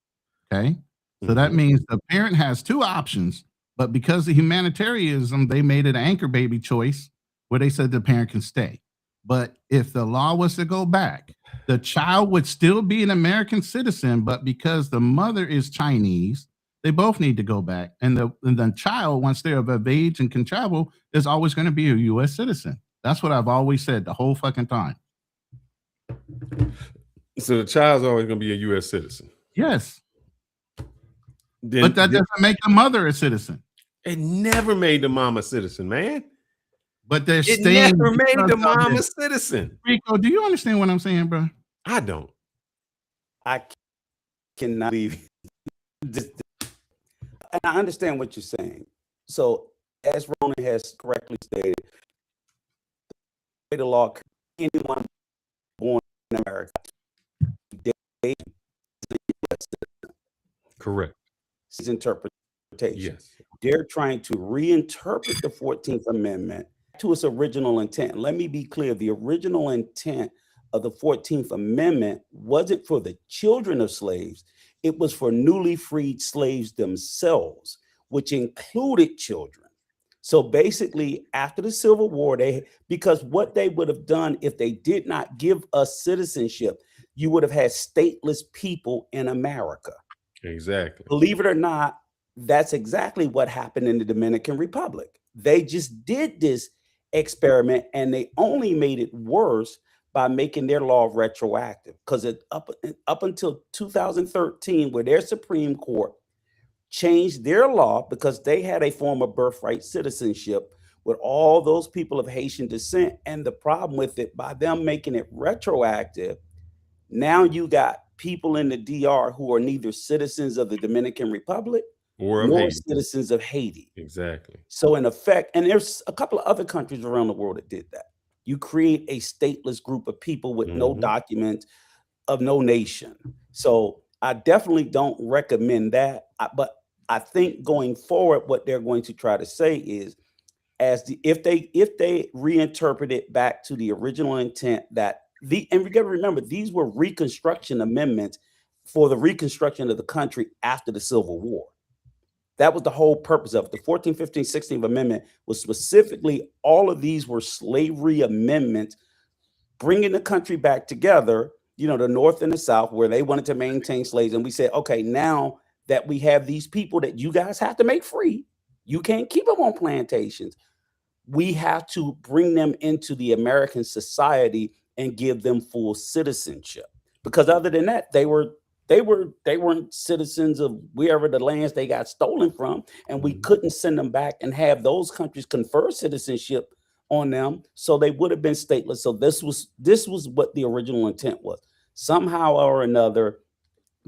Okay. So that means the parent has two options, but because of humanitarianism, they made it an anchor baby choice where they said the parent can stay. But if the law was to go back, the child would still be an American citizen, but because the mother is Chinese, they both need to go back. And the child, once they're of age and can travel, is always going to be a U.S. citizen. That's what I've always said the whole fucking time. So the child's always going to be a U.S. citizen. Yes. But that doesn't make the mother a citizen. It never made the mom a citizen, man. But they're it staying. Never made the mom a citizen. Rico, do you understand what I'm saying, bro? I don't. I cannot believe this. And I understand what you're saying. So, as Ronan has correctly stated, the law, anyone born in America, correct. His interpretation. Yes. They're trying to reinterpret the 14th Amendment to its original intent. Let me be clear. The original intent of the 14th Amendment wasn't for the children of slaves. It was for newly freed slaves themselves, which included children. So basically, after the Civil War, because what they would have done if they did not give us citizenship, you would have had stateless people in America. Exactly. Believe it or not, that's exactly what happened in the Dominican Republic. They just did this experiment and they only made it worse by making their law retroactive, because up until 2013, where their Supreme Court changed their law because they had a form of birthright citizenship with all those people of Haitian descent. And the problem with it, by them making it retroactive, now you got people in the DR who are neither citizens of the Dominican Republic nor citizens of Haiti. Exactly. So in effect, and there's a couple of other countries around the world that did that. You create a stateless group of people with no document of no nation. So I definitely don't recommend that. But I think going forward, what they're going to try to say is, if they reinterpret it back to the original intent and we got to remember, these were Reconstruction amendments for the reconstruction of the country after the Civil War. That was the whole purpose of it. The 14th, 15th, 16th Amendment was specifically, all of these were slavery amendments, bringing the country back together, the North and the South, where they wanted to maintain slaves. And we said, okay, now that we have these people that you guys have to make free, you can't keep them on plantations. We have to bring them into the American society and give them full citizenship. Because other than that, they weren't citizens of wherever the lands they got stolen from, and we couldn't send them back and have those countries confer citizenship on them, so they would have been stateless. So this was what the original intent was. Somehow or another,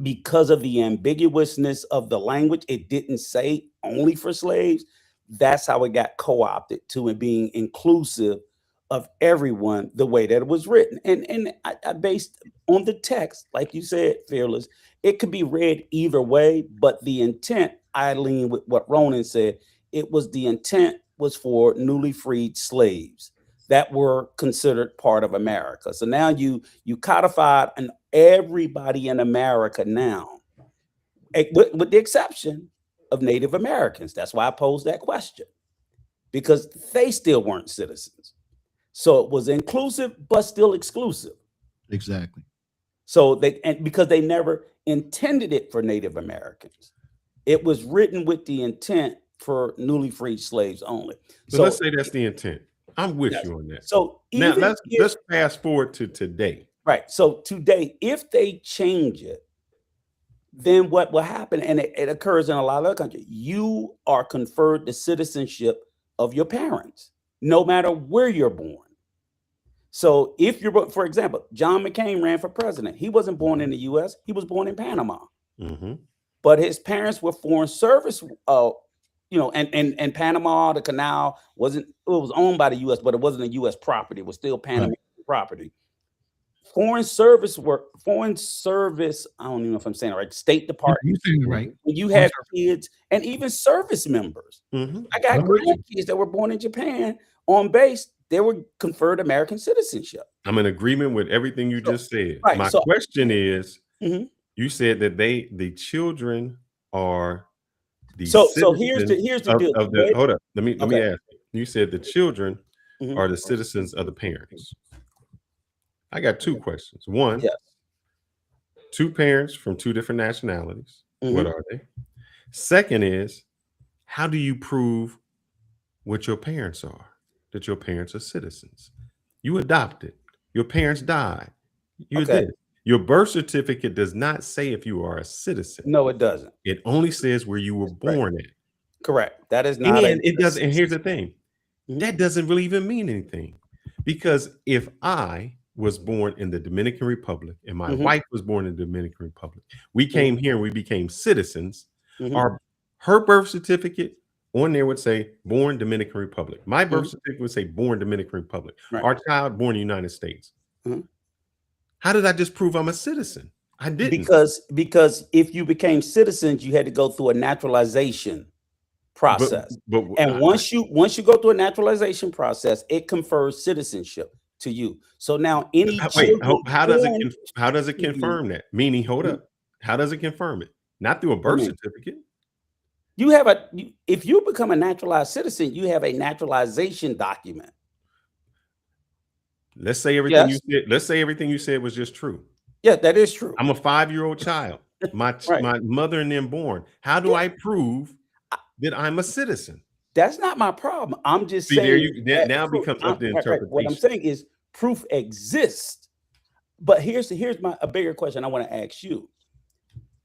because of the ambiguousness of the language, it didn't say only for slaves. That's how it got co-opted to and being inclusive of everyone the way that it was written. And I based on the text, like you said, Fearless, it could be read either way, but the intent I lean with what Ronan said. It was the intent was for newly freed slaves that were considered part of America. So now you codified and everybody in America now, with the exception of Native Americans. That's why I posed that question, because they still weren't citizens. So it was inclusive, but still exclusive. Exactly. So because they never intended it for Native Americans, it was written with the intent for newly freed slaves only. So let's say that's the intent. I'm with you on that. So now let's fast forward to today. Right. So today, if they change it, then what will happen, and it occurs in a lot of other countries, you are conferred the citizenship of your parents, no matter where you're born. So if you're, for example, John McCain ran for president. He wasn't born in the US, he was born in Panama. But his parents were foreign service, and Panama, the canal it was owned by the US, but it wasn't a US property. It was still Panamanian property. Foreign service, I don't even know if I'm saying it right, State Department. You're saying it right. You have kids and even service members. I got grandkids that were born in Japan on base. They were conferred American citizenship. I'm in agreement with everything you just said. Right, My question is, you said that the children are the so here's the deal. Hold up. Let me ask you. You said the children are the citizens of the parents. I got two questions. One, two parents from two different nationalities. What are they? Second is, how do you prove what your parents are? That your parents are citizens. You adopted. Your parents died. You did. Your birth certificate does not say if you are a citizen. No, it doesn't. It only says where you were born at. Correct. That is not. And it doesn't. And here's the thing. That doesn't really even mean anything, because if I was born in the Dominican Republic and my wife was born in the Dominican Republic, we came here and we became citizens. Her birth certificate on there would say born Dominican Republic. My birth certificate would say born Dominican Republic. Our child born in the United States. How did I just prove I'm a citizen? I didn't. Because if you became citizens, you had to go through a naturalization process. And once you go through a naturalization process, it confers citizenship to you. So now how does it confirm that? Meaning, hold up. How does it confirm it? Not through a birth certificate. You have if you become a naturalized citizen, you have a naturalization document. Let's say everything you said. Let's say everything you said was just true. Yeah, that is true. I'm a 5-year-old child. My mother and them born. How do I prove that I'm a citizen? That's not my problem. I'm just saying now becomes up to interpretation. What I'm saying is proof exists. But here's a bigger question I want to ask you.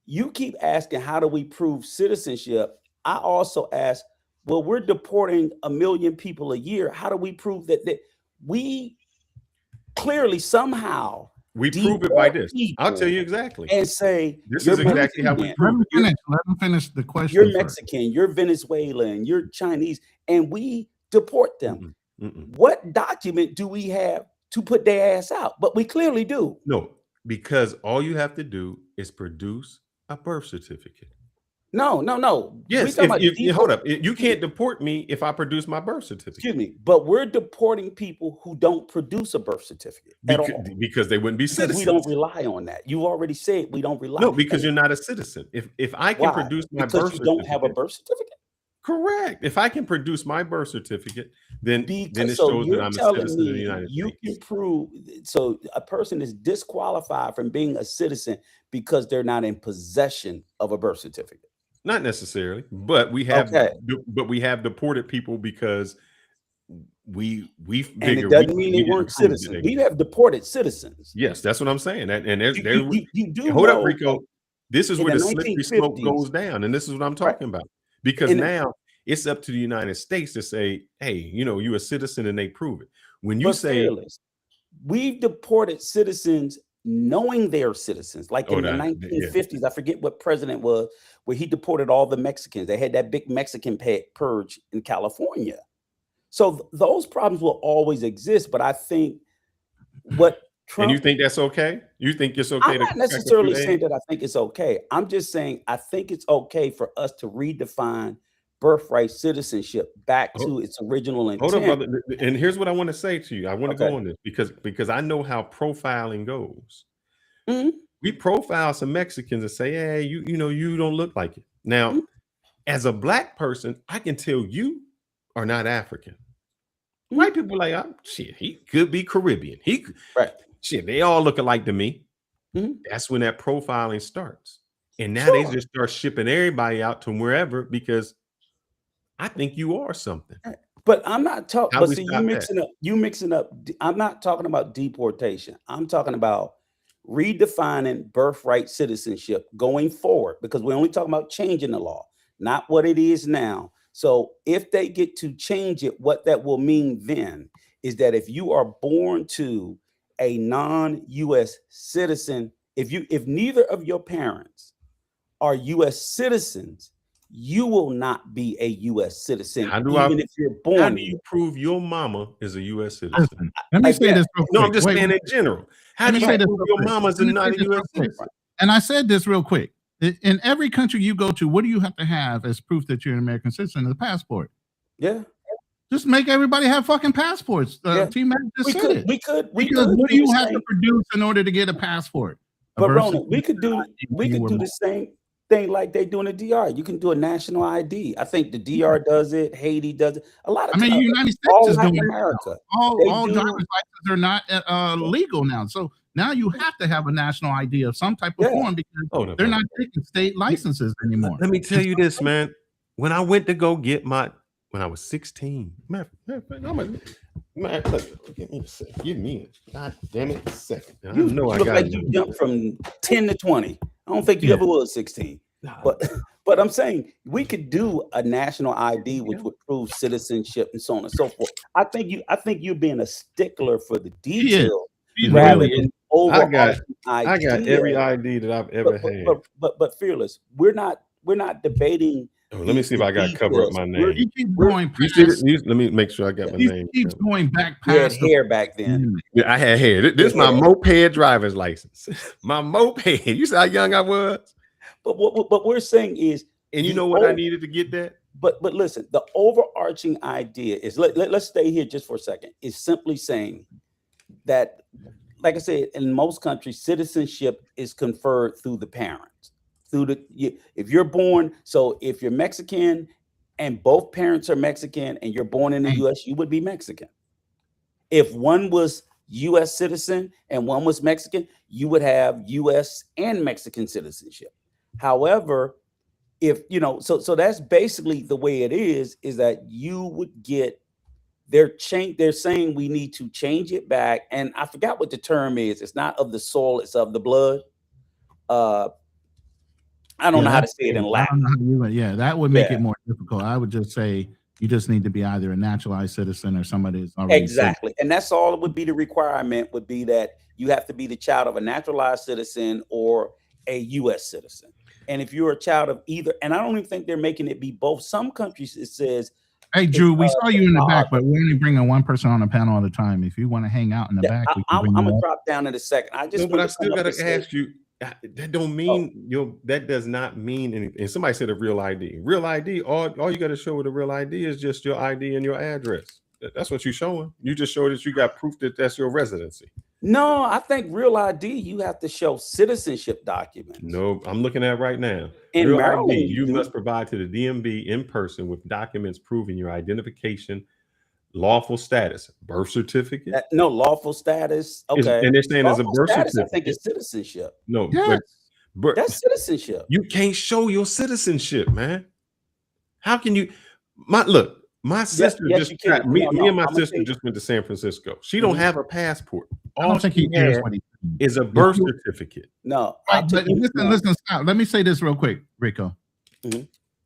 You keep asking, how do we prove citizenship? I also ask, well, we're deporting 1 million people a year. How do we prove that we clearly somehow we prove it by this? I'll tell you exactly. And say this is exactly how we prove it. Let me finish the question. You're Mexican, you're Venezuelan, you're Chinese, and we deport them. What document do we have to put their ass out? But we clearly do. No, because all you have to do is produce a birth certificate. No. Yes, hold up. You can't deport me if I produce my birth certificate. Excuse me, but we're deporting people who don't produce a birth certificate at all. Because they wouldn't be citizens. We don't rely on that. You already said we don't rely. No, because you're not a citizen. If I can produce my birth certificate, you don't have a birth certificate. Correct. If I can produce my birth certificate, then it shows that I'm a citizen of the United States. You can prove, so a person is disqualified from being a citizen because they're not in possession of a birth certificate. Not necessarily, but we have deported people because we and it doesn't mean they weren't citizens. We have deported citizens. Yes, that's what I'm saying. And you do hold up, Rico. This is where the slippery slope goes down, and this is what I'm talking about. Because now it's up to the United States to say, hey, you're a citizen, and they prove it. When you say we've deported citizens knowing they're citizens, like in the 1950s, I forget what president was, where he deported all the Mexicans. They had that big Mexican purge in California. So those problems will always exist. But I think what And you think that's okay? You think it's okay? I'm not necessarily saying that I think it's okay. I'm just saying I think it's okay for us to redefine birthright citizenship back to its original intent. Hold on, brother. And here's what I want to say to you. I want to go on this because I know how profiling goes. We profile some Mexicans and say, hey, you know, you don't look like it. Now, as a black person, I can tell you are not African. White people are like, oh, shit, he could be Caribbean. Shit, they all look alike to me. That's when that profiling starts. And now they just start shipping everybody out to wherever because I think you are something. But I'm not talking. But see, you mixing up. I'm not talking about deportation. I'm talking about redefining birthright citizenship going forward because we're only talking about changing the law, not what it is now. So if they get to change it, what that will mean then is that if you are born to a non-U.S. citizen, if neither of your parents are U.S. citizens, you will not be a U.S. citizen, if you're born. How do you prove your mama is a U.S. citizen? Let me say this real quick. No, I'm just saying in general. How do you prove your mama's not a U.S. citizen? And I said this real quick. In every country you go to, what do you have to have as proof that you're an American citizen? The passport. Yeah. Just make everybody have fucking passports. T-Mac just said it. We could. What do you have to produce in order to get a passport? But Ronan, we could do the same thing like they do in the DR. You can do a national ID. I think the DR does it. Haiti does it. A lot of the United States is doing America. All driver's licenses are not legal now. So now you have to have a national ID of some type of form because they're not taking state licenses anymore. Let me tell you this, man. When I went to go get when I was 16, give me a second. Give me a god damn it a second. I know I got you jumped from 10 to 20. I don't think you ever was 16. But I'm saying we could do a national ID which would prove citizenship and so on and so forth. I think you're being a stickler for the details rather than I got every ID that I've ever had. But fearless, we're not debating. Let me see if I got cover up my name. He keeps going past, let me make sure I got my name. He keeps going back You had past hair back then. Yeah, I had hair. This is my moped driver's license. My moped. You see how young I was? But what we're saying is, and you know what I needed to get that? But listen, the overarching idea is let's stay here just for a second. Is simply saying that, like I said, in most countries, citizenship is conferred through the parents. If you're born, so if you're Mexican and both parents are Mexican and you're born in the U.S., you would be Mexican. If one was U.S. citizen and one was Mexican, you would have U.S. and Mexican citizenship. However, so that's basically the way it is that you would get they're saying we need to change it back. And I forgot what the term is. It's not of the soul, it's of the blood. I don't know how to say it in Latin. That would make it more difficult. I would just say you just need to be either a naturalized citizen or somebody that's already exactly. And that's all it would be. The requirement would be that you have to be the child of a naturalized citizen or a U.S. citizen. And if you're a child of either, and I don't even think they're making it be both. Some countries it says, hey, Drew, we saw you in the back, but we're only bringing one person on the panel at a time. If you want to hang out in the back, I'm going to drop down in a second. But I still got to ask you, that don't mean that does not mean anything. And somebody said a real ID. Real ID, all you got to show with a real ID is just your ID and your address. That's what you're showing. You just show that you got proof that that's your residency. No, I think real ID, you have to show citizenship documents. No, I'm looking at right now. In real Maryland, ID, you must provide to the DMV in person with documents proving your identification, lawful status, birth certificate. No, lawful status. Okay. And they're saying as a birth certificate. I think it's citizenship. No, but that's citizenship. You can't show your citizenship, man. How can you? My sister me and my sister just went to San Francisco. She don't have a passport. I don't think he cares what he is a birth certificate. No. But listen, Scott, let me say this real quick, Rico.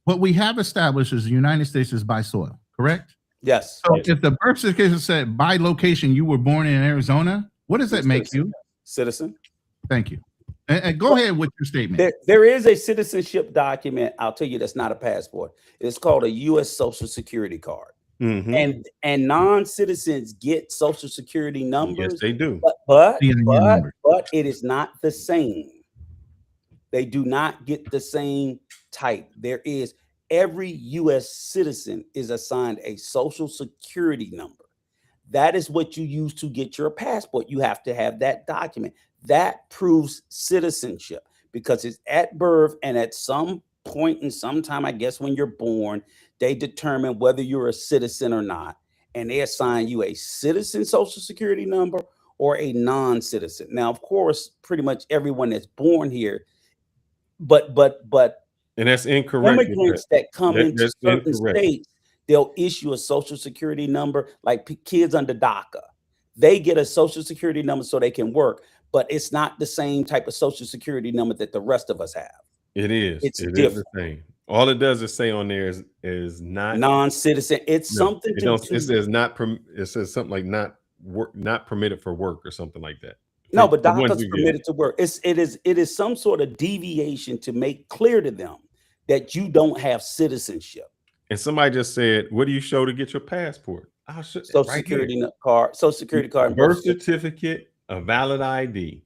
What we have established is the United States is by soil, correct? Yes. So if the birth certificate said by location you were born in Arizona, what does that make you? Citizen. Thank you. And go ahead with your statement. There is a citizenship document. I'll tell you that's not a passport. It's called a U.S. Social Security card. and non-citizens get Social Security Yes, numbers, they do. but CNN number. it is not the same. They do not get the same type. There is every U.S. citizen is assigned a Social Security number. That is what you use to get your passport. You have to have that document. That proves citizenship because it's at birth and at some point in some time, I guess when you're born, they determine whether you're a citizen or not. And they assign you a citizen Social Security number or a non-citizen. Now, of course, pretty much everyone that's born here, but And that's incorrect. immigrants that come into That's certain incorrect. states, they'll issue a Social Security number, like kids under DACA. They get a Social Security number so they can work, but it's not the same type of Social Security number that the rest of us have. It is. It's It is different. the same. All it does is say on there is not Non-citizen. It's no, something it to don't, do. it says not it says something like not permitted for work or something like that. No, but The ones DACA's we get. permitted to work. It is some sort of deviation to make clear to them that you don't have citizenship. And somebody just said, "What do you show to get your passport?" I'll show Social right Security here. card, Social Security card, and Birth certificate, a valid ID.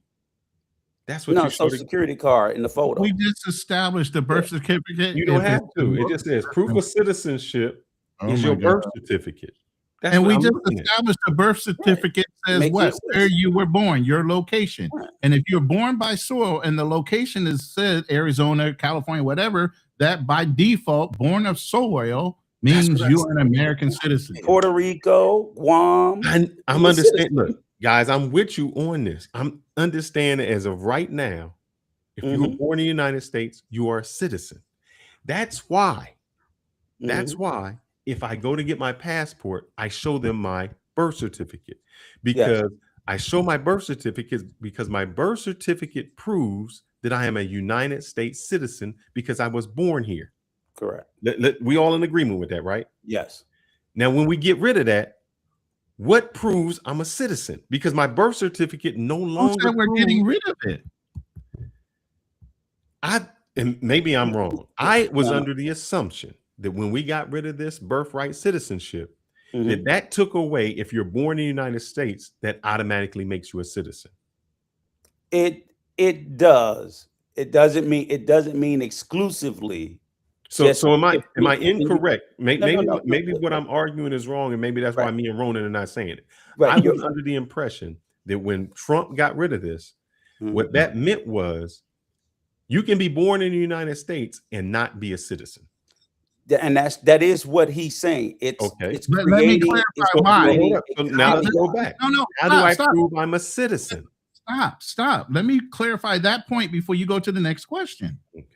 That's what No, you show. Social Security card in the photo. We just established the birth certificate. You don't if have it's- to. It just says proof of citizenship Oh is my your birth God. certificate. That's And what we I'm just looking at. established the birth certificate says Makes what? sense. Where you were born, your location. Right. And if you're born by soil and the location is said Arizona, California, whatever, that by default, born of soil means what I you are an American citizen. Puerto Rico, Guam. I'm You're a understanding. citizen. Look, guys, I'm with you on this. I'm understanding as of right now, if you were born in the United States, you are a citizen. That's why. That's why if I go to get my passport, I show them my birth certificate because I show my birth certificate because my birth certificate proves that I am a United States citizen because I was born here. Correct. We all in agreement with that, right? Yes. Now, when we get rid of that, what proves I'm a citizen? Because my birth certificate no Who longer said we're getting rid of it? and maybe I'm wrong. I was No. under the assumption that when we got rid of this birthright citizenship, Mhm. that took away if you're born in the United States, that automatically makes you a citizen. It does. It doesn't mean exclusively. So Just am I if you- incorrect? Maybe No. maybe what I'm arguing is wrong, and maybe that's why Right. me and Ronan are not saying it. Right, I you're was under the impression that when Trump got rid of this, Mhm. what that meant was you can be born in the United States and not be a citizen. And that is what he's saying. It's Okay. it's Let me creating. clarify It's why. creating Hold up. So now let's go back. No, How do I stop. prove I'm a citizen? Stop. Let me clarify that point before you go to the next question. Okay.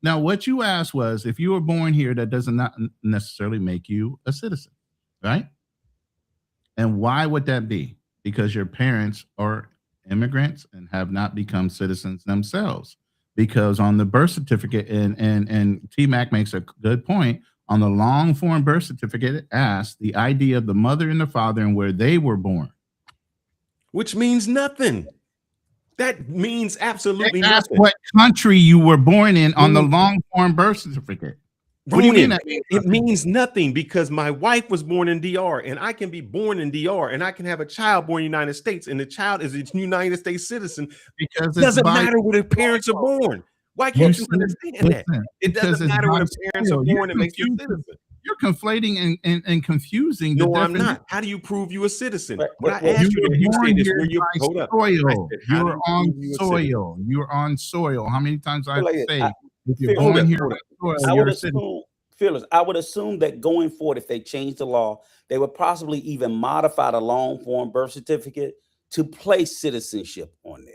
Now, what you asked was if you were born here, that does not necessarily make you a citizen, right? And why would that be? Because your parents are immigrants and have not become citizens themselves. Because on the birth certificate, and T-Mac makes a good point, on the long form birth certificate, it asks the ID of the mother and the father and where they were born. Which means nothing. That means absolutely Ask nothing. what country you were born in on the long form birth certificate. What do you mean? Ronan, it means nothing because my wife was born in DR and I can be born in DR and I can have a child born in the United States and the child is a United States citizen. Because It doesn't matter where the parents are born. Why can't you understand that? It doesn't matter where the parents are born, it makes you a citizen. You're conflating and confusing. No, I'm not. How do you prove you a citizen? Right. What I Well, asked you, you born said is here where you by hold up. soil. I said, how do You're you on prove you a citizen? soil. You're on soil. How many times do I have to say? If you're Hold born up, here hold by up. soil, I you're would a citizen. assume, Phyllis, I would assume that going forward, if they change the law, they would possibly even modify the long form birth certificate to place citizenship on there.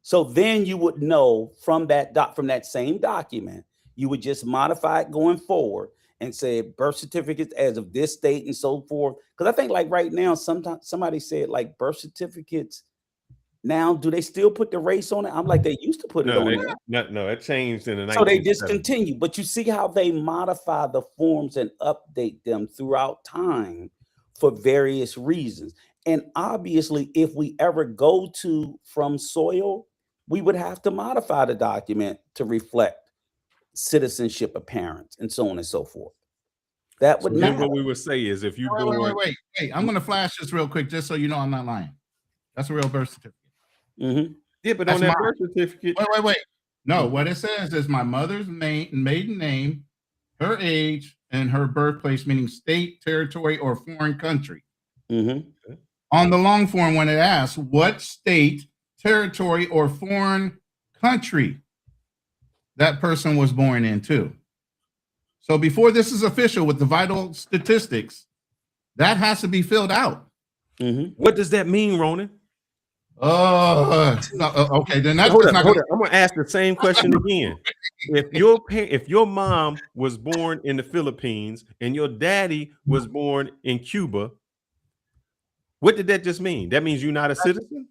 So then you would know from that same document, you would just modify it going forward and say birth certificates as of this date and so forth. Because I think like right now, sometimes somebody said like birth certificates. Now, do they still put the race on it? I'm like, they used to put it on there. No, it changed in the So they 1970s. discontinue, but you see how they modify the forms and update them throughout time for various reasons. And obviously, if we ever go to from soil, we would have to modify the document to reflect citizenship of parents and so on and so forth. That would So then matter. what we would say is if you born, Wait. I'm going to flash this real quick just so you know I'm not lying. That's a real birth certificate. yeah, but That's on that mine. birth certificate, Wait. No, what it says is my mother's maiden name, her age, and her birthplace, meaning state, territory, or foreign country. On the long form, when it asks what state, territory, or foreign country that person was born into. So before this is official with the vital statistics, that has to be filled out. what does that mean, Ronan? Okay, then that's Hold just up. not I'm gonna ask the same question again. If your mom was born in the Philippines and your daddy was born in Cuba, what did that just mean? That means you're not a citizen?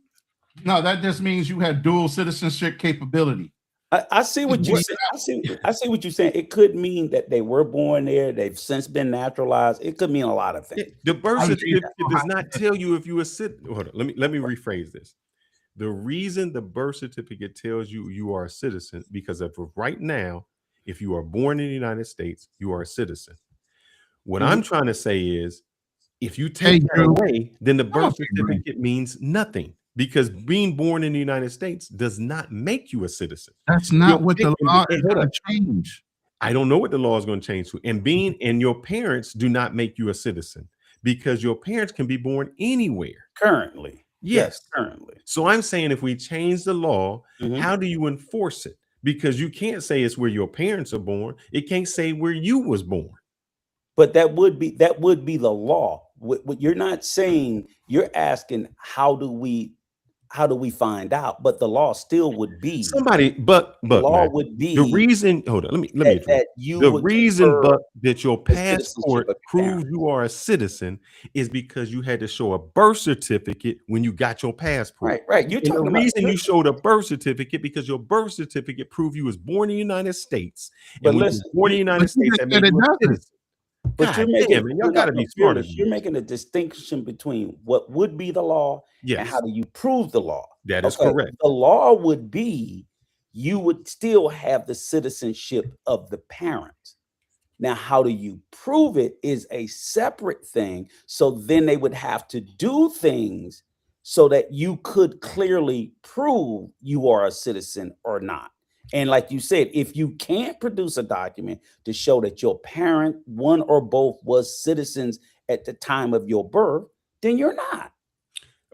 No, that just means you had dual citizenship capability. I see what you say. I see what you're saying. It could mean that they were born there. They've since been naturalized. It could mean a lot of things. The birth certificate does not tell you if you're a citizen. Hold on, let me rephrase this. The reason the birth certificate tells you you are a citizen, because of right now, if you are born in the United States, you are a citizen. What I'm trying to say is, if you take that away, then the birth certificate means nothing, because being born in the United States does not make you a citizen. That's not what the law is going to change. I don't know what the law is going to change to. And your parents do not make you a citizen, because your parents can be born anywhere. Currently. Yes, currently. So I'm saying if we change the law, how do you enforce it? Because you can't say it's where your parents are born. It can't say where you was born. But that would be the law. What you're not saying, you're asking how do we find out? But the law still would be but law man, would be the reason. Hold on, let me that you the would reason, confer but that your the citizenship passport of your proves parents. you are a citizen is because you had to show a birth certificate when you got your passport. Right. You're And talking the about reason you showed a birth certificate because your birth certificate proved you was born in the United States. But And when listen, you were born in the United States, that made you a citizen. But you're God making, damn, man, y'all got to be smarter. You're making a distinction between what would be the law and how do you prove the law. That is correct. The law would be you would still have the citizenship of the parents. Now, how do you prove it is a separate thing. So then they would have to do things so that you could clearly prove you are a citizen or not. And like you said, if you can't produce a document to show that your parent, one or both, was citizens at the time of your birth, then you're not.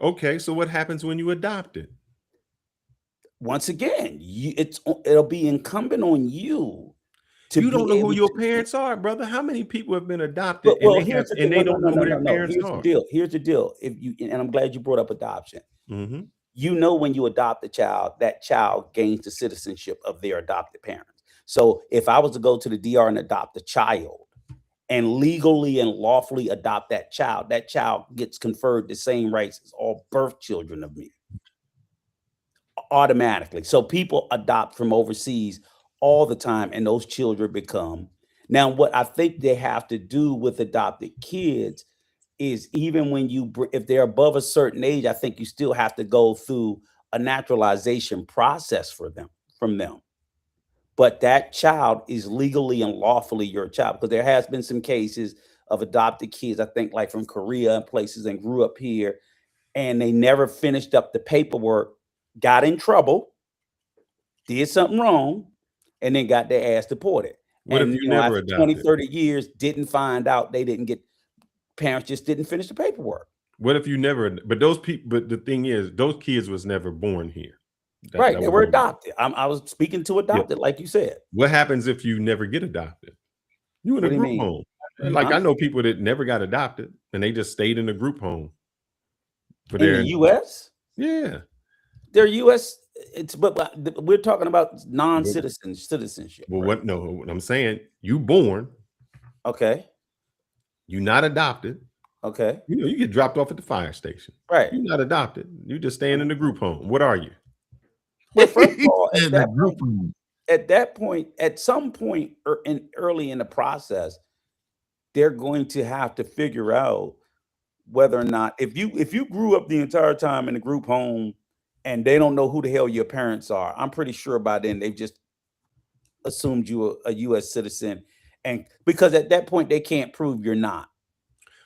Okay, so what happens when you adopt it? Once again, it'll be incumbent on you to. You don't know who your parents are, brother. How many people have been adopted and they don't know who their parents are? Here's the deal. And I'm glad you brought up adoption. You know, when you adopt a child, that child gains the citizenship of their adopted parents. So if I was to go to the DR and adopt a child and legally and lawfully adopt that child gets conferred the same rights as all birth children of me automatically. So people adopt from overseas all the time, and those children become. Now, what I think they have to do with adopted kids is even when if they're above a certain age, I think you still have to go through a naturalization process from them. But that child is legally and lawfully your child, because there has been some cases of adopted kids, I think like from Korea and places, and grew up here, and they never finished up the paperwork, got in trouble, did something wrong, and then got their ass deported. What if you never after adopted? 20, 30 years, didn't find out they didn't get, parents just didn't finish the paperwork. What if you never, but those people, but the thing is, those kids was never born here. Right, they were adopted. I was speaking to adopted, like you said. What happens if you never get adopted? You in a group home. Like I know people that never got adopted and they just stayed in a group home. In the U.S.? Yeah. They're U.S. But we're talking about citizenship. Well, what I'm saying, you born. Okay. You're not adopted. Okay. You know, you get dropped off at the fire station. Right. You're not adopted. You just staying in the group home. What are you? Well, first of all, at some point early in the process, they're going to have to figure out whether or not, if you grew up the entire time in a group home and they don't know who the hell your parents are, I'm pretty sure by then they've just assumed you a U.S. citizen And because at that point they can't prove you're not.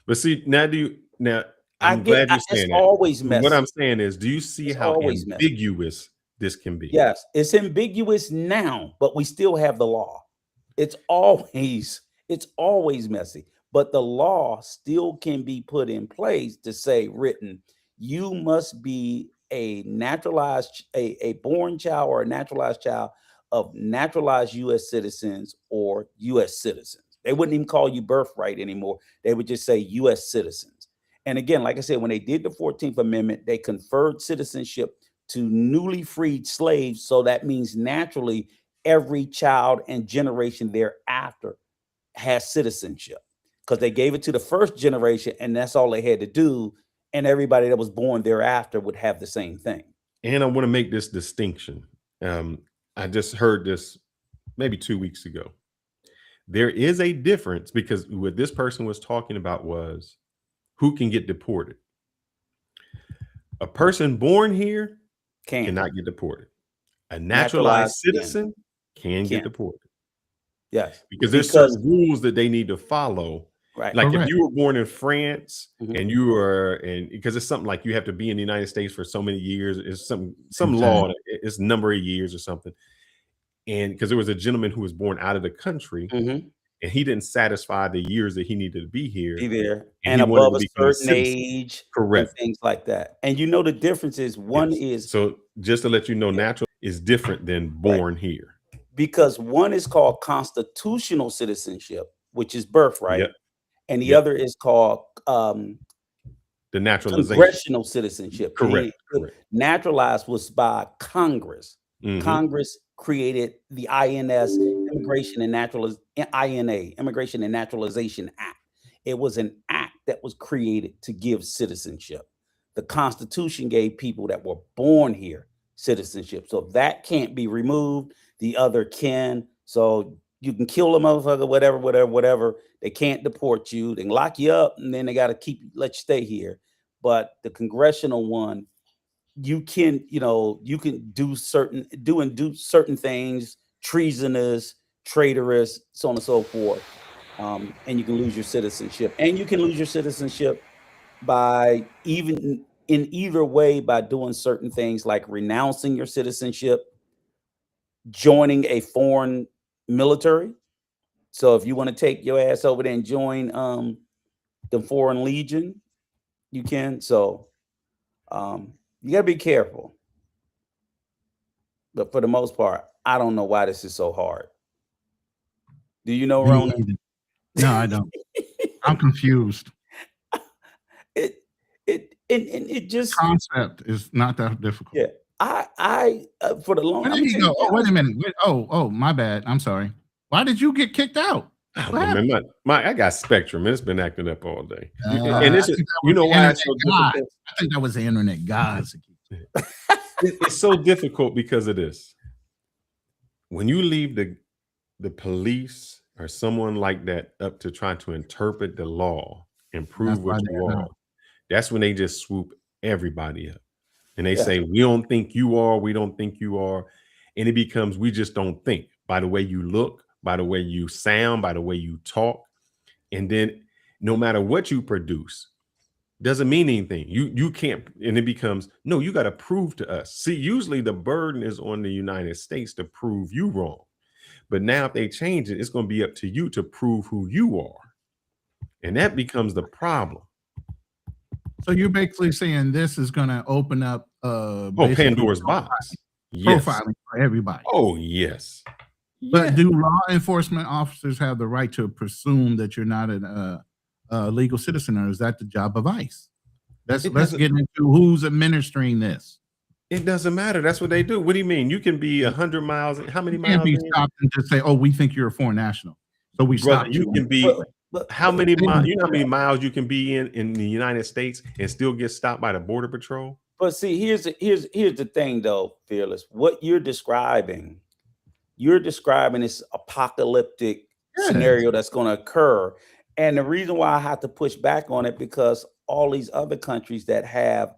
But see, I'm glad you're saying it's that. always What messy. I'm saying is, do you see It's how always messy. ambiguous this can be? Yes, it's ambiguous now, but we still have the law. It's always messy, but the law still can be put in place to say, written, you must be a naturalized, a born child or a naturalized child of naturalized U.S. citizens or U.S. citizens. They wouldn't even call you birthright anymore. They would just say U.S. citizens. And again, like I said, when they did the 14th Amendment, they conferred citizenship to newly freed slaves. So that means naturally every child and generation thereafter has citizenship because they gave it to the first generation and that's all they had to do. And everybody that was born thereafter would have the same thing. And I want to make this distinction. I just heard this maybe 2 weeks ago. There is a difference because what this person was talking about was who can get deported. A person born here cannot get deported. A naturalized citizen can get deported. Yes. Because there's certain rules that they need to follow. Right. Like if you were born in France and you are, and because it's something like you have to be in the United States for so many years, it's some law, it's a number of years or something. And because there was a gentleman who was born out of the country and he didn't satisfy the years that he needed to be here. Be there and and he wanted above to a become certain citizen. age, Correct. and things like that. And you know the difference is one is so just to let you know, natural is different than born here. Because one is called constitutional citizenship, which is birthright, and the other is called the naturalization. Congressional citizenship. Correct. Naturalized was by Congress. Congress created the INS, Immigration and Naturalization Act. It was an act that was created to give citizenship. The Constitution gave people that were born here citizenship. So that can't be removed. The other can. So you can kill a motherfucker, whatever. They can't deport you. They can lock you up and then they got to let you stay here. But the congressional one, you can do certain things, treasonous, traitorous, so on and so forth. And you can lose your citizenship. And you can lose your citizenship by either way by doing certain things like renouncing your citizenship, joining a foreign military. So if you want to take your ass over there and join the Foreign Legion, you can. So you gotta be careful. But for the most part, I don't know why this is so hard. Do you know, Ronan? No, I don't. I'm confused. It just concept is not that difficult. Yeah, I for the long. Where did he go? Oh, wait a minute. Oh, my bad. I'm sorry. Why did you get kicked out? I got Spectrum. It's been acting up all day. And this is, you know why it's so difficult? I think that was the internet gods. It's so difficult because of this. When you leave the police or someone like that up to try to interpret the law and prove what you are, that's when they just swoop everybody up. And they say, we don't think you are, we don't think you are. And it becomes, we just don't think by the way you look, by the way you sound, by the way you talk. And then no matter what you produce, doesn't mean anything. You can't, and it becomes, no, you got to prove to us. See, usually the burden is on the United States to prove you wrong. But now if they change it, it's going to be up to you to prove who you are. And that becomes the problem. So you're basically saying this is going to open up Pandora's box. Profiling for everybody. Oh, yes. But do law enforcement officers have the right to presume that you're not a legal citizen, or is that the job of ICE? Let's get into who's administering this. It doesn't matter. That's what they do. What do you mean? You can be 100 miles. How many miles? You can't be stopped and just say, "Oh, we think you're a foreign national," so we stop you. You can be. How many miles? You know how many miles you can be in the United States and still get stopped by the Border Patrol? But see, here's the thing, though, Fearless. What you're describing this apocalyptic scenario that's going to occur. And the reason why I have to push back on it, because all these other countries that have,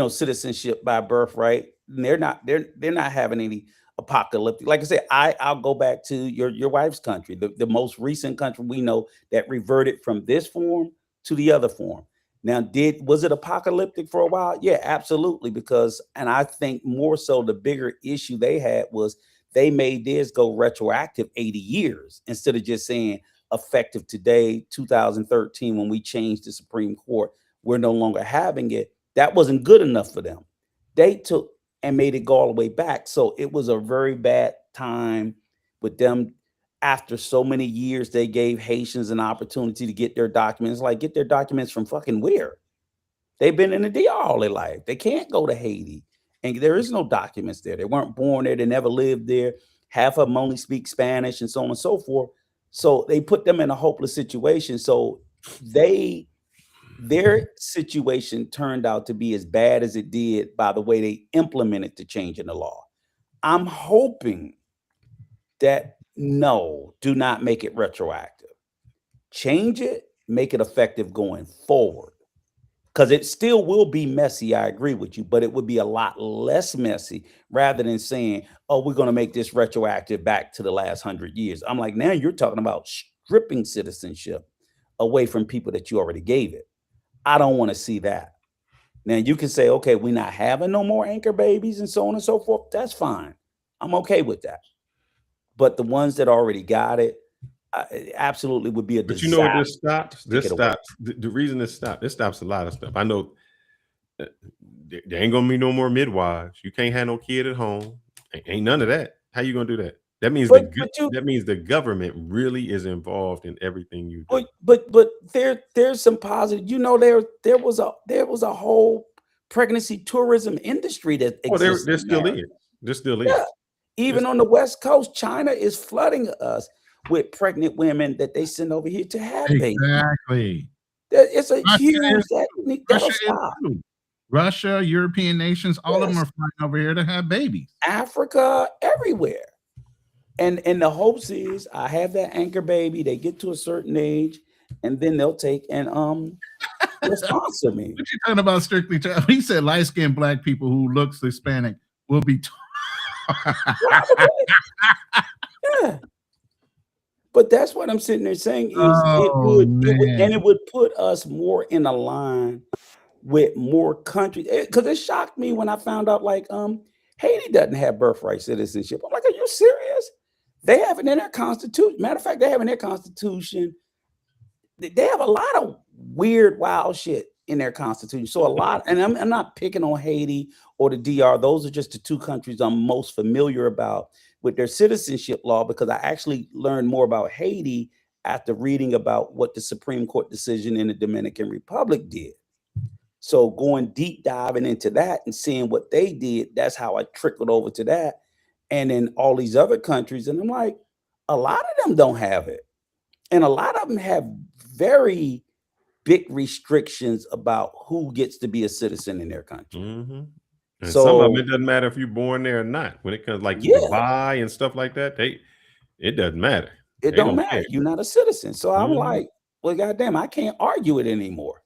citizenship by birthright, they're not having any apocalyptic. Like I said, I'll go back to your wife's country, the most recent country we know that reverted from this form to the other form. Now, was it apocalyptic for a while? Yeah, absolutely. And I think more so the bigger issue they had was they made theirs go retroactive 80 years instead of just saying effective today, 2013, when we changed the Supreme Court, we're no longer having it. That wasn't good enough for them. They took and made it go all the way back. So it was a very bad time with them. After so many years, they gave Haitians an opportunity to get their documents. Like, get their documents from fucking where? They've been in the DR all their life. They can't go to Haiti. And there is no documents there. They weren't born there. They never lived there. Half of them only speak Spanish and so on and so forth. So they put them in a hopeless situation. So their situation turned out to be as bad as it did by the way they implemented the change in the law. I'm hoping that no, do not make it retroactive. Change it, make it effective going forward. Because it still will be messy, I agree with you, but it would be a lot less messy rather than saying, oh, we're going to make this retroactive back to the last 100 years. I'm like, now you're talking about stripping citizenship away from people that you already gave it. I don't want to see that. Now you can say, okay, we're not having no more anchor babies and so on and so forth. That's fine. I'm okay with that. But the ones that already got it, it absolutely would be a disaster. But you know what this stops? This stops. The reason this stops a lot of stuff. I know there ain't gonna be no more midwives. You can't have no kid at home. Ain't none of that. How you gonna do that? That means that means the government really is involved in everything you do. But there's some positive. You know, there was a whole pregnancy tourism industry that exists. There still is. There still is. Yeah. Even on the West Coast, China is flooding us with pregnant women that they send over here to have babies. Exactly. It's a huge that'll stop. Russia, European nations, all of them are flying over here to have babies. Africa, everywhere. And the hopes is I have that anchor baby, they get to a certain age, and then they'll take and sponsor me. What you talking about strictly? He said light-skinned black people who looks Hispanic will be yeah. But that's what I'm sitting there saying is it would put us more in a line with more countries. Because it shocked me when I found out like Haiti doesn't have birthright citizenship. I'm like, are you serious? They have it in their constitution. Matter of fact, they have in their constitution. They have a lot of weird, wild shit in their constitution. So a lot, and I'm not picking on Haiti or the DR. Those are just the two countries I'm most familiar about with their citizenship law, because I actually learned more about Haiti after reading about what the Supreme Court decision in the Dominican Republic did. So going deep diving into that and seeing what they did, that's how I trickled over to that. And then all these other countries, and I'm like, a lot of them don't have it. And a lot of them have very big restrictions about who gets to be a citizen in their country. Mm-hmm. And so, some of them, it doesn't matter if you're born there or not. When it comes like Dubai and stuff like that, it doesn't matter. It don't matter. Care. You're not a citizen. So I'm like, well, goddamn, I can't argue it anymore.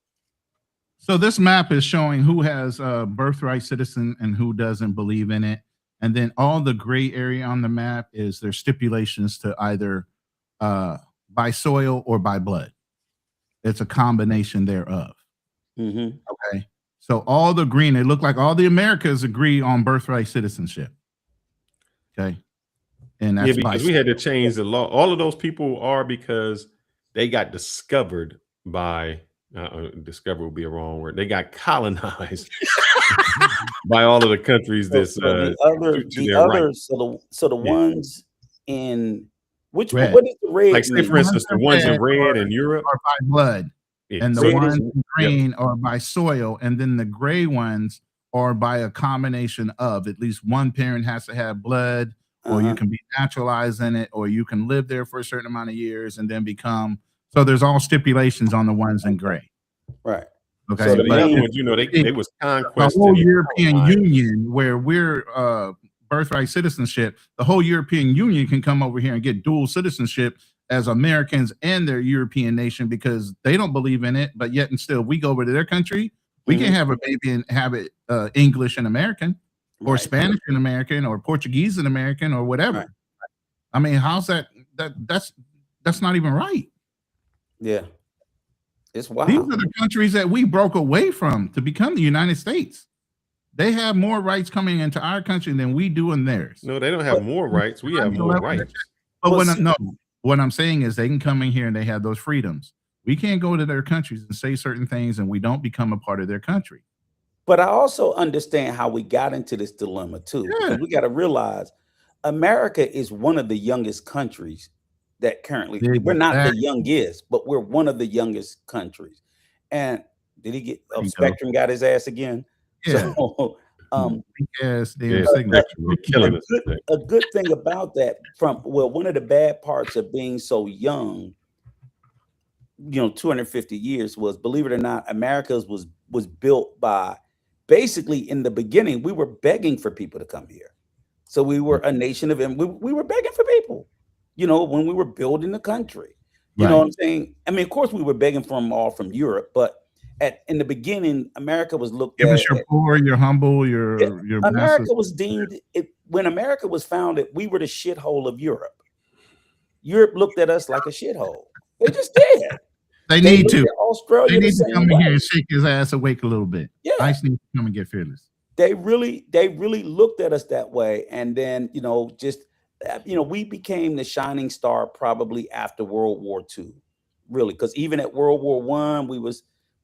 So this map is showing who has a birthright citizen and who doesn't believe in it. And then all the gray area on the map is their stipulations to either by soil or by blood. It's a combination thereof. Mm-hmm. Okay. So all the green, it looked like all the Americas agree on birthright citizenship. Okay. And that's because we had to change the law. All of those people are because they got discovered by discover would be a wrong word. They got colonized by all of the countries that's the ones in which red. What is the red? Like say for instance, the ones in red in Europe are by blood. Yeah. And the ones in green are by soil, and then the gray ones are by a combination of at least one parent has to have blood, or you can be naturalized in it, or you can live there for a certain amount of years and then become. So there's all stipulations on the ones in gray. Right. Okay. So the other ones, you know, they was conquest. The whole European Union, where we're birthright citizenship, the whole European Union can come over here and get dual citizenship as Americans and their European nation because they don't believe in it, but yet and still we go over to their country, we can have a baby and have it English and American. or Right. Spanish in American or Portuguese in American or whatever. Right. I mean, how's that's not even right. Yeah. It's These wild. are the countries that we broke away from to become the United States. They have more rights coming into our country than we do in theirs. No, they don't have more rights. We have more rights. But Well, what I'm saying is they can come in here and they have those freedoms. We can't go to their countries and say certain things and we don't become a part of their country. But I also understand how we got into this dilemma too. Yeah. Because we got to realize America is one of the youngest countries that currently, we're not the youngest, but we're one of the youngest countries. And did he get Spectrum got his ass again? Yeah. So Yes, killing us. a good thing about that, one of the bad parts of being so young, 250 years was, believe it or not, America's was built by, basically in the beginning, we were begging for people to come here. So we were a nation of, we were begging for people, when we were building the country. You know what I'm saying? I mean, of course we were begging for them all from Europe, but in the beginning, America was looked at. Give us your poor, your humble, your America was deemed, when America was founded, we were the shithole of Europe. Europe looked at us like a shithole. They just did. They need to. Australia, they need to come in here and shake his ass awake a little bit. Yeah. ICE needs to come and get fearless. They really looked at us that way. And then, we became the shining star probably after World War II, really. Because even at World War I,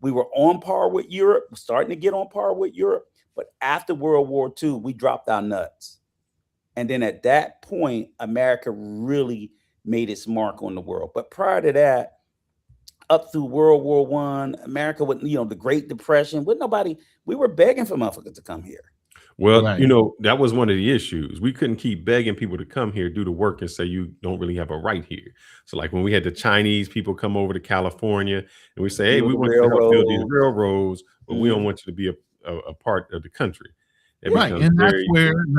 we were on par with Europe, starting to get on par with Europe. But after World War II, we dropped our nuts. And then at that point, America really made its mark on the world. But prior to that, up through World War I, America with, the Great Depression, we were begging for motherfuckers to come here. Well, that was one of the issues. We couldn't keep begging people to come here, do the work, and say you don't really have a right here. So like when we had the Chinese people come over to California and we say, hey, we want you to help build these railroads, but we don't want you to be a part of the country. Right. And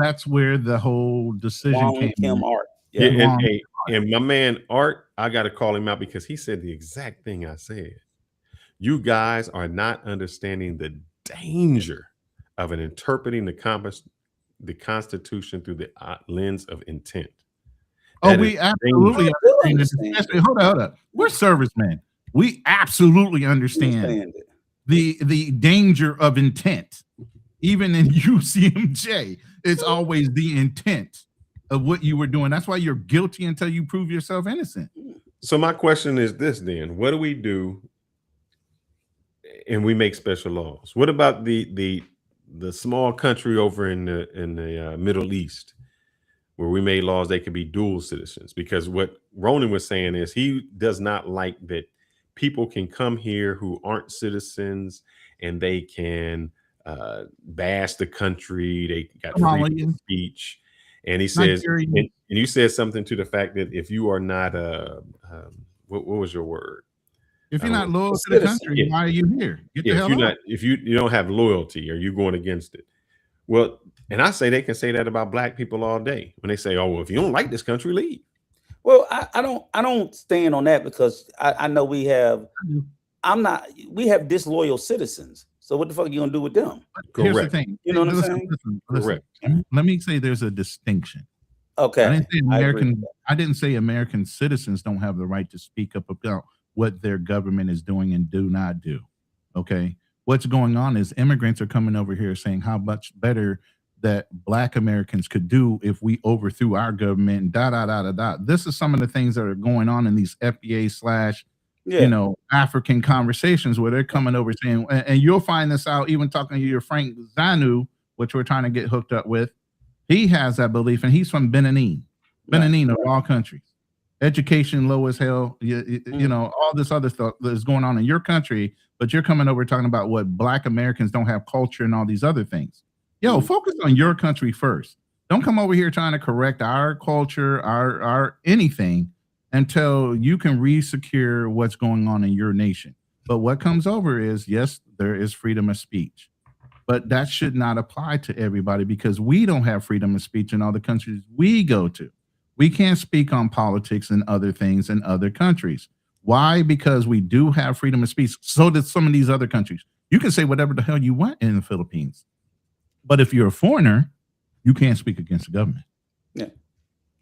that's where the whole decision came. Art. Yeah. And my man Art, I got to call him out because he said the exact thing I said. You guys are not understanding the danger of interpreting the Constitution through the lens of intent. We absolutely understand. Hold up. We're servicemen. We absolutely understand the danger of intent. Even in UCMJ, it's always the intent of what you were doing. That's why you're guilty until you prove yourself innocent. So my question is this then, what do we do? And we make special laws. What about the small country over in the Middle East where we made laws they could be dual citizens? Because what Ronan was saying is he does not like that people can come here who aren't citizens and they can bash the country. They got freedom of speech. And he says, and you said something to the fact that if you are not what was your word? If you're not loyal to the country, why are you here? If you don't have loyalty, are you going against it? Well, and I say they can say that about black people all day when they say, "Oh, well, if you don't like this country, leave." Well, I don't stand on that because I know we have disloyal citizens. So what the fuck are you gonna do with them? Here's the thing. You know what I'm saying? Correct. Let me say there's a distinction. Okay. I didn't say American citizens don't have the right to speak up about what their government is doing and do not do. Okay. What's going on is immigrants are coming over here saying how much better that Black Americans could do if we overthrew our government and This is some of the things that are going on in these FBA / African conversations where they're coming over saying, and you'll find this out even talking to your Frank Zanu, which we're trying to get hooked up with. He has that belief, and he's from Benin of all countries. Education low as hell, all this other stuff that's going on in your country, but you're coming over talking about what Black Americans don't have culture and all these other things. Focus on your country first. Don't come over here trying to correct our culture, our anything until you can re-secure what's going on in your nation. But what comes over is, yes, there is freedom of speech, but that should not apply to everybody because we don't have freedom of speech in all the countries we go to. We can't speak on politics and other things in other countries. Why? Because we do have freedom of speech. So does some of these other countries. You can say whatever the hell you want in the Philippines. But if you're a foreigner, you can't speak against the government. Yeah.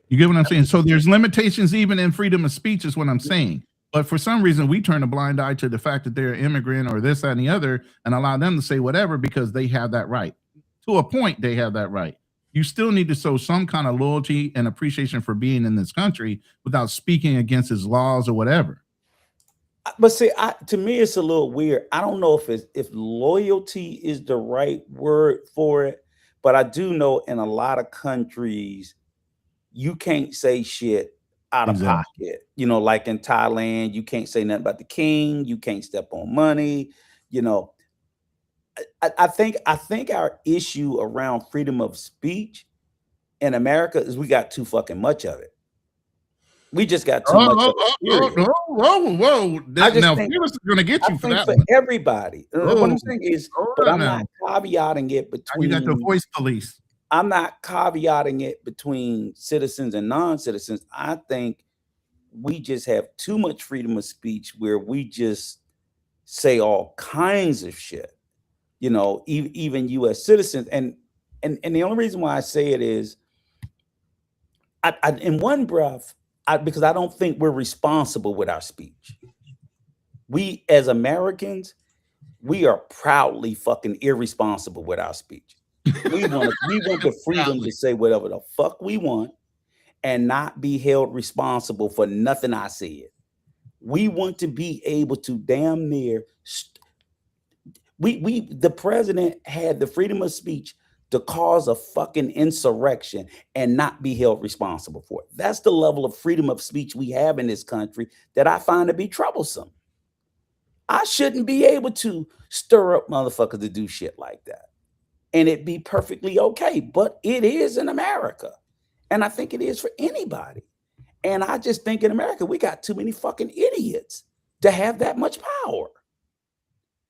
You get what I'm saying? So there's limitations even in freedom of speech is what I'm saying. But for some reason, we turn a blind eye to the fact that they're an immigrant or this, that, and the other, and allow them to say whatever because they have that right. To a point, they have that right. You still need to show some kind of loyalty and appreciation for being in this country without speaking against his laws or whatever. But see, to me, it's a little weird. I don't know if loyalty is the right word for it, but I do know in a lot of countries, you can't say shit out of pocket. You know, like in Thailand, you can't say nothing about the king. You can't step on money. You know, I think our issue around freedom of speech in America is we got too fucking much of it. We just got too much of it. Whoa. Now, Felix is going to get you for that one. Everybody. What I'm saying is, but I'm not caveating it between. You got the voice police. I'm not caveating it between citizens and non-citizens. I think we just have too much freedom of speech where we just say all kinds of shit. You know, even U.S. citizens. And the only reason why I say it is, I in one breath, because I don't think we're responsible with our speech. We as Americans, we are proudly fucking irresponsible with our speech. We want the freedom to say whatever the fuck we want and not be held responsible for nothing I said. We want to be able to damn near. The president had the freedom of speech to cause a fucking insurrection and not be held responsible for it. That's the level of freedom of speech we have in this country that I find to be troublesome. I shouldn't be able to stir up motherfuckers to do shit like that. And it be perfectly okay, but it is in America. And I think it is for anybody. And I just think in America, we got too many fucking idiots to have that much power.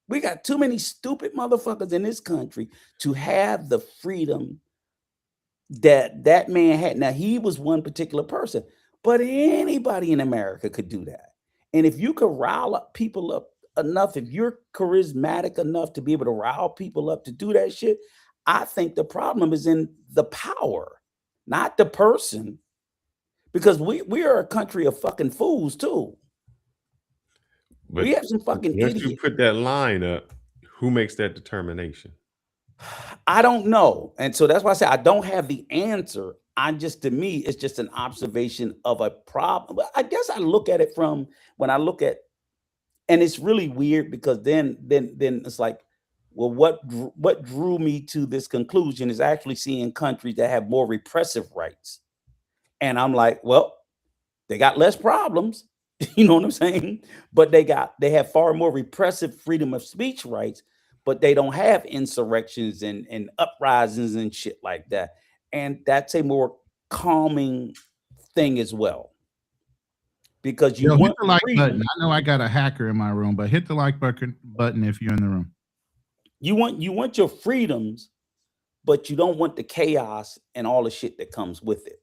We got too many stupid motherfuckers in this country to have the freedom that man had. Now, he was one particular person, but anybody in America could do that. And if you could rile up people up enough, if you're charismatic enough to be able to rile people up to do that shit, I think the problem is in the power, not the person, because we are a country of fucking fools too. But we have some fucking once idiots. you put that line up, who makes that determination? I don't know. And so that's why I say I don't have the answer. To me, it's just an observation of a problem. I guess I look at it from when I look at, and it's really weird because then it's like, well, what drew me to this conclusion is actually seeing countries that have more repressive rights. And I'm like, well, they got less problems. You know what I'm saying? But they have far more repressive freedom of speech rights, but they don't have insurrections and uprisings and shit like that. And that's a more calming thing as well. Because you want hit the like button. I know I got a hacker in my room, but hit the like button if you're in the room. You want your freedoms, but you don't want the chaos and all the shit that comes with it.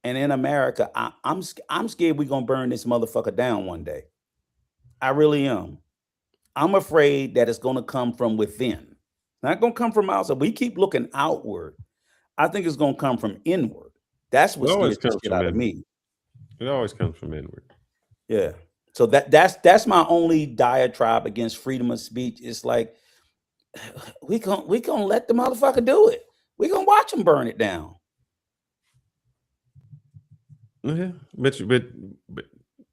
And in America, I'm scared we're gonna burn this motherfucker down one day. I really am. I'm afraid that it's gonna come from within. It's not gonna come from outside. We keep looking outward. I think it's gonna come from inward. That's what scares the shit out of me. It always comes from inward. Yeah. So that's my only diatribe against freedom of speech. It's like we gonna let the motherfucker do it. We gonna watch him burn it down. Yeah, but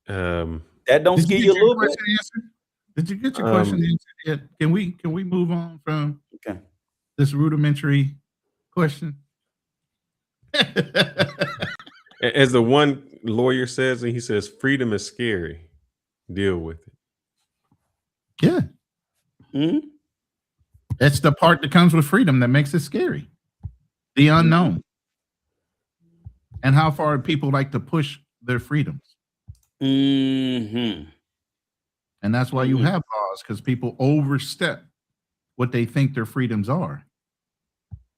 that don't scare you a little bit. Did you get your question answered yet? Can we move on from this rudimentary question? As the one lawyer says, and he says, freedom is scary. Deal with it. Yeah. Mm-hmm. It's the part that comes with freedom that makes it scary. The unknown. And how far people like to push their freedoms. Mm-hmm. And that's why you have laws, because people overstep what they think their freedoms are.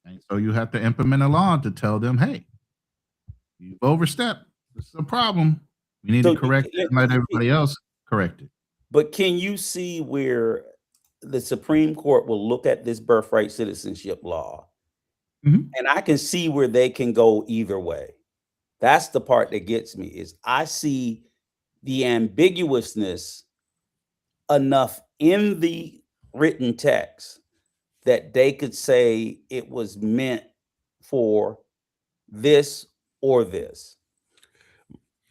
And so you have to implement a law to tell them, hey, you've overstepped. This is a problem. We need to correct it and let everybody else correct it. But can you see where the Supreme Court will look at this birthright citizenship law Mhm. And I can see where they can go either way. That's the part that gets me is I see the ambiguousness enough in the written text that they could say it was meant for this or this.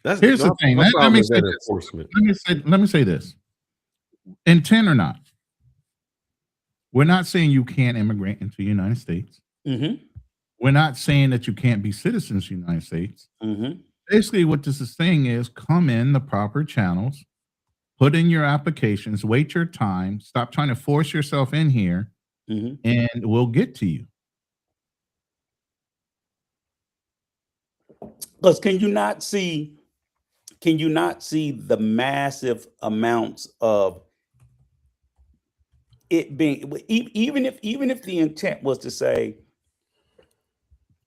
That's Here's the thing. my Let problem me is say that this. enforcement. Let me say this. Intent or not, we're not saying you can't immigrate into the United States. Mhm. We're not saying that you can't be citizens of the United States. Mhm. Basically, what this is saying is come in the proper channels, put in your applications, wait your time, stop trying to force yourself in here, Mhm. and we'll get to you. Because can you not see the massive amounts of it being even if the intent was to say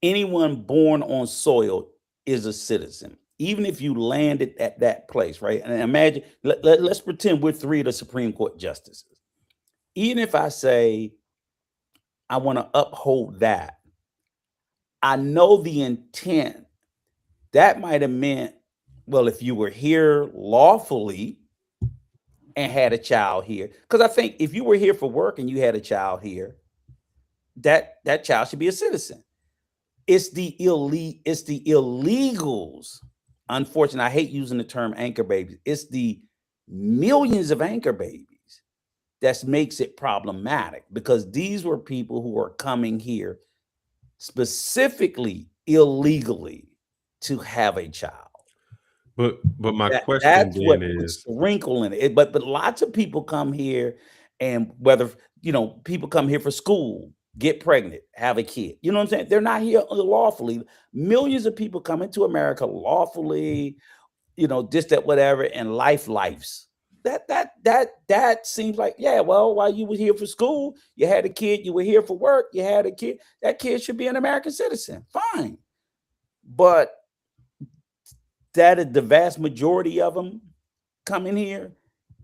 anyone born on soil is a citizen, even if you landed at that place, right? And imagine let's pretend we're three of the Supreme Court justices. Even if I say I want to uphold that, I know the intent. That might have meant, well, if you were here lawfully and had a child here, because I think if you were here for work and you had a child here, that child should be a citizen. It's the illegals. Unfortunately, I hate using the term anchor babies. It's the millions of anchor babies that makes it problematic because these were people who are coming here specifically illegally to have a child. But my question That's what then puts is, the wrinkle in it. But lots of people come here, and whether people come here for school, get pregnant, have a kid. You know what I'm saying? They're not here lawfully. Millions of people come into America lawfully, this, that, whatever, and lives. That seems like, yeah, well, while you were here for school, you had a kid, you were here for work, you had a kid, that kid should be an American citizen. Fine. But that is the vast majority of them coming here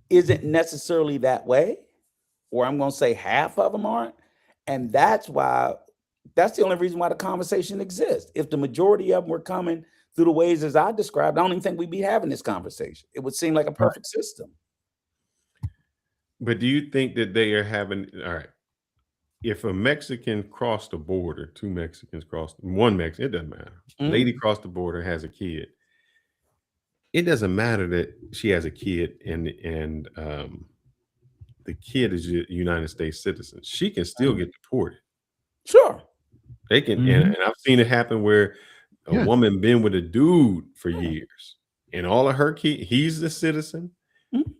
isn't necessarily that way, or I'm going to say half of them aren't. And that's the only reason why the conversation exists. If the majority of them were coming through the ways as I described, I don't even think we'd be having this conversation. It would seem like a perfect system. but do you think that they are having, all right, if a Mexican crossed the border, two Mexicans one Mexican, it doesn't matter. Lady crossed the border, has a kid. It doesn't matter that she has a kid and the kid is a United States citizen. She can still get deported. Sure. They can, and I've seen it happen where a woman been with a dude for years, and all of her kids, he's the citizen,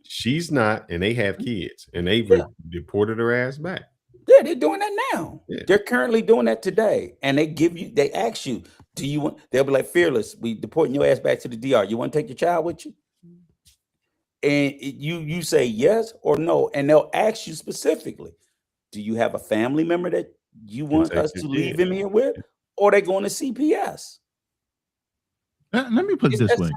she's not, and they have kids, and they deported her ass back. Yeah, they're doing that now. Yeah. They're currently doing that today. And they ask you, do you want, they'll be like, fearless, we deporting your ass back to the DR. You want to take your child with you? And you say yes or no. And they'll ask you specifically, do you have a family member that you want us to leave him here with? Or they going to CPS? Let me put it this way.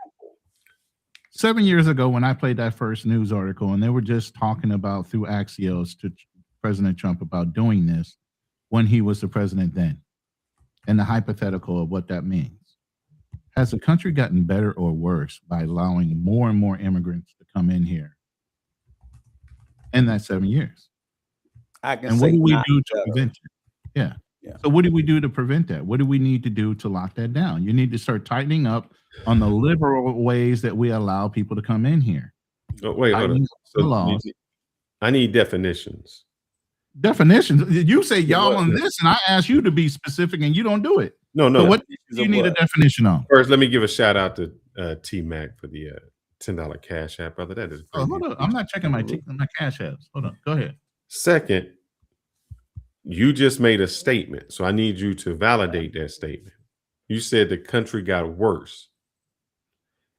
7 years ago, when I played that first news article, and they were just talking about through Axios to President Trump about doing this when he was the president then, and the hypothetical of what that means. Has the country gotten better or worse by allowing more and more immigrants to come in here in that 7 years? And what do we do to prevent it? Yeah. So what do we do to prevent that? What do we need to do to lock that down? You need to start tightening up on the liberal ways that we allow people to come in here. Oh, wait, hold on. So I need definitions. Definitions. You say y'all on this, and I ask you to be specific, and you don't do it. No. So what do you need a definition on? First, let me give a shout out to T Mac for the $10 cash app, brother. That is great. Oh, hold on. I'm not checking my cash apps. Hold on. Go ahead. Second, you just made a statement, so I need you to validate that statement. You said the country got worse,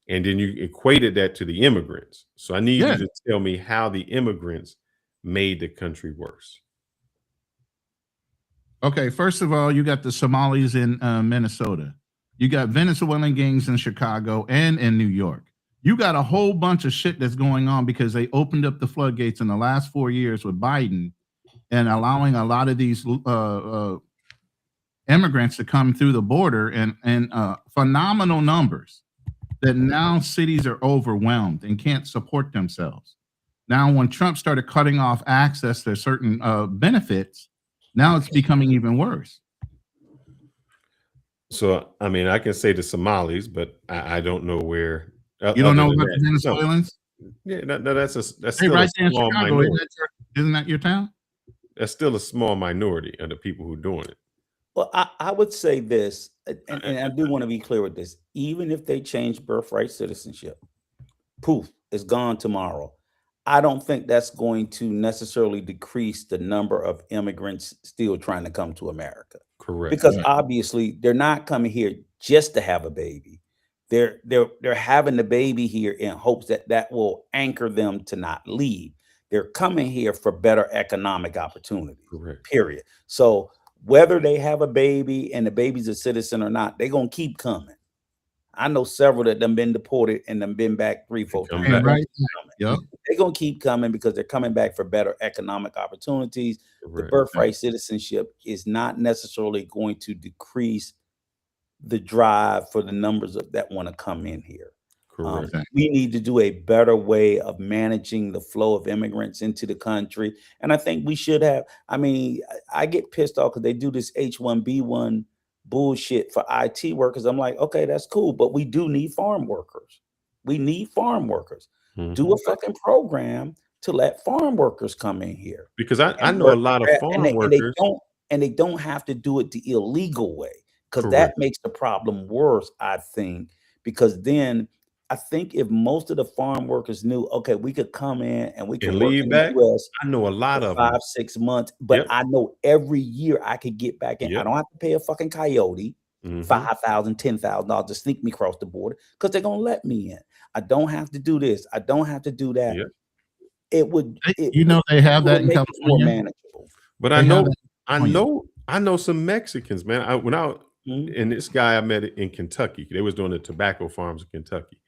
and then you equated that to the immigrants. So I need you to tell me how the immigrants made the country worse. Okay, first of all, you got the Somalis in Minnesota. You got Venezuelan gangs in Chicago and in New York. You got a whole bunch of shit that's going on because they opened up the floodgates in the last 4 years with Biden and allowing a lot of these immigrants to come through the border and phenomenal numbers, that now cities are overwhelmed and can't support themselves. Now, when Trump started cutting off access to certain benefits, now it's becoming even worse. So, I mean, I can say the Somalis, but I don't know where. You don't know about the Venezuelans? Yeah, that's Hey, still right a there in small Chicago, minority. isn't that your town? That's still a small minority of the people who are doing it. Well, I would say this, and I do want to be clear with this. Even if they change birthright citizenship, poof, it's gone tomorrow. I don't think that's going to necessarily decrease the number of immigrants still trying to come to America. Correct. Because obviously they're not coming here just to have a baby. They're having the baby here in hopes that that will anchor them to not leave. They're coming here for better economic opportunities. Correct. Period. So whether they have a baby and the baby's a citizen or not, they're gonna keep coming. I know several that done been deported and done been back 3-4 Come times. back. Right. Yep. They're gonna keep coming because they're coming back for better economic opportunities. The Correct. birthright citizenship is not necessarily going to decrease the drive for the numbers that want to come in here. Correct. We need to do a better way of managing the flow of immigrants into the country. And I think we should have, I mean, I get pissed off because they do this H-1B1 bullshit for IT workers. I'm like, okay, that's cool, but we do need farm workers. We need farm workers. Do a fucking program to let farm workers come in here. Because I know a lot of farm workers. And they don't have to do it the illegal way, because Correct. that makes the problem worse, I think, because then I think if most of the farm workers knew, okay, we could come in and we can work leave in back, the US I know a lot of 5-6 months, but Yep. I know every year I could get back in. I Yep. don't have to pay a fucking coyote Mhm. $5,000, $10,000 to sneak me across the border because they're gonna let me in. I don't have to do this. I don't have to do that. Yep. It would, You know, they have that in make it more California. manageable. But They I have know, that in I California. know some Mexicans, man. Mhm. And this guy I met in Kentucky, they was doing the tobacco farms in Kentucky,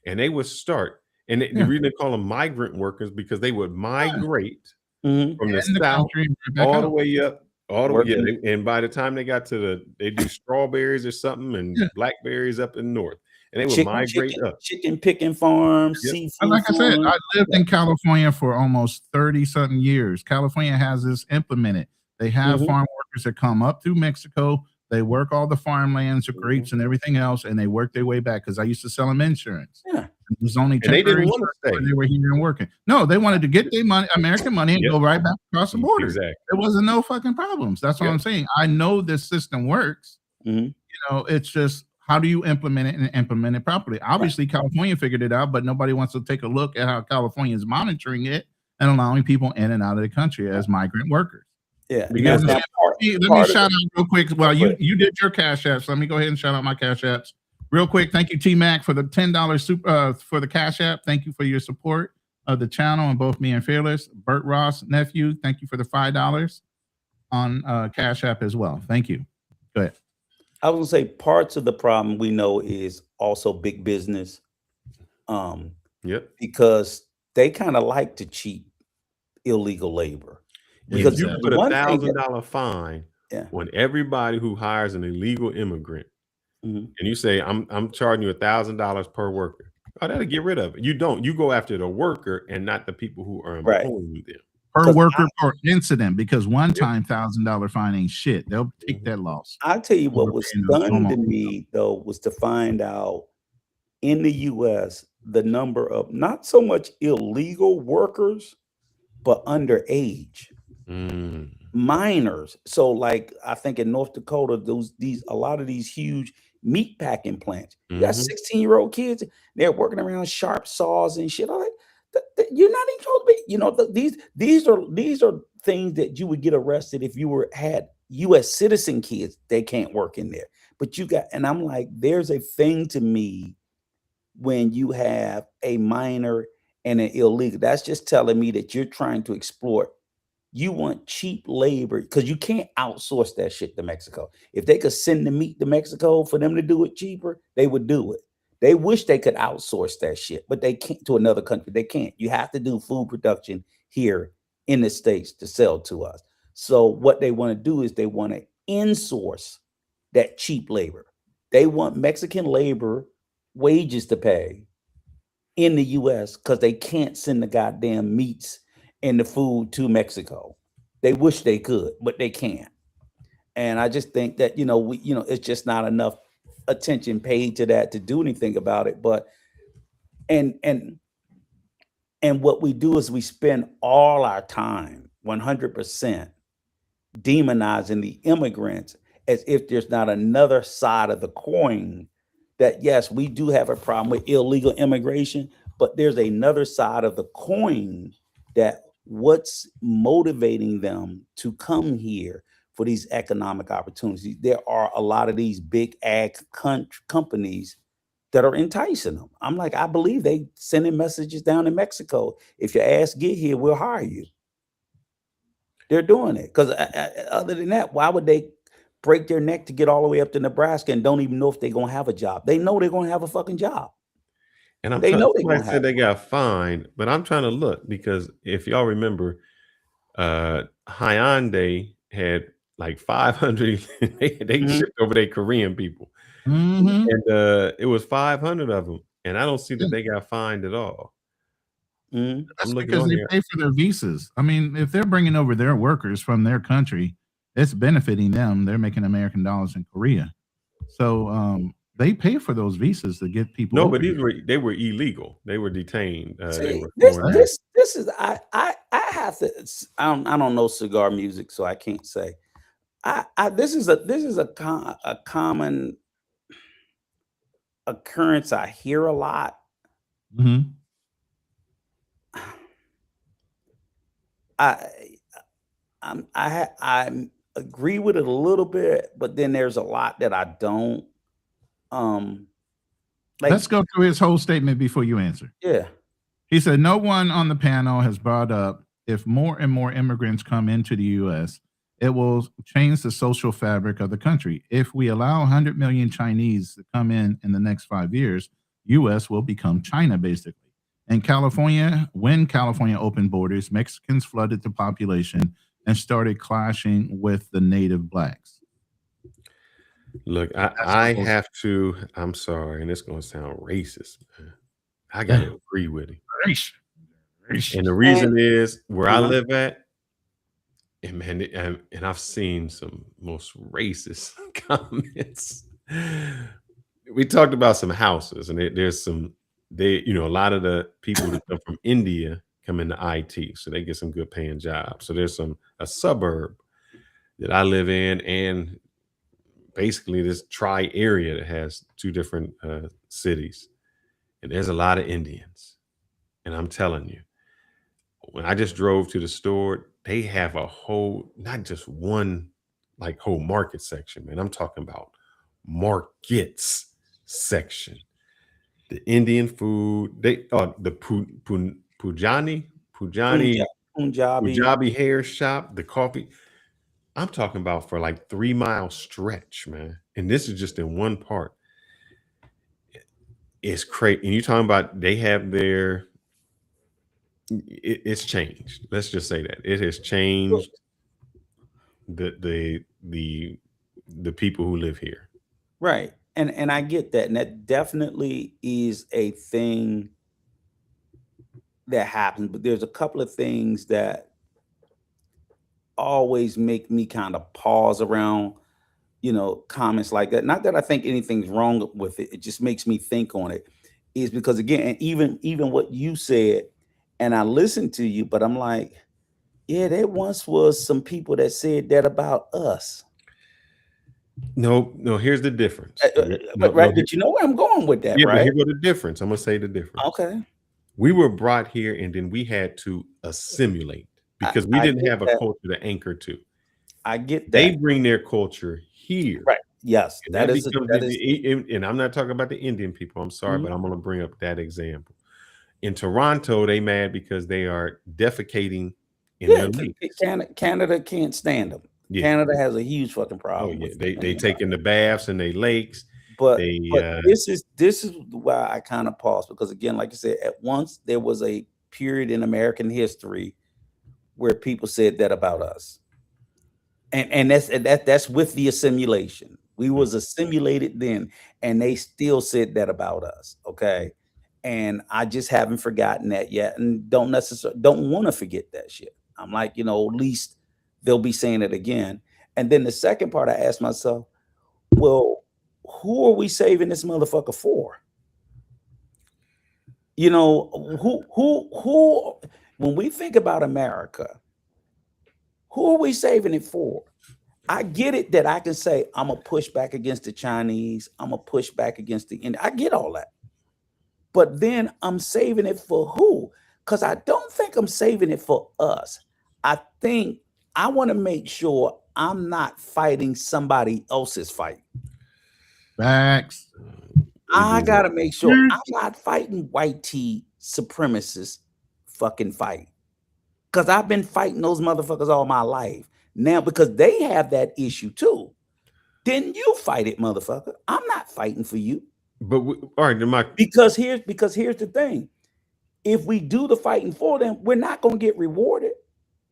and they would start, and the Yeah. reason they call them migrant workers because they would migrate Mhm. from the In the south country, right back all the out. way up, all the way. Yeah, Working. and by the time they got to they do strawberries or something and Yeah. blackberries up in the north, and they would migrate up. Chicken picking farms, Yep. seafood Like I said, farms. I lived in California for almost 30-something years. California has this implemented. They have Mhm. farm workers that come up through Mexico. They work all the farmlands, the grapes, and everything else, and they work their way back. Because I used to sell them insurance. Yeah. It was only And they temporary didn't want insurance to when stay. they were here and working. No, they wanted to get their money, American money, and Yep. go right back across the border. Exactly. There wasn't no fucking problems. That's what Yep. I'm saying. I know this system works. Mhm. It's just how do you implement it and implement it properly? Obviously, California figured it out, but nobody wants to take a look at how California is monitoring it and allowing people in and out of the country as migrant workers. Yeah. Because Now, Let me part of shout it- out real quick. Well, you did your Cash Apps. Let me go ahead and shout out my Cash Apps real quick. Thank you, T Mac, for the $10 super for the Cash App. Thank you for your support of the channel and both me and Fearless. Bert Ross, nephew, thank you for the $5 on Cash App as well. Thank you. Go ahead. I was gonna say parts of the problem we know is also big business, Yep. because they kind of like to cheat illegal labor. Because If you Exactly. put one thing $1,000 fine Yeah. on everybody who hires an illegal immigrant, Mhm. and you say I'm charging you $1,000 per worker, oh, that'll get rid of it. You don't. You go after the worker and not the people who are Right. employing them. Per 'Cause worker per incident, because one Yep. time $1,000 fine ain't shit. They'll take Mhm. that loss. I'll tell you what Over was paying those stunned to normal me though was to find out in the US the number of not so much illegal workers, but underage. Mm. Minors. So like I think in North Dakota, a lot of these huge meat packing plants. You got Mhm. 16-year-old kids, they're working around sharp saws and shit. I'm like, you're not even supposed to be, these are things that you would get arrested if you had US citizen kids. They can't work in there. But and I'm like, there's a thing to me when you have a minor and an illegal. That's just telling me that you're trying to exploit. You want cheap labor because you can't outsource that shit to Mexico. If they could send the meat to Mexico for them to do it cheaper, they would do it. They wish they could outsource that shit, but they can't to another country. They can't. You have to do food production here in the States to sell to us. So what they want to do is they want to insource that cheap labor. They want Mexican labor wages to pay in the US because they can't send the goddamn meats and the food to Mexico. They wish they could, but they can't. And I just think that, it's just not enough attention paid to that to do anything about it. But and what we do is we spend all our time 100% demonizing the immigrants as if there's not another side of the coin, that yes, we do have a problem with illegal immigration, but there's another side of the coin, that what's motivating them to come here for these economic opportunities. There are a lot of these big ag companies that are enticing them. I'm like, I believe they sending messages down in Mexico. If your ass get here, we'll hire you. They're doing it because other than that, why would they break their neck to get all the way up to Nebraska and don't even know if they're gonna have a job? They know they're gonna have a fucking job. And They know they're somebody gonna said have they got fined, but I'm trying to look because if y'all remember, Hyundai had like 500. They Mhm. shipped over their Korean people, Mhm. and it was 500 of them, and I don't see that they got fined at all. Mhm. That's I'm looking because on they here. pay for their visas. I mean, if they're bringing over their workers from their country, it's benefiting them. They're making American dollars in Korea. So they pay for those visas to get people No, over but here. they were illegal. They were detained. They See, were this foreign. this this is I have to. I don't know cigar music, so I can't say. This is a common occurrence I hear a lot. Mhm. I I agree with it a little bit, but then there's a lot that I don't. Um, Let's like go through his whole statement before you answer. yeah, He said, no one on the panel has brought up if more and more immigrants come into the U.S., it will change the social fabric of the country. If we allow 100 million Chinese to come in the next 5 years, U.S. will become China, basically. In California, when California opened borders, Mexicans flooded the population and started clashing with the native blacks. Look, That's the I whole have to. I'm sorry, and it's going to sound racist, man. I got to agree with him, race. and the and reason is where I uh-huh. live at. And man, and I've seen some most racist comments. We talked about some houses, and there's some a lot of the people that come from India come into IT, so they get some good paying jobs. So there's a suburb that I live in, and basically this tri area that has two different cities, and there's a lot of Indians. And I'm telling you, when I just drove to the store, they have a whole, not just one, like whole market section, man. I'm talking about markets section. The Indian food, the Punja- Punjabi. Punjabi hair shop, the coffee. I'm talking about for like 3 mile stretch, man. And this is just in one part. It's crazy. And you're talking about they have it's changed. Let's just say that it has changed the people who live here. Right. And I get that. And that definitely is a thing that happens. But there's a couple of things that always make me kind of pause around, comments like that. Not that I think anything's wrong with it. It just makes me think on it. Is because again, and even what you said, and I listened to you, but I'm like, yeah, there once was some people that said that about us. No, here's the difference. But right, but you know where I'm going with that, Yeah, but right? here's what the difference. I'm gonna say the difference. Okay. We were brought here and then we had to assimilate because we I didn't get have a that. culture to anchor to. I get They that. bring their culture here. Right. Yes, And that that is becomes that is and I'm not talking about the Indian people. I'm sorry, Mhm. but I'm gonna bring up that example. In Toronto, they mad because they are defecating in yeah. their lakes. Canada can't stand them. Yeah. Canada has a huge fucking Oh problem yeah, with they them. take in the baths and they lakes. But They this is why I kind of pause, because again, like I said, at once there was a period in American history where people said that about us. And that's with the assimilation. We was assimilated then, and they still said that about us. Okay. And I just haven't forgotten that yet, and don't want to forget that shit. I'm like, at least they'll be saying it again. And then the second part, I asked myself, well, who are we saving this motherfucker for? Who when we think about America, who are we saving it for? I get it that I can say I'm gonna push back against the Chinese, I'm gonna push back against the Indian. I get all that. But then I'm saving it for who? Because I don't think I'm saving it for us. I think I want to make sure I'm not fighting somebody else's fight. Facts. I gotta make sure I'm not fighting white tea supremacists fucking fight. Because I've been fighting those motherfuckers all my life. Now, because they have that issue too. Then you fight it, motherfucker. I'm not fighting for you. But all right, because here's the thing. If we do the fighting for them, we're not gonna get rewarded.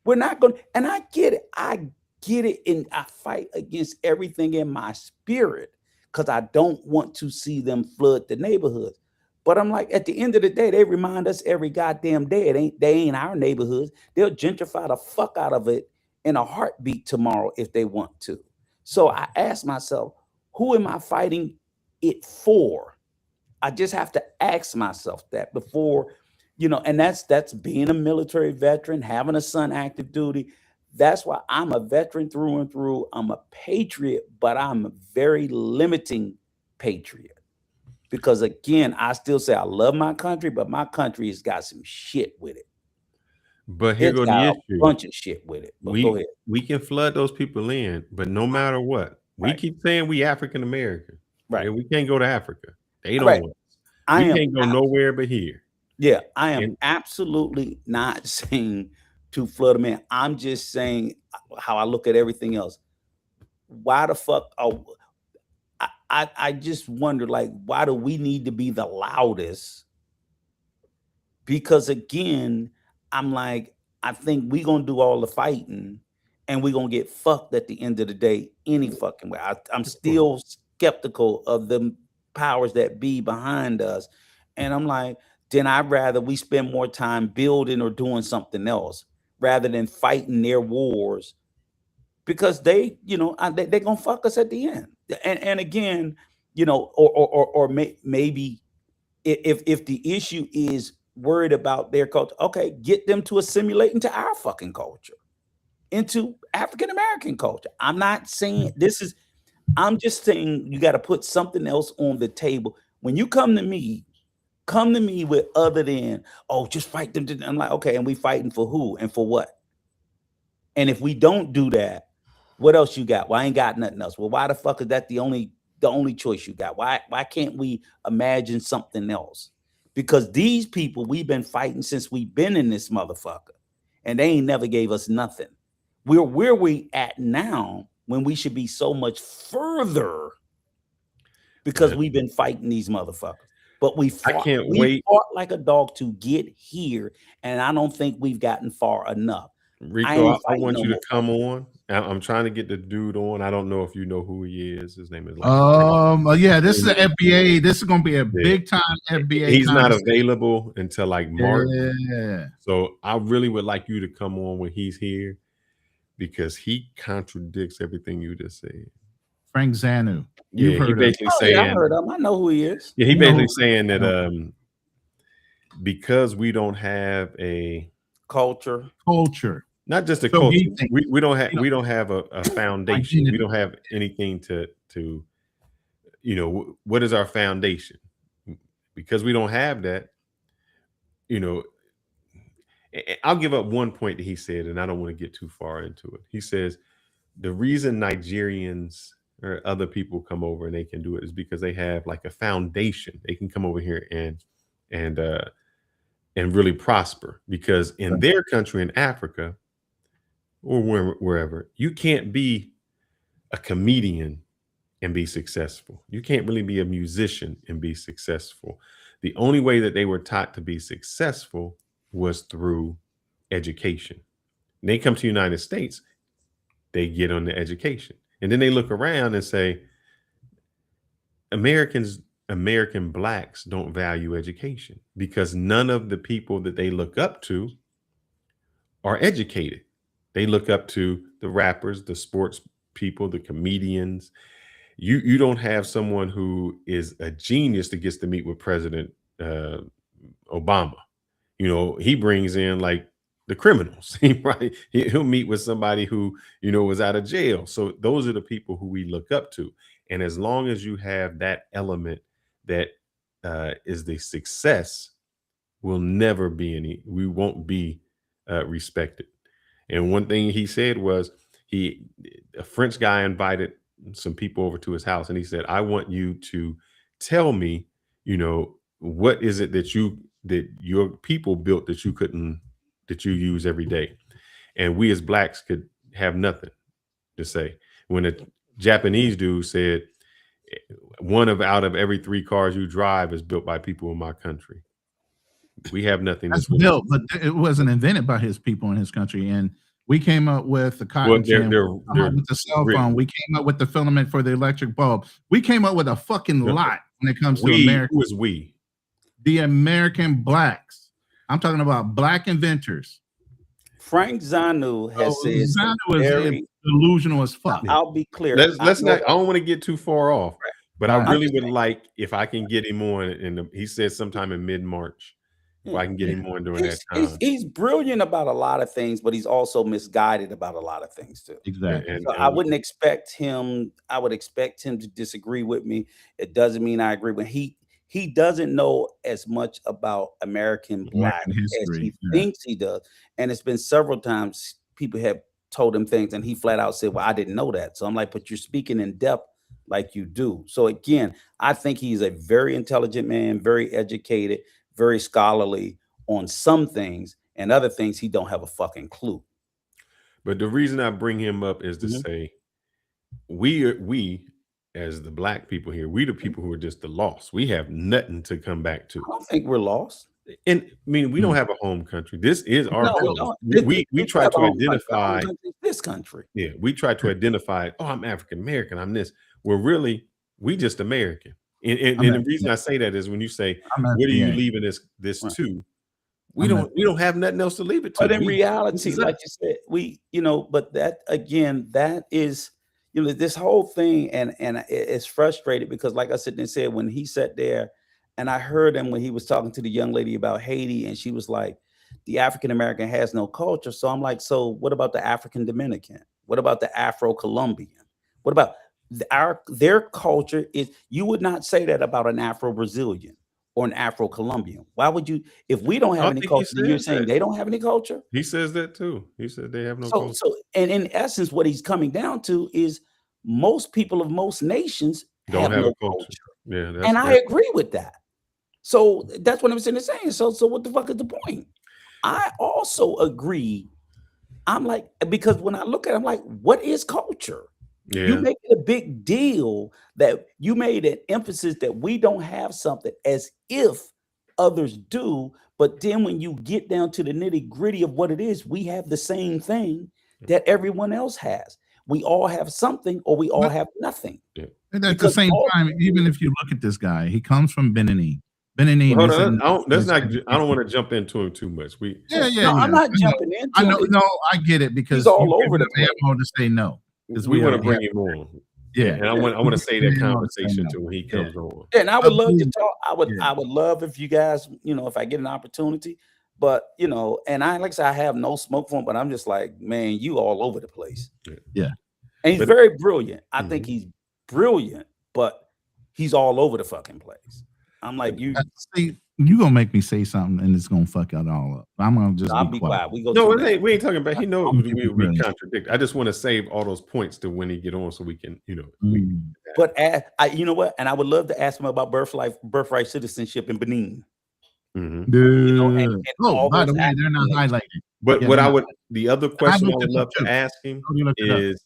We're not gonna, and I get it. I get it, and I fight against everything in my spirit because I don't want to see them flood the neighborhoods. But I'm like, at the end of the day, they remind us every goddamn day they ain't our neighborhoods. They'll gentrify the fuck out of it in a heartbeat tomorrow if they want to. So I ask myself, who am I fighting it for? I just have to ask myself that before, and that's being a military veteran, having a son active duty. That's why I'm a veteran through and through. I'm a patriot, but I'm a very limiting patriot. Because again, I still say I love my country, but my country has got some shit with it. But here goes the issue. A bunch of shit with it. But go ahead. We can flood those people in, but no matter what, we keep saying we African American. Right. We can't go to Africa. They don't want us. We can't go nowhere but here. Yeah, I am absolutely not saying to flood them in. I'm just saying how I look at everything else. Why the fuck? I just wonder, like, why do we need to be the loudest? Because again, I'm like, I think we're gonna do all the fighting and we're gonna get fucked at the end of the day any fucking way. I'm still skeptical of the powers that be behind us. And I'm like, then I'd rather we spend more time building or doing something else rather than fighting their wars, because they're gonna fuck us at the end. And again, maybe if the issue is worried about their culture, okay, get them to assimilate into our fucking culture, into African American culture. I'm not saying I'm just saying you got to put something else on the table. When you come to me with other than, oh, just fight them. I'm like, okay, and we fighting for who and for what? And if we don't do that, what else you got? Well, I ain't got nothing else. Well, why the fuck is that the only choice you got? Why can't we imagine something else? Because these people we've been fighting since we've been in this motherfucker, and they ain't never gave us nothing. We're where we at now when we should be so much further because we've been fighting these motherfuckers. But we fought like a dog to get here, and I don't think we've gotten far enough. Rico, I want you to come on. I'm trying to get the dude on. I don't know if you know who he is. His name is yeah, this is an FBA. This is gonna be a big time FBA. He's not available until like March. Yeah. So I really would like you to come on when he's here, because he contradicts everything you just said. Frank Zanu. You've heard basically saying, I heard him. I know who he is. Yeah, he basically saying that because we don't have a culture, not just a culture. We don't have a foundation. We don't have anything to what is our foundation? Because we don't have that, I'll give up one point that he said, and I don't want to get too far into it. He says the reason Nigerians or other people come over and they can do it is because they have like a foundation. They can come over here and really prosper, because in their country, in Africa or wherever, you can't be a comedian and be successful. You can't really be a musician and be successful. The only way that they were taught to be successful was through education. When they come to the United States, they get on the education. And then they look around and say, American blacks don't value education because none of the people that they look up to are educated. They look up to the rappers, the sports people, the comedians. You don't have someone who is a genius that gets to meet with President Obama. You know, he brings in like the criminals, right? He'll meet with somebody who, you know, was out of jail. So those are the people who we look up to. And as long as you have that element that is the success, we won't be respected. And one thing he said was a French guy invited some people over to his house and he said, I want you to tell me, you know, what is it that your people built that you use every day. And we as blacks could have nothing to say. When a Japanese dude said, out of every 3 cars you drive is built by people in my country. We have nothing that's built, but it wasn't invented by his people in his country. And we came up with the cotton gin, with the cell phone. We came up with the filament for the electric bulb. We came up with a fucking lot when it comes to America. Who is we? The American blacks. I'm talking about black inventors. Frank Zanu has said Zanu is delusional as fuck. I'll be clear. Let's not. I don't want to get too far off, but I really would like if I can get him on. He said sometime in mid-March. If I can get him on during that time. He's brilliant about a lot of things, but he's also misguided about a lot of things too. Exactly. So I wouldn't expect him. I would expect him to disagree with me. It doesn't mean I agree with he doesn't know as much about American black history as he thinks he does. And it's been several times people have told him things and he flat out said, well, I didn't know that. So I'm like, but you're speaking in depth like you do. So again, I think he's a very intelligent man, very educated, very scholarly on some things, and other things he don't have a fucking clue. But the reason I bring him up is to say, we as the black people here, we the people who are just the lost. We have nothing to come back to. I don't think we're lost. And I mean, we don't have a home country. This is our home. We try to identify this country. Yeah, we try to identify, oh, I'm African American, I'm this. Well, really, we just American. And the reason I say that is when you say, what are you leaving this to? We don't have nothing else to leave it to. But in reality, like you said, but that again, that is, this whole thing, and it's frustrated because, like I said, when he sat there, and I heard him when he was talking to the young lady about Haiti, and she was like, the African American has no culture. So I'm like, so what about the African Dominican? What about the Afro Colombian? What about their culture? Is you would not say that about an Afro Brazilian or an Afro Colombian. Why would you? If we don't have any culture, then you're saying they don't have any culture? He says that too. He said they have no culture. So, and in essence, what he's coming down to is most people of most nations don't have no culture. Yeah, and I agree with that. So that's what I'm saying. So what the fuck is the point? I also agree. I'm like, because when I look at it, I'm like, what is culture? Yeah. You make it a big deal that you made an emphasis that we don't have something as if others do. But then when you get down to the nitty gritty of what it is, we have the same thing that everyone else has. We all have something or we all have nothing. Yeah. And at the same time, even if you look at this guy, he comes from Benin. I don't want to jump into him too much. I'm not jumping into it. No, I get it because he's all over the place. To say no. We want to bring him on. Yeah, and I want to say that conversation to when he comes on. And I would love to talk. I would love if you guys, if I get an opportunity. But and like I said, I have no smoke for him. But I'm just like, man, you all over the place. Yeah, and he's very brilliant. I think he's brilliant, but he's all over the fucking place. I'm like, you gonna make me say something and it's gonna fuck it all up. I'm gonna just be quiet. We ain't talking about. He knows we contradict. I just want to save all those points to when he get on, so we can, But you know what? And I would love to ask him about birthright citizenship in Benin. Mm-hmm. By the way, they're not highlighted. But the other question I would love to ask him is,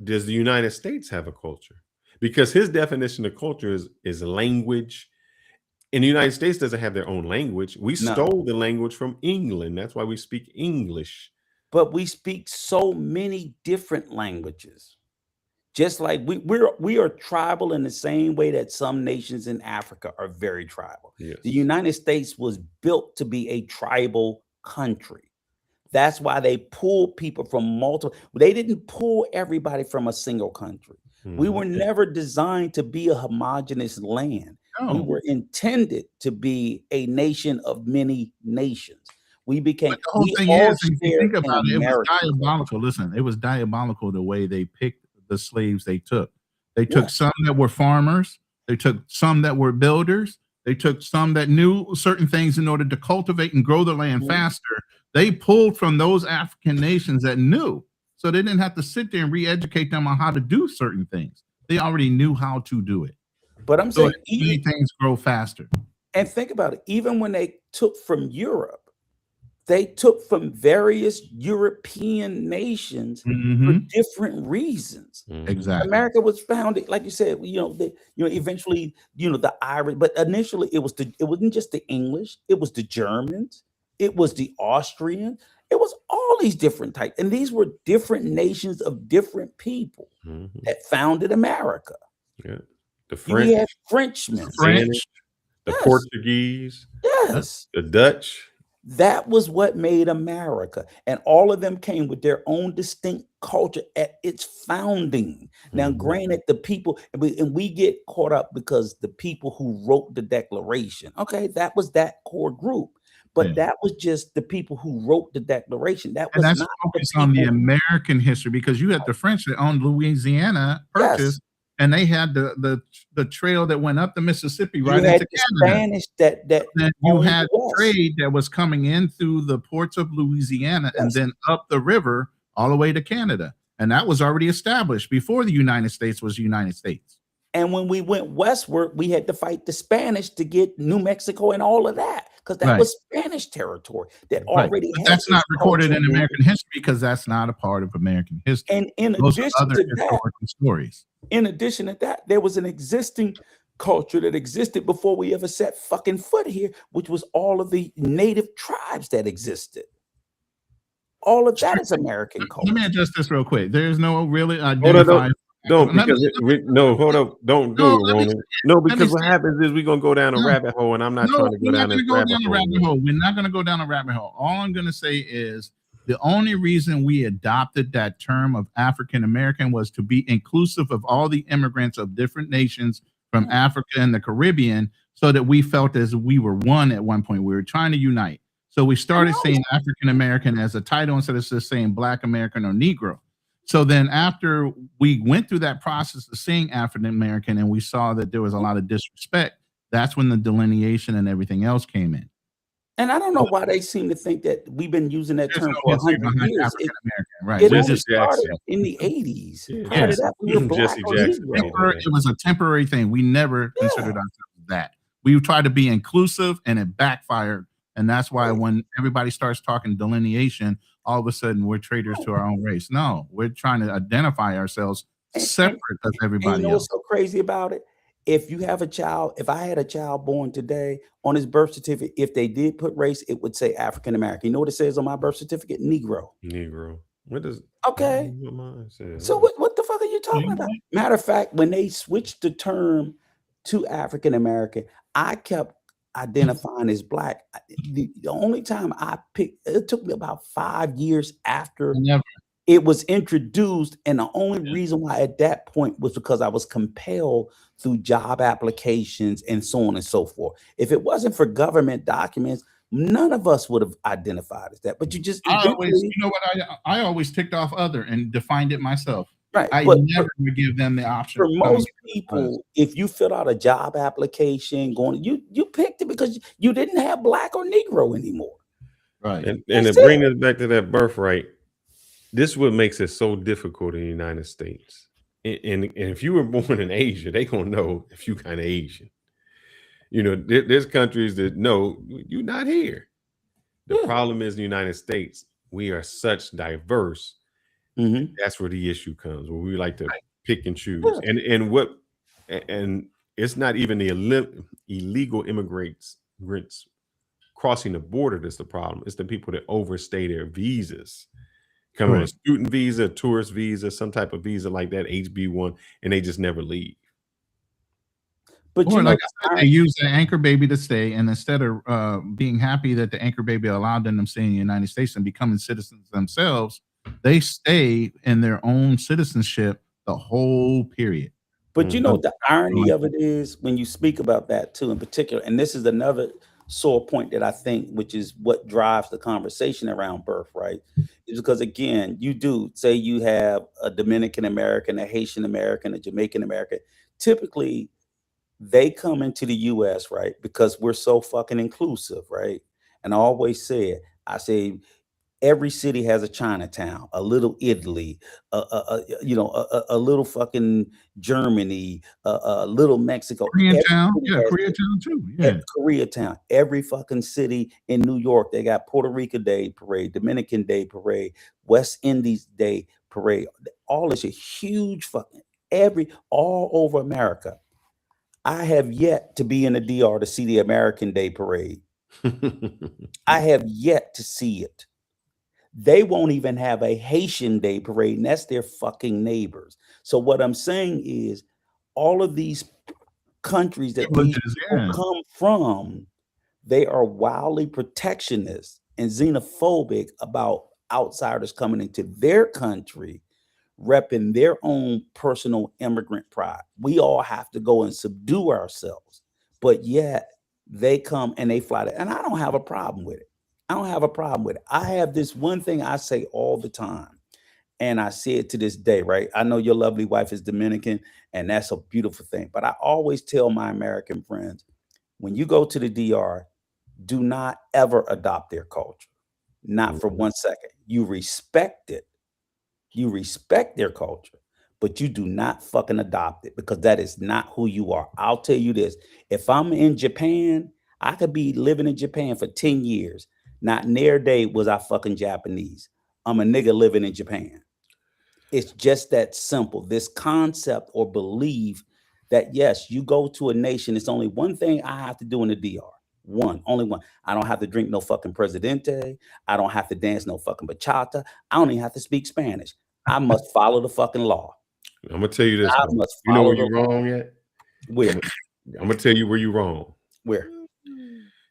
does the United States have a culture? Because his definition of culture is language. And the United States doesn't have their own language. We stole the language from England. That's why we speak English. but we speak so many different languages. Just like we are tribal in the same way that some nations in Africa are very tribal. Yes. The United States was built to be a tribal country. That's why they pull people from multiple. They didn't pull everybody from a single country. We were never designed to be a homogeneous land. We No. were intended to be a nation of many nations. We became. But the whole We thing all is, if you share think an about it, it was American diabolical. Listen, it was diabolical the way they picked the slaves they took. They took Yeah. some that were farmers. They took some that were builders. They took some that knew certain things in order to cultivate and grow the land Mhm. faster. They pulled from those African nations that knew. So they didn't have to sit there and re-educate them on how to do certain things. They already knew how to do it. But I'm So saying, it made things grow faster. and think about it, even when they took from Europe, they took from various European nations for Mhm. different reasons. Exactly. America was founded, like you said, eventually, the Irish, but initially it wasn't just the English, it was the Germans, it was the Austrians, it was all these different types. And these were different nations of different people that founded America. Yeah. The We had French, Frenchmen, French. the Yes. Portuguese, yes. the Dutch. That was what made America. And all of them came with their own distinct culture at its founding. Now, granted, the people, and we get caught up because the people who wrote the Declaration, okay, that was that core group. But Yeah. that was just the people who wrote the Declaration. That And was that's not focused the on the people. American history, because you had the French that owned Louisiana Yes. Purchase, and they had the trail that went up the Mississippi You right had into the Canada. Spanish that Then you owned had the West. trade that was coming in through the ports of Louisiana and Yes. then up the river all the way to Canada. And that was already established before the United States was the United States. And when we went westward, we had to fight the Spanish to get New Mexico and all of that, because that Right. was Spanish territory that Right. already But had that's not its recorded culture in rooted. American history because that's not a part of American history. And in Those are addition other to that, historical stories. there was an existing culture that existed before we ever set fucking foot here, which was all of the native tribes that existed. All of that is American Let culture. me adjust this real quick. There's no really Hold on, identified. don't Let me- because hold up, don't do No, it, let me Ronan. No, let me because what say- happens is we're gonna go down a No. rabbit hole, and I'm not No, trying to we're go not down going this to go rabbit down a hole. rabbit hole. We're not going to go down a rabbit hole. All I'm going to say is the only reason we adopted that term of African American was to be inclusive of all the immigrants of different nations from Africa and the Caribbean, so that we felt as we were one at one point. We were trying to unite. So we started saying African American as a title instead of just saying Black American or Negro. So then after we went through that process of saying African American and we saw that there was a lot of disrespect, that's when the delineation and everything else came in. And I don't know why they seem to think that we've been using that There's term no for history 100 behind years. African American, right? It We're only just started Jackson. in the 80s. Yeah. Prior to Yes. that, we were Black Jesse or Jackson. Negro. it was a temporary thing. We never considered ourselves that. We tried to be inclusive and it backfired. And that's why when everybody starts talking delineation, all of a sudden we're traitors to our own race. No, we're trying to identify ourselves separate of And everybody you know else. what's so crazy about it? If you have a child, if I had a child born today, on his birth certificate, if they did put race, it would say African American. You know what it says on my birth certificate? Negro. Negro. What does Okay. what mine says? So what the fuck are you talking about? Matter of fact, when they switched the term to African American, I kept identifying as Black. The only time I picked, it took me about 5 years after Never. it was introduced, and the only reason why at that point was because I was compelled through job applications and so on and so forth. If it wasn't for government documents, none of us would have identified as that. But you just I always, eventually, you know what, I always ticked off other and defined it myself. right? I But never would give them the option. for of telling most me what it was. people, if you fill out a job application, you picked it because you didn't have Black or Negro anymore. Right. And That's it brings it. us back to that birthright. This is what makes it so difficult in the United States. And if you were born in Asia, they gonna know if you kind of Asian. You know, there's countries that know you're not here. The problem is in the United States, we are such diverse. That's where the issue comes, where we like to pick and choose. And it's not even the illegal immigrants crossing the border that's the problem. It's the people that overstay their visas come on a student visa, tourist visa, some type of visa like that, HB1, and they just never leave. But or like I said, they use the anchor baby to stay, and instead of being happy that the anchor baby allowed them to stay in the United States and becoming citizens themselves, they stay in their own citizenship the whole period. But you know, the irony of it is when you speak about that too, in particular, and this is another sore point that I think, which is what drives the conversation around birthright, is because again, you do say you have a Dominican American, a Haitian American, a Jamaican American. Typically, they come into the US, right? Because we're so fucking inclusive, right? And I always say, every city has a Chinatown, a little Italy, a little fucking Germany, a little Mexico. Koreatown, Koreatown too. Yeah, Koreatown. Every fucking city in New York, they got Puerto Rico Day Parade, Dominican Day Parade, West Indies Day Parade. All this a huge fucking all over America. I have yet to be in the DR to see the American Day Parade. I have yet to see it. They won't even have a Haitian Day Parade, and that's their fucking neighbors. So what I'm saying is all of these countries that these people come from, they are wildly protectionist and xenophobic about outsiders coming into their country, repping their own personal immigrant pride. We all have to go and subdue ourselves, but yet they come and they fly and I don't have a problem with it. I don't have a problem with it. I have this one thing I say all the time, and I say it to this day, right? I know your lovely wife is Dominican, and that's a beautiful thing, but I always tell my American friends, when you go to the DR, do not ever adopt their culture. Not for 1 second. You respect it. You respect their culture, but you do not fucking adopt it because that is not who you are. I'll tell you this. If I'm in Japan, I could be living in Japan for 10 years. Not near day was I fucking Japanese. I'm a nigga living in Japan. It's just that simple. This concept or belief that, yes, you go to a nation, it's only one thing I have to do in the DR. Only one. I don't have to drink no fucking Presidente. I don't have to dance no fucking bachata. I don't even have to speak Spanish. I must follow the fucking law. I'm gonna tell you this. You know where you're wrong at? Where? I'm gonna tell you where you're wrong. Where?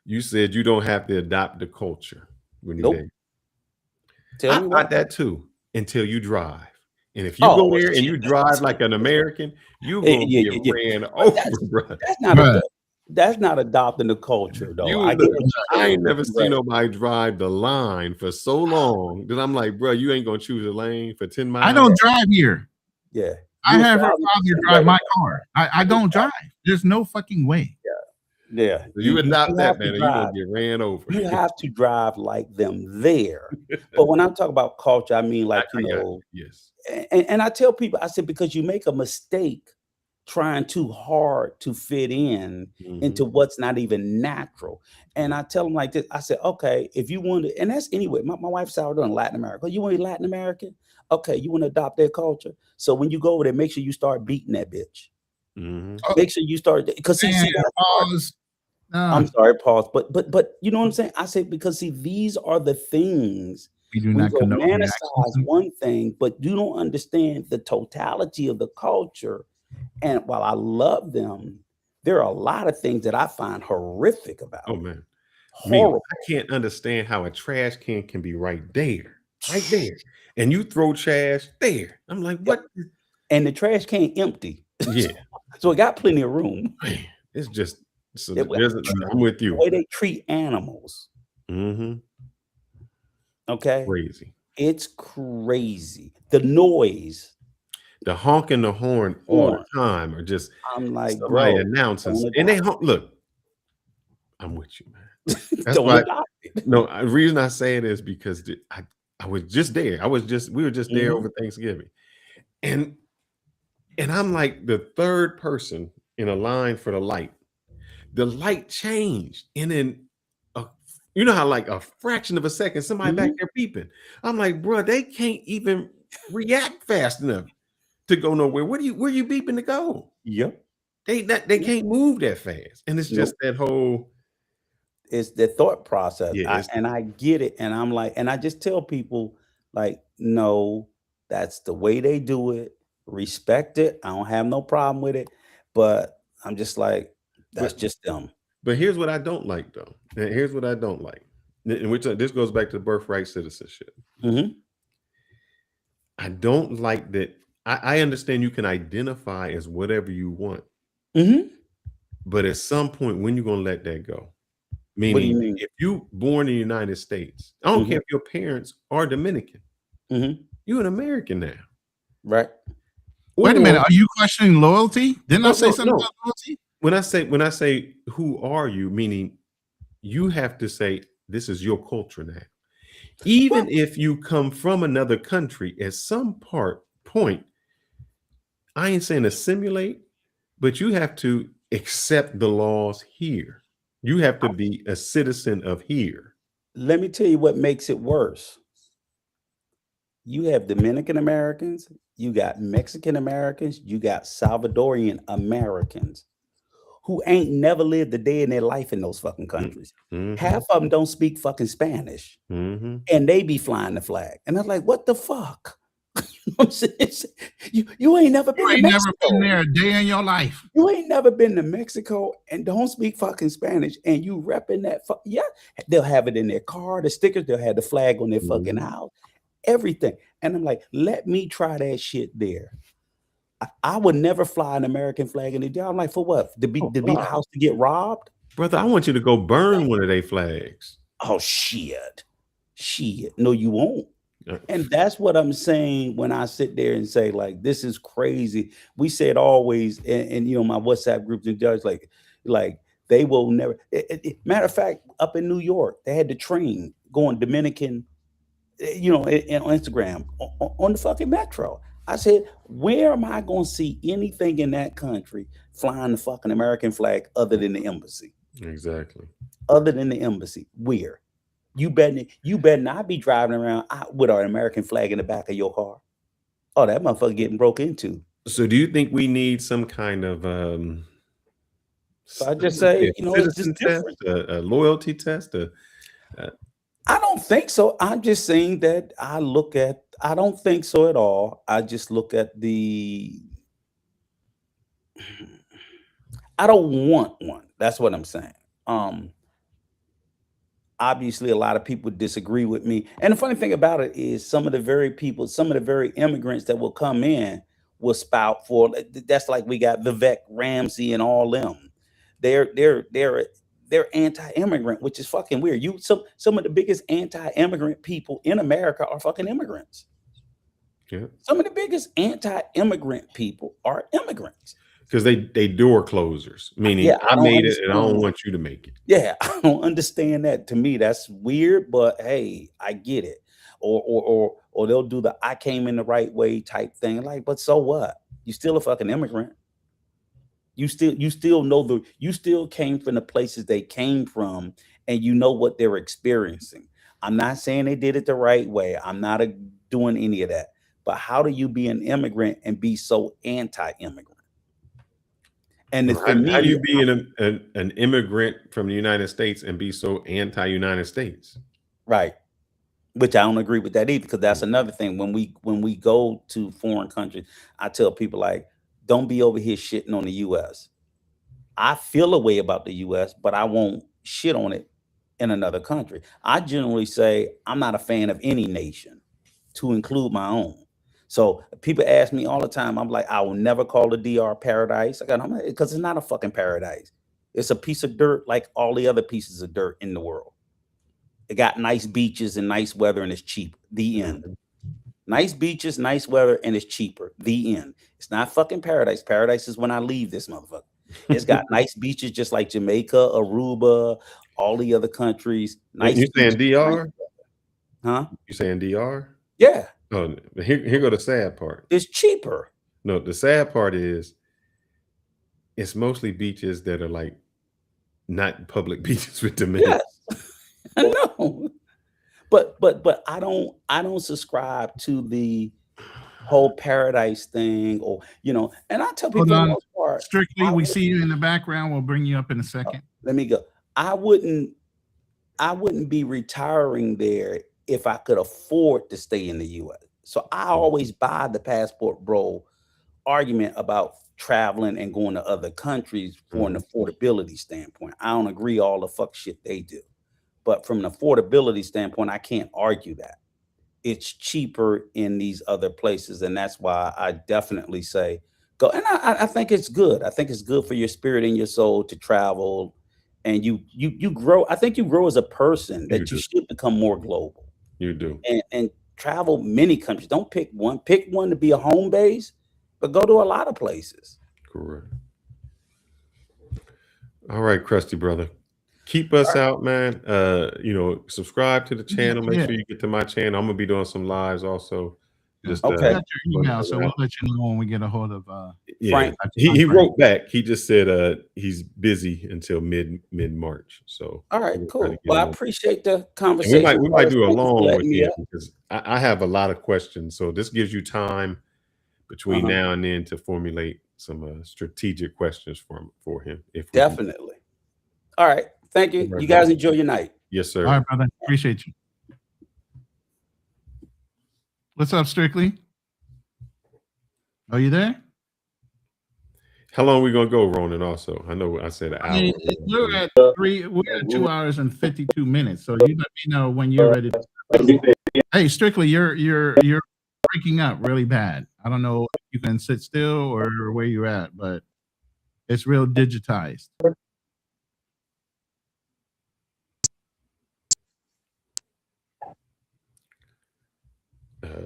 You said you don't have to adopt the culture when you're there. Tell me about that too until you drive. And if you go there and you drive like an American, you're gonna get ran over, bro. That's not adopting the culture, though. I ain't never seen nobody drive the line for so long that I'm like, bro, you ain't gonna choose a lane for 10 miles. I don't drive here. Yeah. I have her father drive my car. I don't drive. There's no fucking way. Yeah. You adopt that, man, and you're gonna get ran over. You have to drive like them there. But when I talk about culture, I mean like, yes. And I tell people, I said, because you make a mistake trying too hard to fit in into what's not even natural. And I tell them like this, I said, okay, if you want to, and that's anyway, my wife's out in Latin America. You want to be Latin American? Okay, you want to adopt their culture. So when you go over there, make sure you start beating that bitch. Make sure you start, because I'm sorry, pause. But you know what I'm saying? I say, because see, these are the things we do not romanticize one thing, but you don't understand the totality of the culture. And while I love them, there are a lot of things that I find horrific about. Oh man, horrible. I can't understand how a trash can be right there, and you throw trash there. I'm like, what? And the trash can empty. Yeah, so it got plenty of room. Man, it's just. I'm with you. The way they treat animals. Okay. Crazy. It's crazy. The noise. The honking the horn all the time, or just I'm like, somebody announces, and they honk. Look, I'm with you, man. That's why. No, the reason I say it is because I was just there. We were just there over Thanksgiving, and I'm like the third person in a line for the light. The light changed, and then you know how like a fraction of a second somebody back there beeping. I'm like, bro, they can't even react fast enough to go nowhere. Where you beeping to go? Yep. They can't move that fast. And it's just that whole, it's the thought process. Yeah, and I get it. And I'm like, and I just tell people, like, no, that's the way they do it. Respect it. I don't have no problem with it. But I'm just like, that's just them. But here's what I don't like, though. Here's what I don't like. And which this goes back to birthright citizenship. I don't like that. I understand you can identify as whatever you want. But at some point, when you going to let that go? Meaning, if you born in the United States, I don't care if your parents are Dominican. You're an American now. Right. Wait a minute. Are you questioning loyalty? Didn't I say something about loyalty? When I say who are you, meaning you have to say this is your culture now. Even if you come from another country, at some point, I ain't saying assimilate, but you have to accept the laws here. You have to be a citizen of here. Let me tell you what makes it worse. You have Dominican Americans, you got Mexican Americans, you got Salvadorian Americans who ain't never lived a day in their life in those fucking countries. Half of them don't speak fucking Spanish, and they be flying the flag. And I'm like, what the fuck? You ain't never been to Mexico. Never been there a day in your life. You ain't never been to Mexico and don't speak fucking Spanish, and you repping that. Yeah, they'll have it in their car, the stickers. They'll have the flag on their fucking house, everything. And I'm like, let me try that shit there. I would never fly an American flag in the day. I'm like, for what? To be the house to get robbed? Brother, I want you to go burn one of their flags. Oh, shit. No, you won't. And that's what I'm saying when I sit there and say, like, this is crazy. We said always, and you know, my WhatsApp groups and judge, like they will never. Matter of fact, up in New York, they had the train going Dominican, you know, on Instagram on the fucking metro. I said, where am I going to see anything in that country flying the fucking American flag other than the embassy? Exactly. Other than the embassy, where? You better not be driving around with an American flag in the back of your car. Oh, that motherfucker getting broke into. So do you think we need some kind of so I just say, you know, it's just test, a loyalty test? I don't think so. I'm just saying that I don't think so at all. I just look at I don't want one. That's what I'm saying. Obviously, a lot of people disagree with me. And the funny thing about it is some of the very immigrants that will come in will spout for, that's like we got Vivek Ramsey and all them. They're anti-immigrant, which is fucking weird. Some of the biggest anti-immigrant people in America are fucking immigrants. Yeah. Some of the biggest anti-immigrant people are immigrants. Because they door closers, meaning I made it and I don't want you to make it. Yeah, I don't understand that. To me, that's weird, but hey, I get it. Or they'll do the I came in the right way type thing. Like, but so what? You still a fucking immigrant. You still know you still came from the places they came from, and you know what they're experiencing. I'm not saying they did it the right way. I'm not doing any of that. But how do you be an immigrant and be so anti-immigrant? And how do you be an immigrant from the United States and be so anti-United States? Right. Which I don't agree with that either, because that's another thing. When we go to foreign countries, I tell people, like, don't be over here shitting on the US. I feel a way about the US, but I won't shit on it in another country. I generally say I'm not a fan of any nation, to include my own. So people ask me all the time, I'm like, I will never call the DR paradise. Because it's not a fucking paradise. It's a piece of dirt like all the other pieces of dirt in the world. It got nice beaches and nice weather, and it's cheap. The end. Nice beaches, nice weather, and it's cheaper. The end. It's not fucking paradise. Paradise is when I leave this motherfucker. It's got nice beaches just like Jamaica, Aruba, all the other countries. Nice. You saying DR? Huh? You saying DR? Yeah. Oh, here go the sad part. It's cheaper. No, the sad part is it's mostly beaches that are like not public beaches with dominions. Yes. I know. But I don't subscribe to the whole paradise thing, or and I tell people, for the most part, strictly, we see you in the background. We'll bring you up in a second. Let me go. I wouldn't be retiring there if I could afford to stay in the US. So I always buy the passport bro argument about traveling and going to other countries for an affordability standpoint. I don't agree all the fuck shit they do. But from an affordability standpoint, I can't argue that. It's cheaper in these other places. And that's why I definitely say go. And I think it's good. I think it's good for your spirit and your soul to travel. And you grow. I think you grow as a person, that you should become more global. You do. And travel many countries. Don't pick one. Pick one to be a home base, but go to a lot of places. Correct. All right, Krusty brother. Keep us out, man. Subscribe to the channel. Make sure you get to my channel. I'm gonna be doing some lives also. Just got your email, so we'll let you know when we get a hold of Frank. He wrote back. He just said he's busy until mid-March. So all right, cool. Well, I appreciate the conversation. And we might do a long with you because I have a lot of questions. So this gives you time between now and then to formulate some strategic questions for him. Definitely. All right. Thank you. You guys enjoy your night. Yes, sir. All right, brother. Appreciate you. What's up, Strictly? Are you there? How long are we gonna go, Ronan? Also, I know I said an hour. We're at 2 hours and 52 minutes. So you let me know when you're ready. Hey, Strictly, you're breaking up really bad. I don't know if you can sit still or where you're at, but it's real digitized.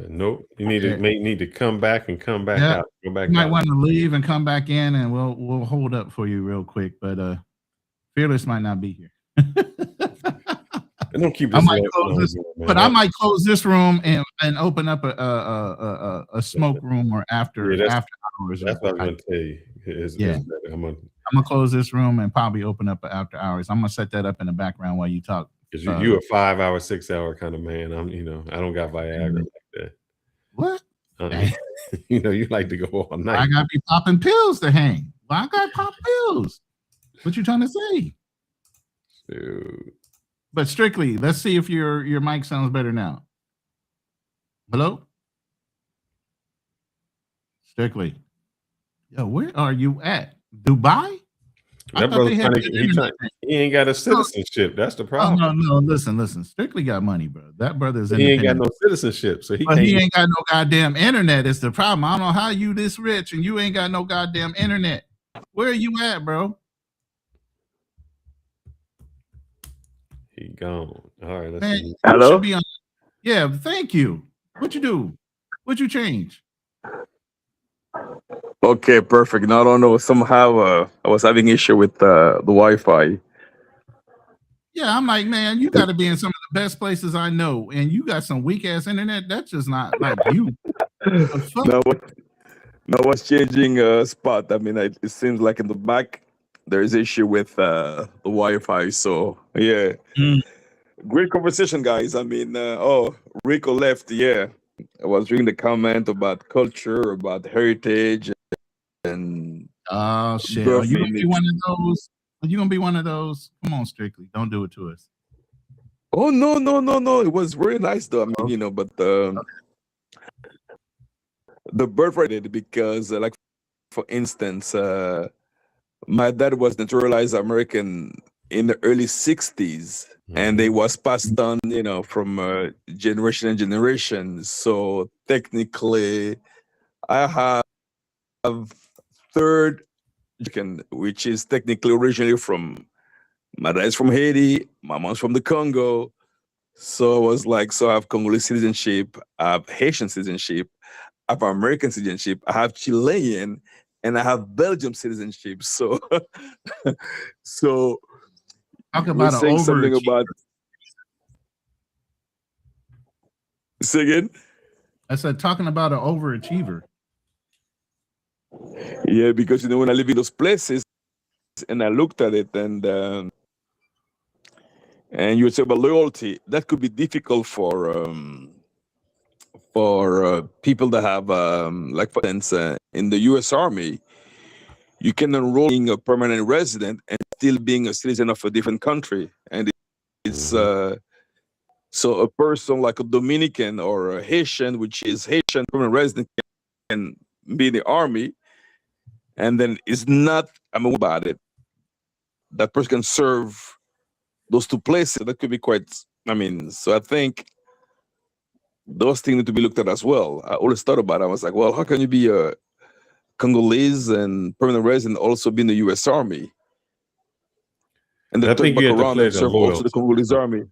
Nope. You need to come back and come back out. Go back. You might want to leave and come back in, and we'll hold up for you real quick. But Fearless might not be here. Don't keep I might close this room and open up a smoke room or after hours. That's what I'm gonna tell you. I'm gonna close this room and probably open up after hours. I'm gonna set that up in the background while you talk. Because you a 5 hour, 6 hour kind of man. I don't got Viagra like that. What? You like to go all night. I gotta be popping pills to hang. Well, I gotta pop pills. What you trying to say? Dude. But Strictly, let's see if your mic sounds better now. Hello? Strictly. Yo, where are you at? Dubai? That brother he ain't got a citizenship. That's the problem. No. Listen. Strictly got money, bro. That brother's he ain't got no citizenship, so he ain't got no goddamn internet. Is the problem? I don't know how you this rich and you ain't got no goddamn internet. Where are you at, bro? He gone. All right, let's see. Hello. Yeah, thank you. What you do? What you change? Okay, perfect. Now I don't know. Somehow I was having issue with the Wi-Fi. Yeah, I'm like, man, you got to be in some of the best places I know, and you got some weak ass internet. That's just not like you. Now what's changing spot? I mean, it seems like in the back there's issue with the Wi-Fi. So yeah, great conversation, guys. I mean, Rico left. Yeah, I was reading the comment about culture, about heritage. And oh shit! Are you gonna be one of those? Are you gonna be one of those? Come on, Strictly, don't do it to us. Oh no! It was very nice though. I mean, but the birthright, because like for instance, my dad was naturalized American in the early '60s, and they was passed on, from generation and generation. So technically, I have third, which is technically originally from my dad's from Haiti, my mom's from the Congo. So I was like, I have Congolese citizenship, I have Haitian citizenship, I have American citizenship, I have Chilean, and I have Belgium citizenship. So, talk about saying something about. Say again? I said talking about an overachiever. Yeah, because when I live in those places and I looked at it and you would say about loyalty, that could be difficult for people that have like for instance in the US Army, you can enroll being a permanent resident and still being a citizen of a different country, and it's So a person like a Dominican or a Haitian, which is Haitian permanent resident, can be in the army, and then is not, about it. That person can serve those two places. That could be quite, so I think those things need to be looked at as well. I always thought about it. I was like, well, how can you be a Congolese and permanent resident also be in the U.S. Army? And then I turn think back you have to around and pledge a serve also the loyalty. Congolese Army.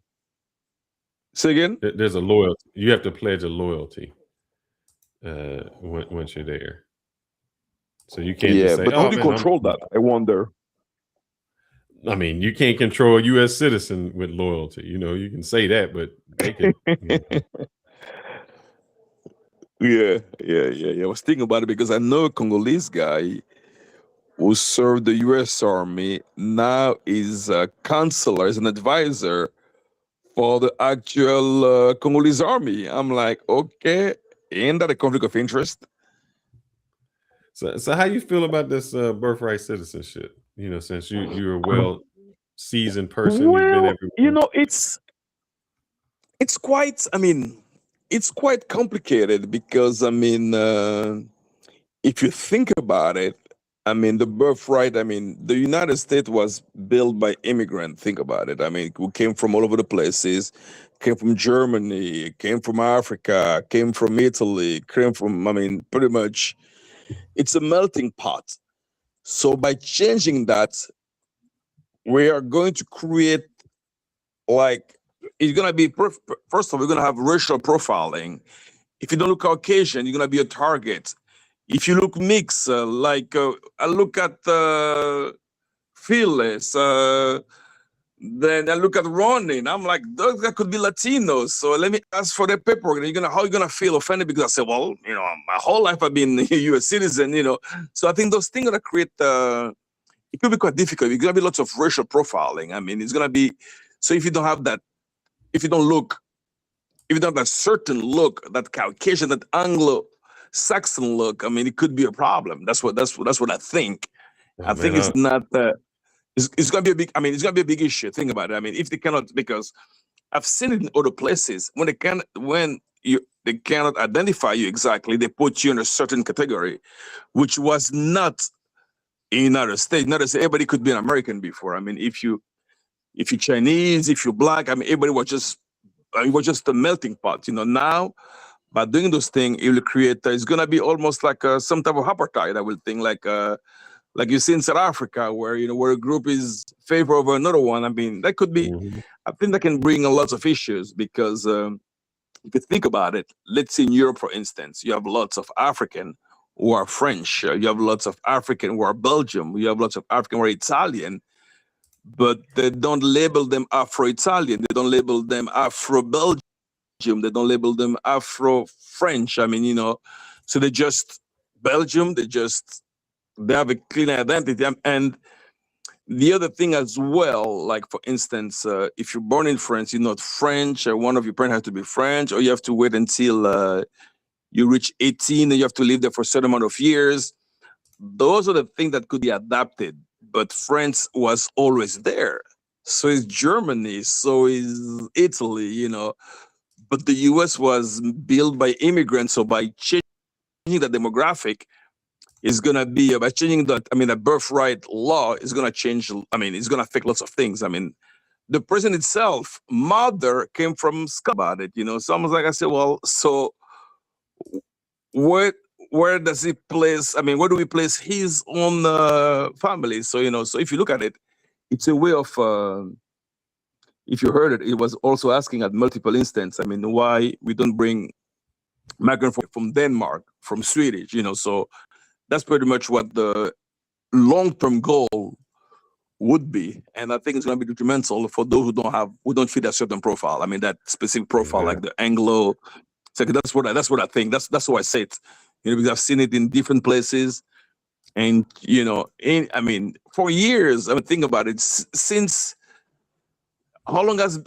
Say again? There's a loyalty. You have to pledge a loyalty once you're there. So you can't just say, but how "Oh do you man, control that? I wonder. I mean, you can't control a U.S. citizen with loyalty. You know, you can say that, but they can. Yeah. I was thinking about it because I know a Congolese guy who served the U.S. Army, now is a counselor, is an advisor for the actual Congolese Army. I'm like, okay, ain't that a conflict of interest? So how you feel about this birthright citizenship? You know, since you're a well seasoned person, you've been Well, everywhere. it's quite, it's quite complicated because, if you think about it, the birthright, the United States was built by immigrants. Think about it. We came from all over the places, came from Germany, came from Africa, came from Italy, came from, pretty much, it's a melting pot. So by changing that, we are going to create, like, it's going to be, first of all, we're going to have racial profiling. If you don't look Caucasian, you're going to be a target. If you look mixed, I look at Fearless, then I look at Ronin. I'm like, those that could be Latinos. So let me ask for their paperwork. And how are you gonna feel offended? Because I said, well, my whole life I've been a U.S. citizen. So I think those things are gonna create. It could be quite difficult. It's gonna be lots of racial profiling. It's gonna be. So if you don't have that, if you don't have that certain look, that Caucasian, that Anglo-Saxon look, it could be a problem. That's what I think. I think it's not. It's gonna be a big. It's gonna be a big issue. Think about it. If they cannot, because I've seen it in other places when they cannot identify you exactly, they put you in a certain category, which was not in the United States. United States, everybody could be an American before. If you're Chinese, if you're black, everybody was just. It was just a melting pot. Now by doing those things, it will create. It's gonna be almost like some type of apartheid. I will think like you see in South Africa, where where a group is favor over another one. That could be. I think that can bring a lot of issues because if you think about it, let's say in Europe, for instance, you have lots of African who are French. You have lots of African who are Belgium. You have lots of African who are Italian, but they don't label them Afro-Italian. They don't label them Afro-Belgium. They don't label them Afro-French. So they just Belgium. They have a clean identity. And the other thing as well, like for instance, if you're born in France, you're not French, or one of your parents has to be French, or you have to wait until you reach 18 and you have to live there for a certain amount of years. Those are the things that could be adapted. But France was always there. So is Germany, so is Italy, But the US was built by immigrants, so by changing the demographic, is going to be by changing that. The birthright law is going to change. It's going to affect lots of things. The person itself, mother came from about it, So I was like, I said, well, so where does he place? Where do we place his own family? So so if you look at it, it's a way of. If you heard it, it was also asking at multiple instances. Why we don't bring migrants from Denmark, from Swedish, So that's pretty much what the long-term goal would be, and I think it's going to be detrimental for those who don't fit a certain profile. That specific profile, like the Anglo. So that's what I think. That's why I say it. Because I've seen it in different places, and for years. Think about it. Since how long has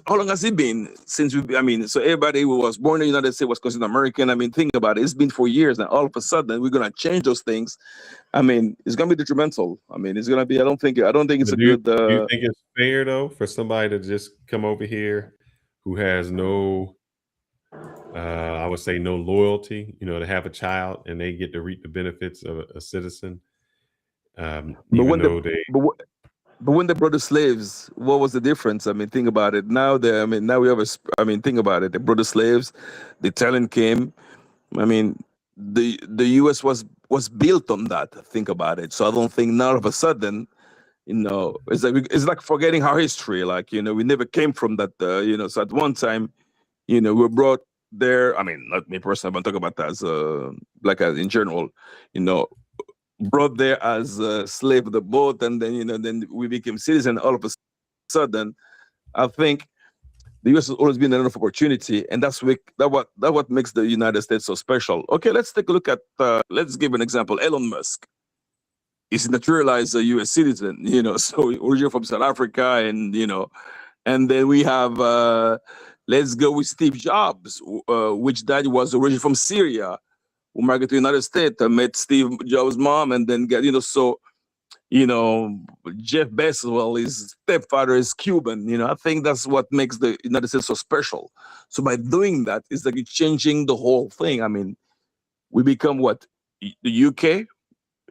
it been since we? So everybody who was born in the United States was considered American. Think about it. It's been 4 years, and all of a sudden we're gonna change those things. It's gonna be detrimental. It's gonna be. I don't think it's a good. Do you think it's fair though for somebody to just come over here who has no, I would say no loyalty, to have a child and they get to reap the benefits of a citizen, But even when the though they, but, wh- but when they brought the slaves, what was the difference? I mean, think about it. Now now we have think about it. They brought the slaves, the Italian came. I mean, the U.S. was built on that. Think about it. So I don't think now all of a sudden, it's like forgetting our history. Like we never came from that. So at one time, we were brought there. I mean, not me personally, but I'm talking about that as in general. Brought there as a slave of the boat, and then we became citizen. All of a sudden, I think the U.S. has always been enough opportunity, and that's what makes the United States so special. Okay, let's take a look at. Let's give an example. Elon Musk is a naturalized U.S. citizen. So originally from South Africa, and then we have. Let's go with Steve Jobs, which dad was originally from Syria, who migrated to the United States. I met Steve Jobs' mom, and then Jeff Bezos, his stepfather is Cuban. I think that's what makes the United States so special. So by doing that, it's like it's changing the whole thing. I mean, we become what? The UK?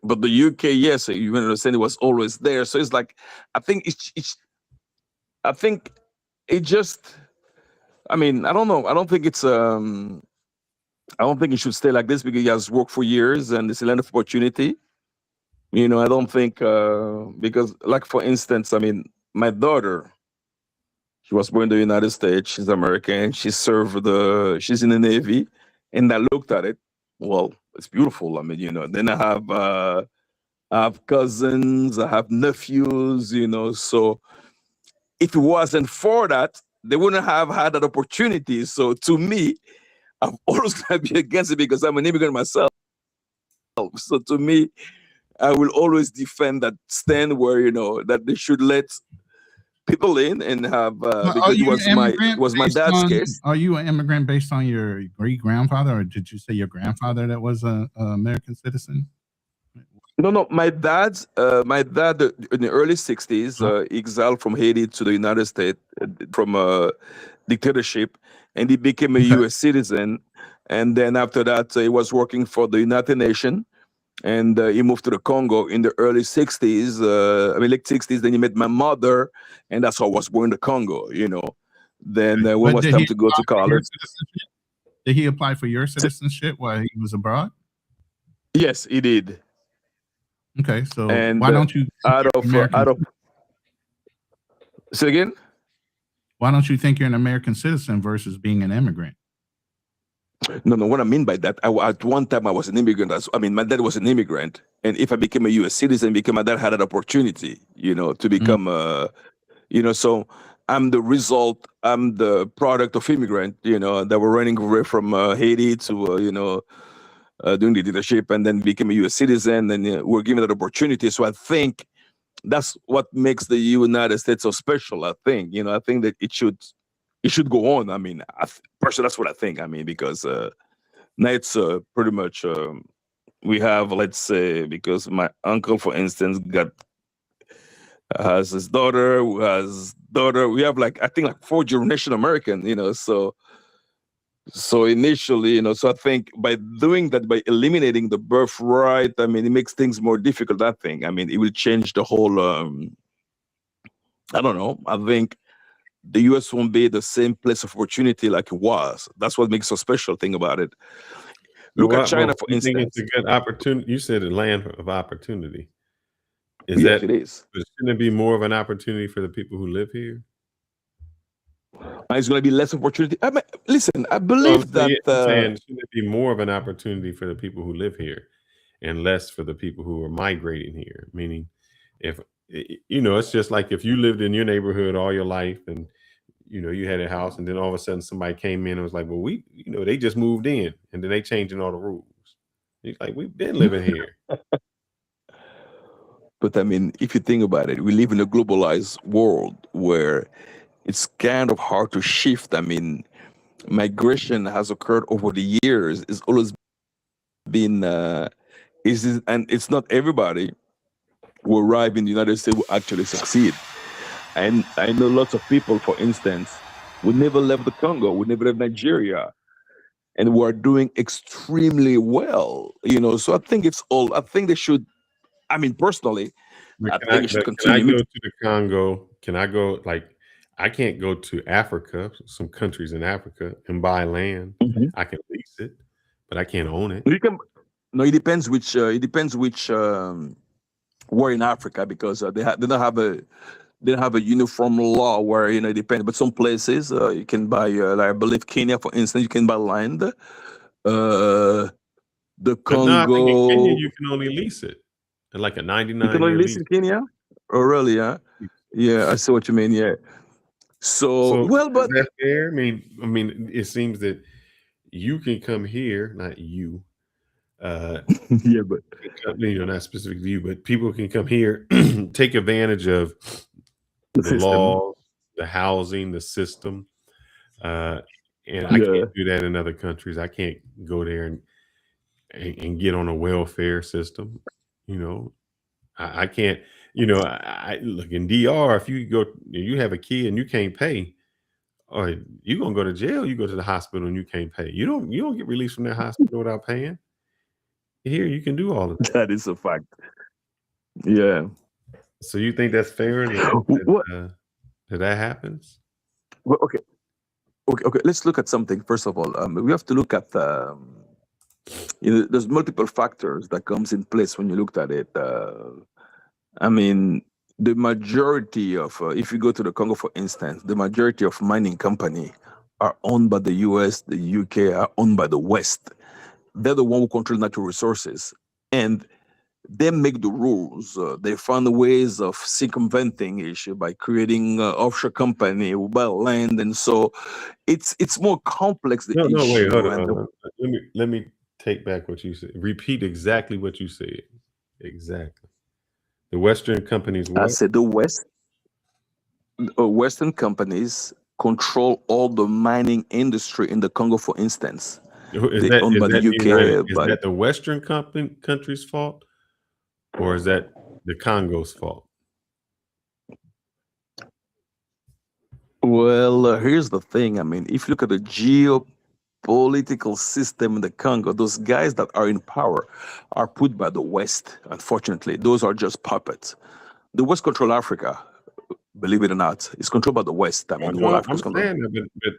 But the UK, yes, you understand it was always there. So it's like, I think it just, I mean, I don't know. I don't think it should stay like this because he has worked for years and it's a land of opportunity. I don't think because, like, for instance, I mean, my daughter, she was born in the United States. She's American. She's in the Navy, and I looked at it. Well, it's beautiful. I mean, then I have cousins, I have nephews. So if it wasn't for that, they wouldn't have had that opportunity. So to me, I'm always going to be against it because I'm an immigrant myself. So to me, I will always defend that stand where that they should let people in and have because it was my dad's case. Are you an immigrant based on your great grandfather, or did you say your grandfather that was a American citizen? No. My dad in the early '60s exiled from Haiti to the United States from a dictatorship, and he became a U.S. citizen. And then after that, he was working for the United Nations. And he moved to the Congo in the early '60s, late '60s. Then he met my mother, and that's how I was born in the Congo. Then when it was time to go to college, did he apply for your citizenship while he was abroad? Yes, he did. Okay, so why don't you say again? Why don't you think you're an American citizen versus being an immigrant? No. What I mean by that, at one time I was an immigrant. My dad was an immigrant, and if I became a U.S. citizen, because my dad had an opportunity, to become So I'm the result. I'm the product of immigrant, that were running away from Haiti to doing the dictatorship, and then became a U.S. citizen, and we're given that opportunity. So I think that's what makes the United States so special. I think that it should go on. I mean, personally, that's what I think. I mean, because now it's pretty much we have, let's say, because my uncle, for instance, has his daughter, who has daughter. We have I think 4 generation American. So initially, so I think by doing that, by eliminating the birthright, I mean, it makes things more difficult. I think. I mean, it will change the whole. I don't know. I think the U.S. won't be the same place of opportunity like it was. That's what makes a special thing about it. Look at China, for instance. Think it's a good opportunity. You said a land of opportunity. Yes, it is. Shouldn't it be more of an opportunity for the people who live here? It's going to be less opportunity. Listen, I believe that. Shouldn't it be more of an opportunity for the people who live here, and less for the people who are migrating here? Meaning, if it's just like if you lived in your neighborhood all your life, and you had a house, and then all of a sudden somebody came in and was like, "Well, they just moved in, and then they changing all the rules." It's like, we've been living here. But I mean, if you think about it, we live in a globalized world where it's kind of hard to shift. I mean, migration has occurred over the years. It's always been, and it's not everybody who arrive in the United States who actually succeed. And I know lots of people, for instance, We never left the Congo. We never left Nigeria. And we're doing extremely well, So I think I think they should, personally, But I can think I, it should but can I continue. go to the Congo? Can I go, like, I can't go to Africa, some countries in Africa, and buy land. Mhm. I can lease it, but I can't own it. You can, no, it depends which where in Africa, because they don't have a uniform law where, it depends. But some places you can buy, like I believe Kenya, for instance, you can buy land. The But no, I think in Kenya Congo, you can only lease it, at like a you can only 99-year list lease. in Kenya. Oh, really? Yeah, I see what you mean. Yeah. So, So well, is but that fair? I mean, it seems that you can come here, not you, yeah, but not specific to you, but people can come here, take advantage of the the system. laws, the housing, the system, uh, and I Yeah. can't do that in other countries. I can't go there and get on a welfare system. You know, I can't. Look in DR. If you have a kid and you can't pay, or you gonna go to jail. You go to the hospital and you can't pay. You don't get released from that hospital without paying. Here, you can do all of that. That is a fact. Yeah. So you think that's fair What? that happens? Well, okay. Let's look at something first of all. We have to look at there's multiple factors that comes in place when you looked at it. The majority of, if you go to the Congo, for instance, the majority of mining company are owned by the US, the UK, are owned by the West. They're the one who control natural resources, and they make the rules. They find ways of circumventing issue by creating offshore company who buy land, and so it's more complex, the No, wait, issue. hold on, And hold on. Let me take back what you said. Repeat exactly what you said. Exactly. The Western companies I what? said the Western companies control all the mining industry in the Congo, for instance. Is They that owned is by the that the United? UK, Is but that the Western country's fault, or is that the Congo's fault? well, here's the thing. If you look at the geopolitical system in the Congo, those guys that are in power are put by the West. Unfortunately, those are just puppets. The West control Africa, believe it or not. It's controlled by the West. The whole No, Africa I'm is controlled. saying that, but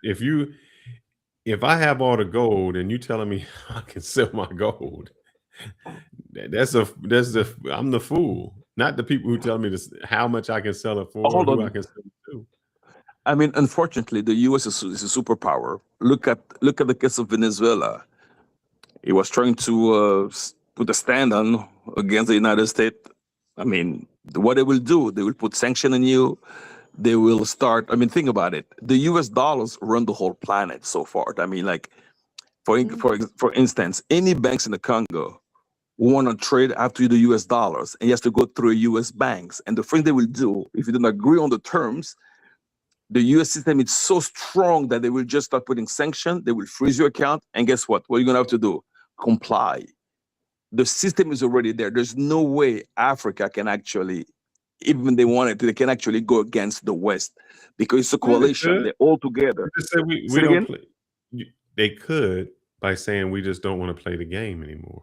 if I have all the gold and you telling me I can sell my gold, I'm the fool, not the people who tell me this how much I can sell it for or Hold who I on. can sell it to. Unfortunately, the U.S. is a superpower. Look at the case of Venezuela. He was trying to put a stand on against the United States. What they will do, they will put sanction on you. They will start. Think about it. The U.S. dollars run the whole planet so far. For instance, any banks in the Congo who want to trade have to use the U.S. dollars, and he has to go through U.S. banks. And the thing they will do, if you don't agree on the terms, the U.S. system is so strong that they will just start putting sanctions. They will freeze your account, and guess what? What are you going to have to do? Comply. The system is already there. There's no way Africa can actually, even when they wanted to, they can actually go against the West because it's a Well, they coalition. could. They're all together. They just say we Say it don't again? play. They could by saying we just don't want to play the game anymore.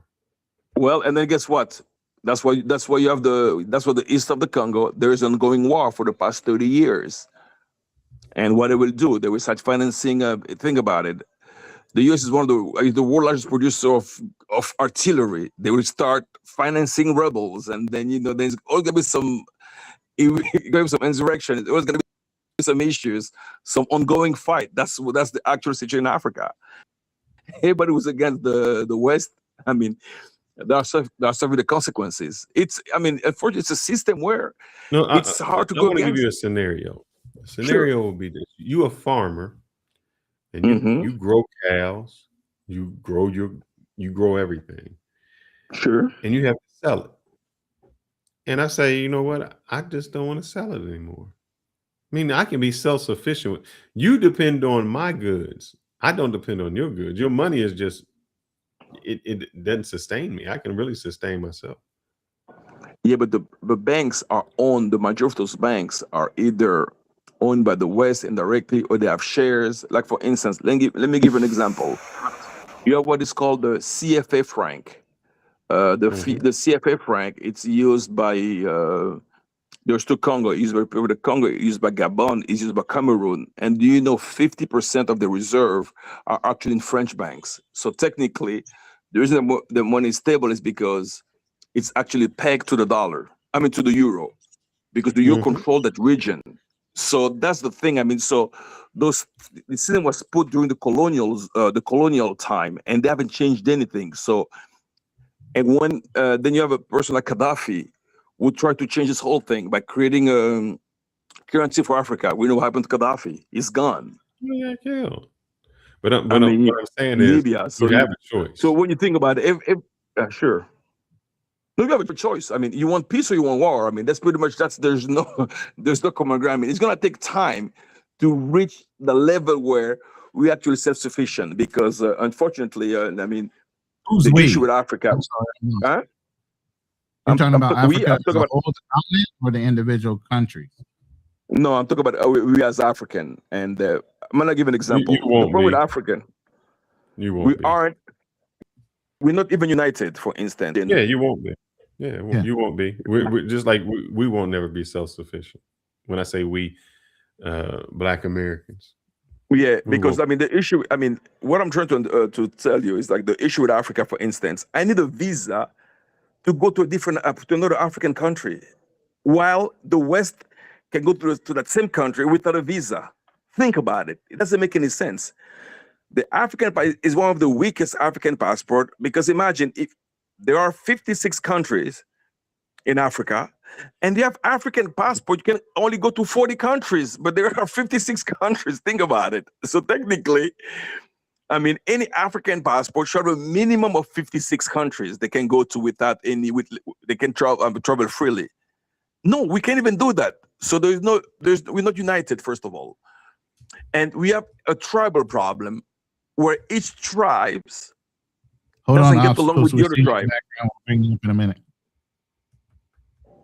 Well, and then guess what? That's why you have the east of the Congo. There is an ongoing war for the past 30 years. And what they will do, they will start financing. Think about it. The U.S. is one of the world largest producer of artillery. They will start financing rebels, and then there's always gonna be some insurrection. There's always gonna be some issues, some ongoing fight. That's the actual situation in Africa. Everybody was against the West. They are suffering the consequences. Unfortunately, it's a system where No, it's hard to I go want to give against. you a scenario. The Sure. scenario will be this: you a farmer, and you grow cows, you grow everything, Sure. and you have to sell it. And I say, you know what? I just don't want to sell it anymore. I can be self-sufficient. You depend on my goods. I don't depend on your goods. Your money is just it doesn't sustain me. I can really sustain myself. Yeah, but the banks are owned. The majority of those banks are either owned by the West indirectly, or they have shares. Like for instance, let me give an example. You have what is called the CFA franc. The CFA franc, it's used by there's two Congo, used by the Congo, used by Gabon, is used by Cameroon. And do you know 50% of the reserve are actually in French banks? So technically, the reason the money is stable is because it's actually pegged to the dollar. I mean to the euro, because the euro control that region. So that's the thing. I mean, so the system was put during the colonial time, and they haven't changed anything. So, and when then you have a person like Gaddafi, who tried to change this whole thing by creating a currency for Africa. We know what happened to Gaddafi. He's gone. Yeah. But what I'm saying is, Libya. So you have a choice. So when you think about it, if sure. You have a choice. I mean, you want peace or you want war? I mean, that's pretty much there's no common ground. I mean, it's gonna take time to reach the level where we actually self-sufficient, because unfortunately, I mean, the issue with Africa. Huh? You're talking about Africa as a whole continent or the individual countries? No, I'm talking about we as African. And I'm gonna give an example. The problem with African, we're not even united, for instance. Yeah, you won't be. Yeah, you won't be. We're just like we won't never be self-sufficient. When I say we, Black Americans. Yeah, because I mean the issue. I mean, what I'm trying to tell you is like the issue with Africa. For instance, I need a visa to go to another African country, while the West can go to that same country without a visa. Think about it. It doesn't make any sense. The African is one of the weakest African passport, because imagine if there are 56 countries in Africa, and you have African passport, you can only go to 40 countries, but there are 56 countries. Think about it. So technically, I mean, any African passport should have a minimum of 56 countries they can go to without they can travel freely. No, we can't even do that. So we're not united, first of all. And we have a tribal problem where each tribes doesn't get along with the other tribe. I'll bring you up in a minute.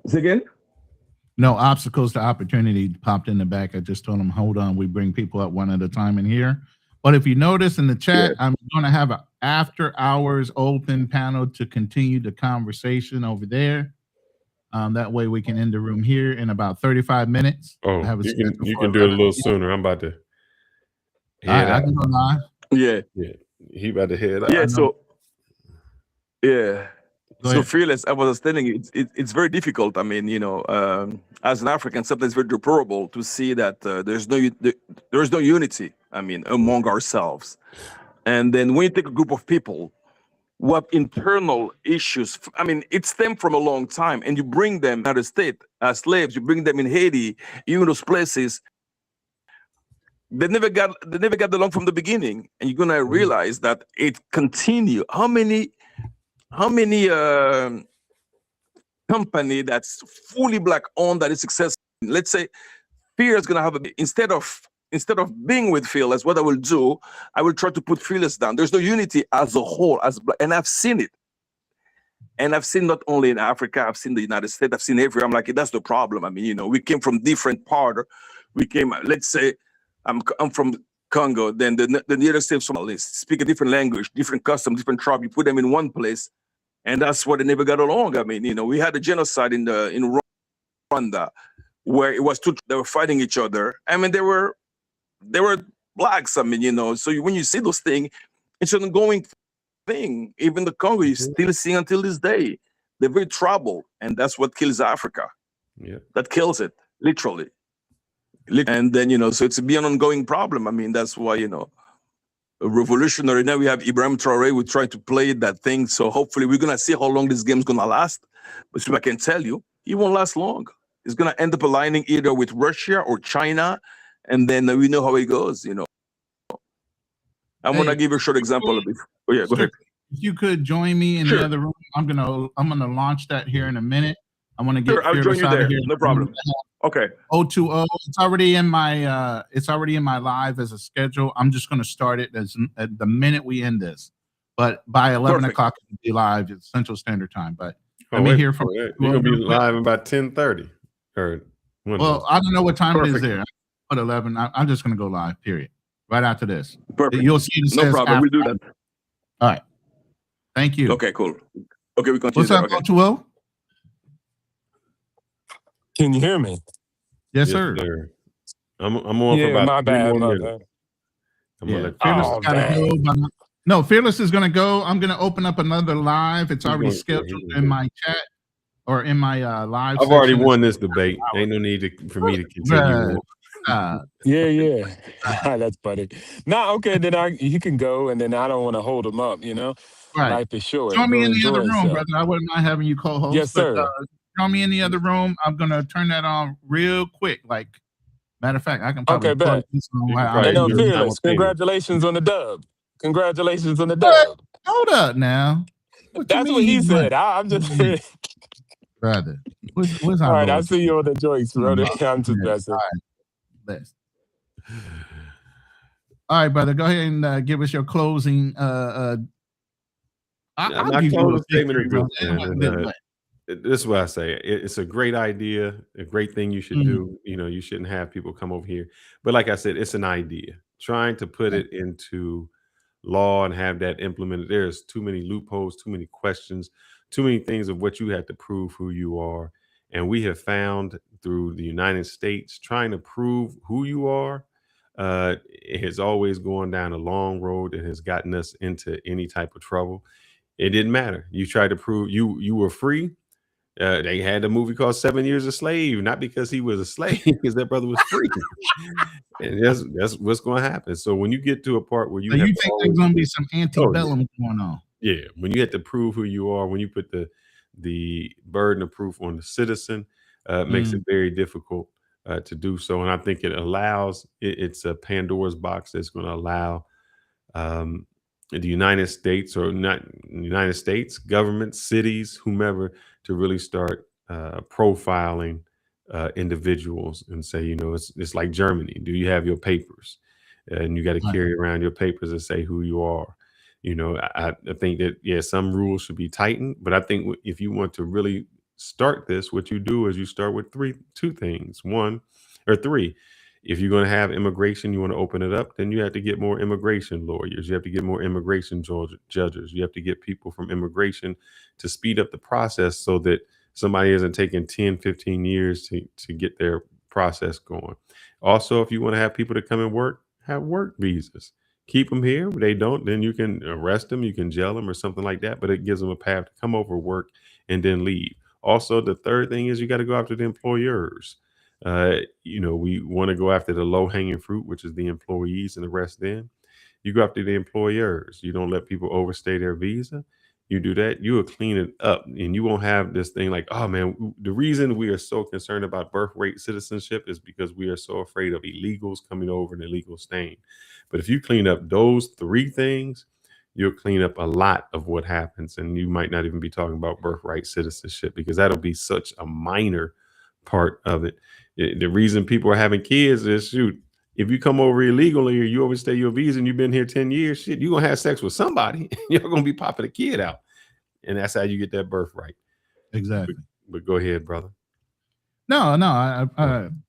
Say again? No, obstacles to opportunity popped in the back. I just told them, hold on, we bring people up one at a time in here. But if you notice in the chat, I'm going to have an after hours open panel to continue the conversation over there. That way we can end the room here in about 35 minutes. Oh, you can do it a little sooner. I'm about to head out. I can go live. Yeah. He about to head out. Yeah, so Fearless, I was telling you, it's very difficult. I mean, as an African, sometimes it's very deplorable to see that there's no unity, I mean, among ourselves. And then when you take a group of people who have internal issues, I mean, it stemmed from a long time, and you bring them out of state as slaves, you bring them in Haiti, even those places, they never got along from the beginning. And you're gonna realize that it continue. How many company that's fully Black owned that is successful? Let's say Fear is gonna have instead of being with Fearless, what I will do, I will try to put Fearless down. There's no unity as a whole, and I've seen it. And I've seen not only in Africa, I've seen the United States, I've seen everywhere. I'm like, that's the problem. I mean, we came from different part. We came, let's say, I'm from Congo, then the United States Somalis speak a different language, different custom, different tribe. You put them in one place, and that's why they never got along. I mean, we had a genocide in Rwanda, where it was they were fighting each other. I mean, they were Blacks. I mean, so when you see those things, it's an ongoing thing. Even the Congo, you still see until this day. They're very troubled, and that's what kills Africa. Yeah, that kills it, literally. And then, so it's an ongoing problem. I mean, that's why, a revolutionary. Now we have Ibrahim Traoré. We try to play that thing. So hopefully we're going to see how long this game's going to last. But so I can tell you, it won't last long. It's going to end up aligning either with Russia or China. And then we know how it goes, I'm going to give you a short example of it. Oh, yeah, go ahead. If you could join me in the other room, I'm gonna launch that here in a minute. I want to get I'll join you there. No problem. Okay. 020. It's already in my live as a schedule. I'm just going to start it at the minute we end this. But by 11 o'clock it'll be live. It's Central Standard Time. But let me hear from you. You're gonna be live about 10:30. Or well, I don't know what time it is there. at 11. I'm just going to go live, period. Right after this. Perfect. You'll see it No says problem. after. We'll do that. All right. Thank you. Okay, cool. Okay, we continue. What's up, Okay. Coach Will? Can you hear me? Yes, sir. I'm on for Yeah, about my 3 bad, more my minutes. bad. I'm gonna let Fearless Oh, is gotta dang. go. No, Fearless is gonna go. I'm gonna open up another live. It's already scheduled in my chat or in my live. I've already won this debate. Ain't no need for me to continue on. Yeah. That's funny. Nah, okay, then he can go, and then I don't want to hold him up, Right. Life is short. Join me Go in the enjoy other room, yourself. brother. I wouldn't mind having you co-host. Yes, but sir. join me in the other room. I'm gonna turn that on real quick. Like, matter of fact, I can probably Okay, plug bet. this on You can while probably I'm And do it Fearless, simultaneously. congratulations on the dub. Congratulations on the What? dub. Hold up now. What you That's mean what he you said. won? I'm just Brother. Where's all our right. I loyalty? see you on the joints, brother. I'm just Yeah. messing. All right. Let's. All right, brother. Go ahead and give us your closing. I'll My give you a closing statement victory is this, round. man. This is what I say. It's a great idea, a great thing you should do. You shouldn't have people come over here. But like I said, it's an idea. Trying to put it into law and have that implemented, there's too many loopholes, too many questions, too many things of what you have to prove who you are. And we have found through the United States, trying to prove who you are, it has always gone down a long road and has gotten us into any type of trouble. It didn't matter. You tried to prove you were free. They had a movie called 7 Years a Slave, not because he was a slave, because that brother was free. And that's what's going to happen. So when you get to a part where you So have you to think always there's gonna be some antebellum going on? yeah, when you have to prove who you are, when you put the burden of proof on the citizen, makes it very difficult to do so. And I think it allows it's a Pandora's box that's going to allow the United States, or not United States government, cities, whomever, to really start profiling individuals and say, it's like Germany. Do you have your papers? And you got to carry around your papers and say who you are. I think that, some rules should be tightened, but I think if you want to really start this, what you do is you start with two things, one or three. If you're going to have immigration, you want to open it up, then you have to get more immigration lawyers. You have to get more immigration judges. You have to get people from immigration to speed up the process so that somebody isn't taking 10, 15 years to get their process going. Also, if you want to have people to come and work, have work visas. Keep them here. If they don't, then you can arrest them, you can jail them or something like that, but it gives them a path to come over, work, and then leave. Also, the third thing is you got to go after the employers. We want to go after the low-hanging fruit, which is the employees, and arrest them. You go after the employers. You don't let people overstay their visa. You do that, you will clean it up, and you won't have this thing like, oh man, the reason we are so concerned about birthright citizenship is because we are so afraid of illegals coming over and illegal staying. But if you clean up those three things, you'll clean up a lot of what happens, and you might not even be talking about birthright citizenship, because that'll be such a minor part of it. The reason people are having kids is, shoot, if you come over illegally or you overstay your visa and you've been here 10 years, shit, you're going to have sex with somebody. You're going to be popping a kid out. And that's how you get that birthright. Exactly. But go ahead, brother. No,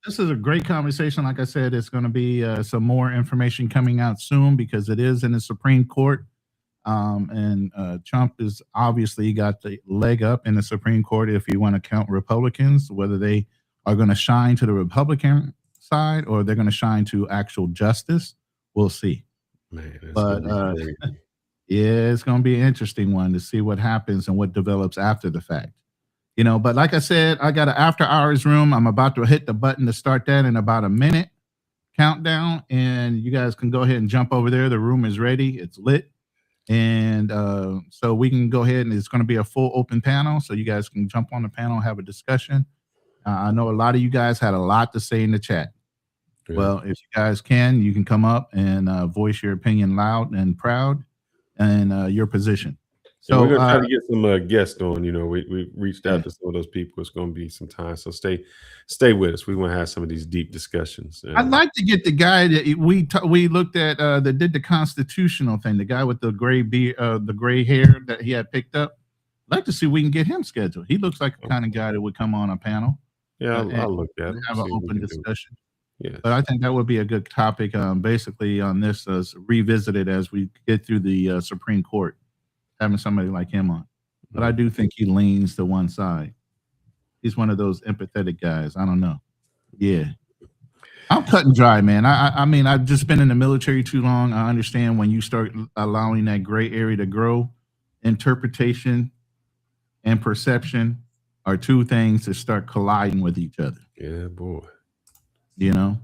this is a great conversation. Like I said, it's going to be some more information coming out soon, because it is in the Supreme Court. And Trump is obviously got the leg up in the Supreme Court, if you want to count Republicans, whether they are going to shine to the Republican side or they're going to shine to actual justice. We'll see. Man, but yeah, it's going to be an interesting one to see what happens and what develops after the fact. But like I said, I got an after hours room. I'm about to hit the button to start that in about a minute countdown, and you guys can go ahead and jump over there. The room is ready. It's lit. And so we can go ahead, and it's going to be a full open panel, so you guys can jump on the panel and have a discussion. I know a lot of you guys had a lot to say in the chat. Yeah. Well, if you guys can, you can come up and voice your opinion loud and proud, and your position. So we're gonna try to get some guests on. We reached out to some of those people. It's going to be some time, so stay with us. We want to have some of these deep discussions. I'd like to get the guy that we looked at that did the constitutional thing. The guy with the gray beard, the gray hair that he had picked up. I'd like to see if we can get him scheduled. He looks like the kind of guy that would come on a panel. Yeah, I'll look at it. Have an open discussion. Yes. But I think that would be a good topic, basically on this, revisited as we get through the Supreme Court, having somebody like him on. But I do think he leans to one side. He's one of those empathetic guys. I don't know. Yeah. I'm cut and dry, man. I mean, I've just been in the military too long. I understand when you start allowing that gray area to grow, interpretation and perception are two things that start colliding with each other. Yeah, boy. You know?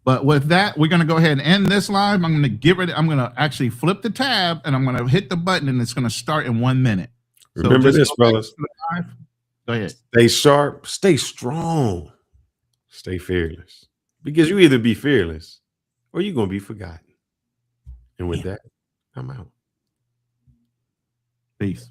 But with that, we're going to go ahead and end this live. I'm going to actually flip the tab and I'm going to hit the button and it's going to start in 1 minute. Remember this, fellas. Go ahead. Stay sharp, stay strong, stay fearless. Because you either be fearless or you're going to be forgotten. And with that, I'm out. Peace.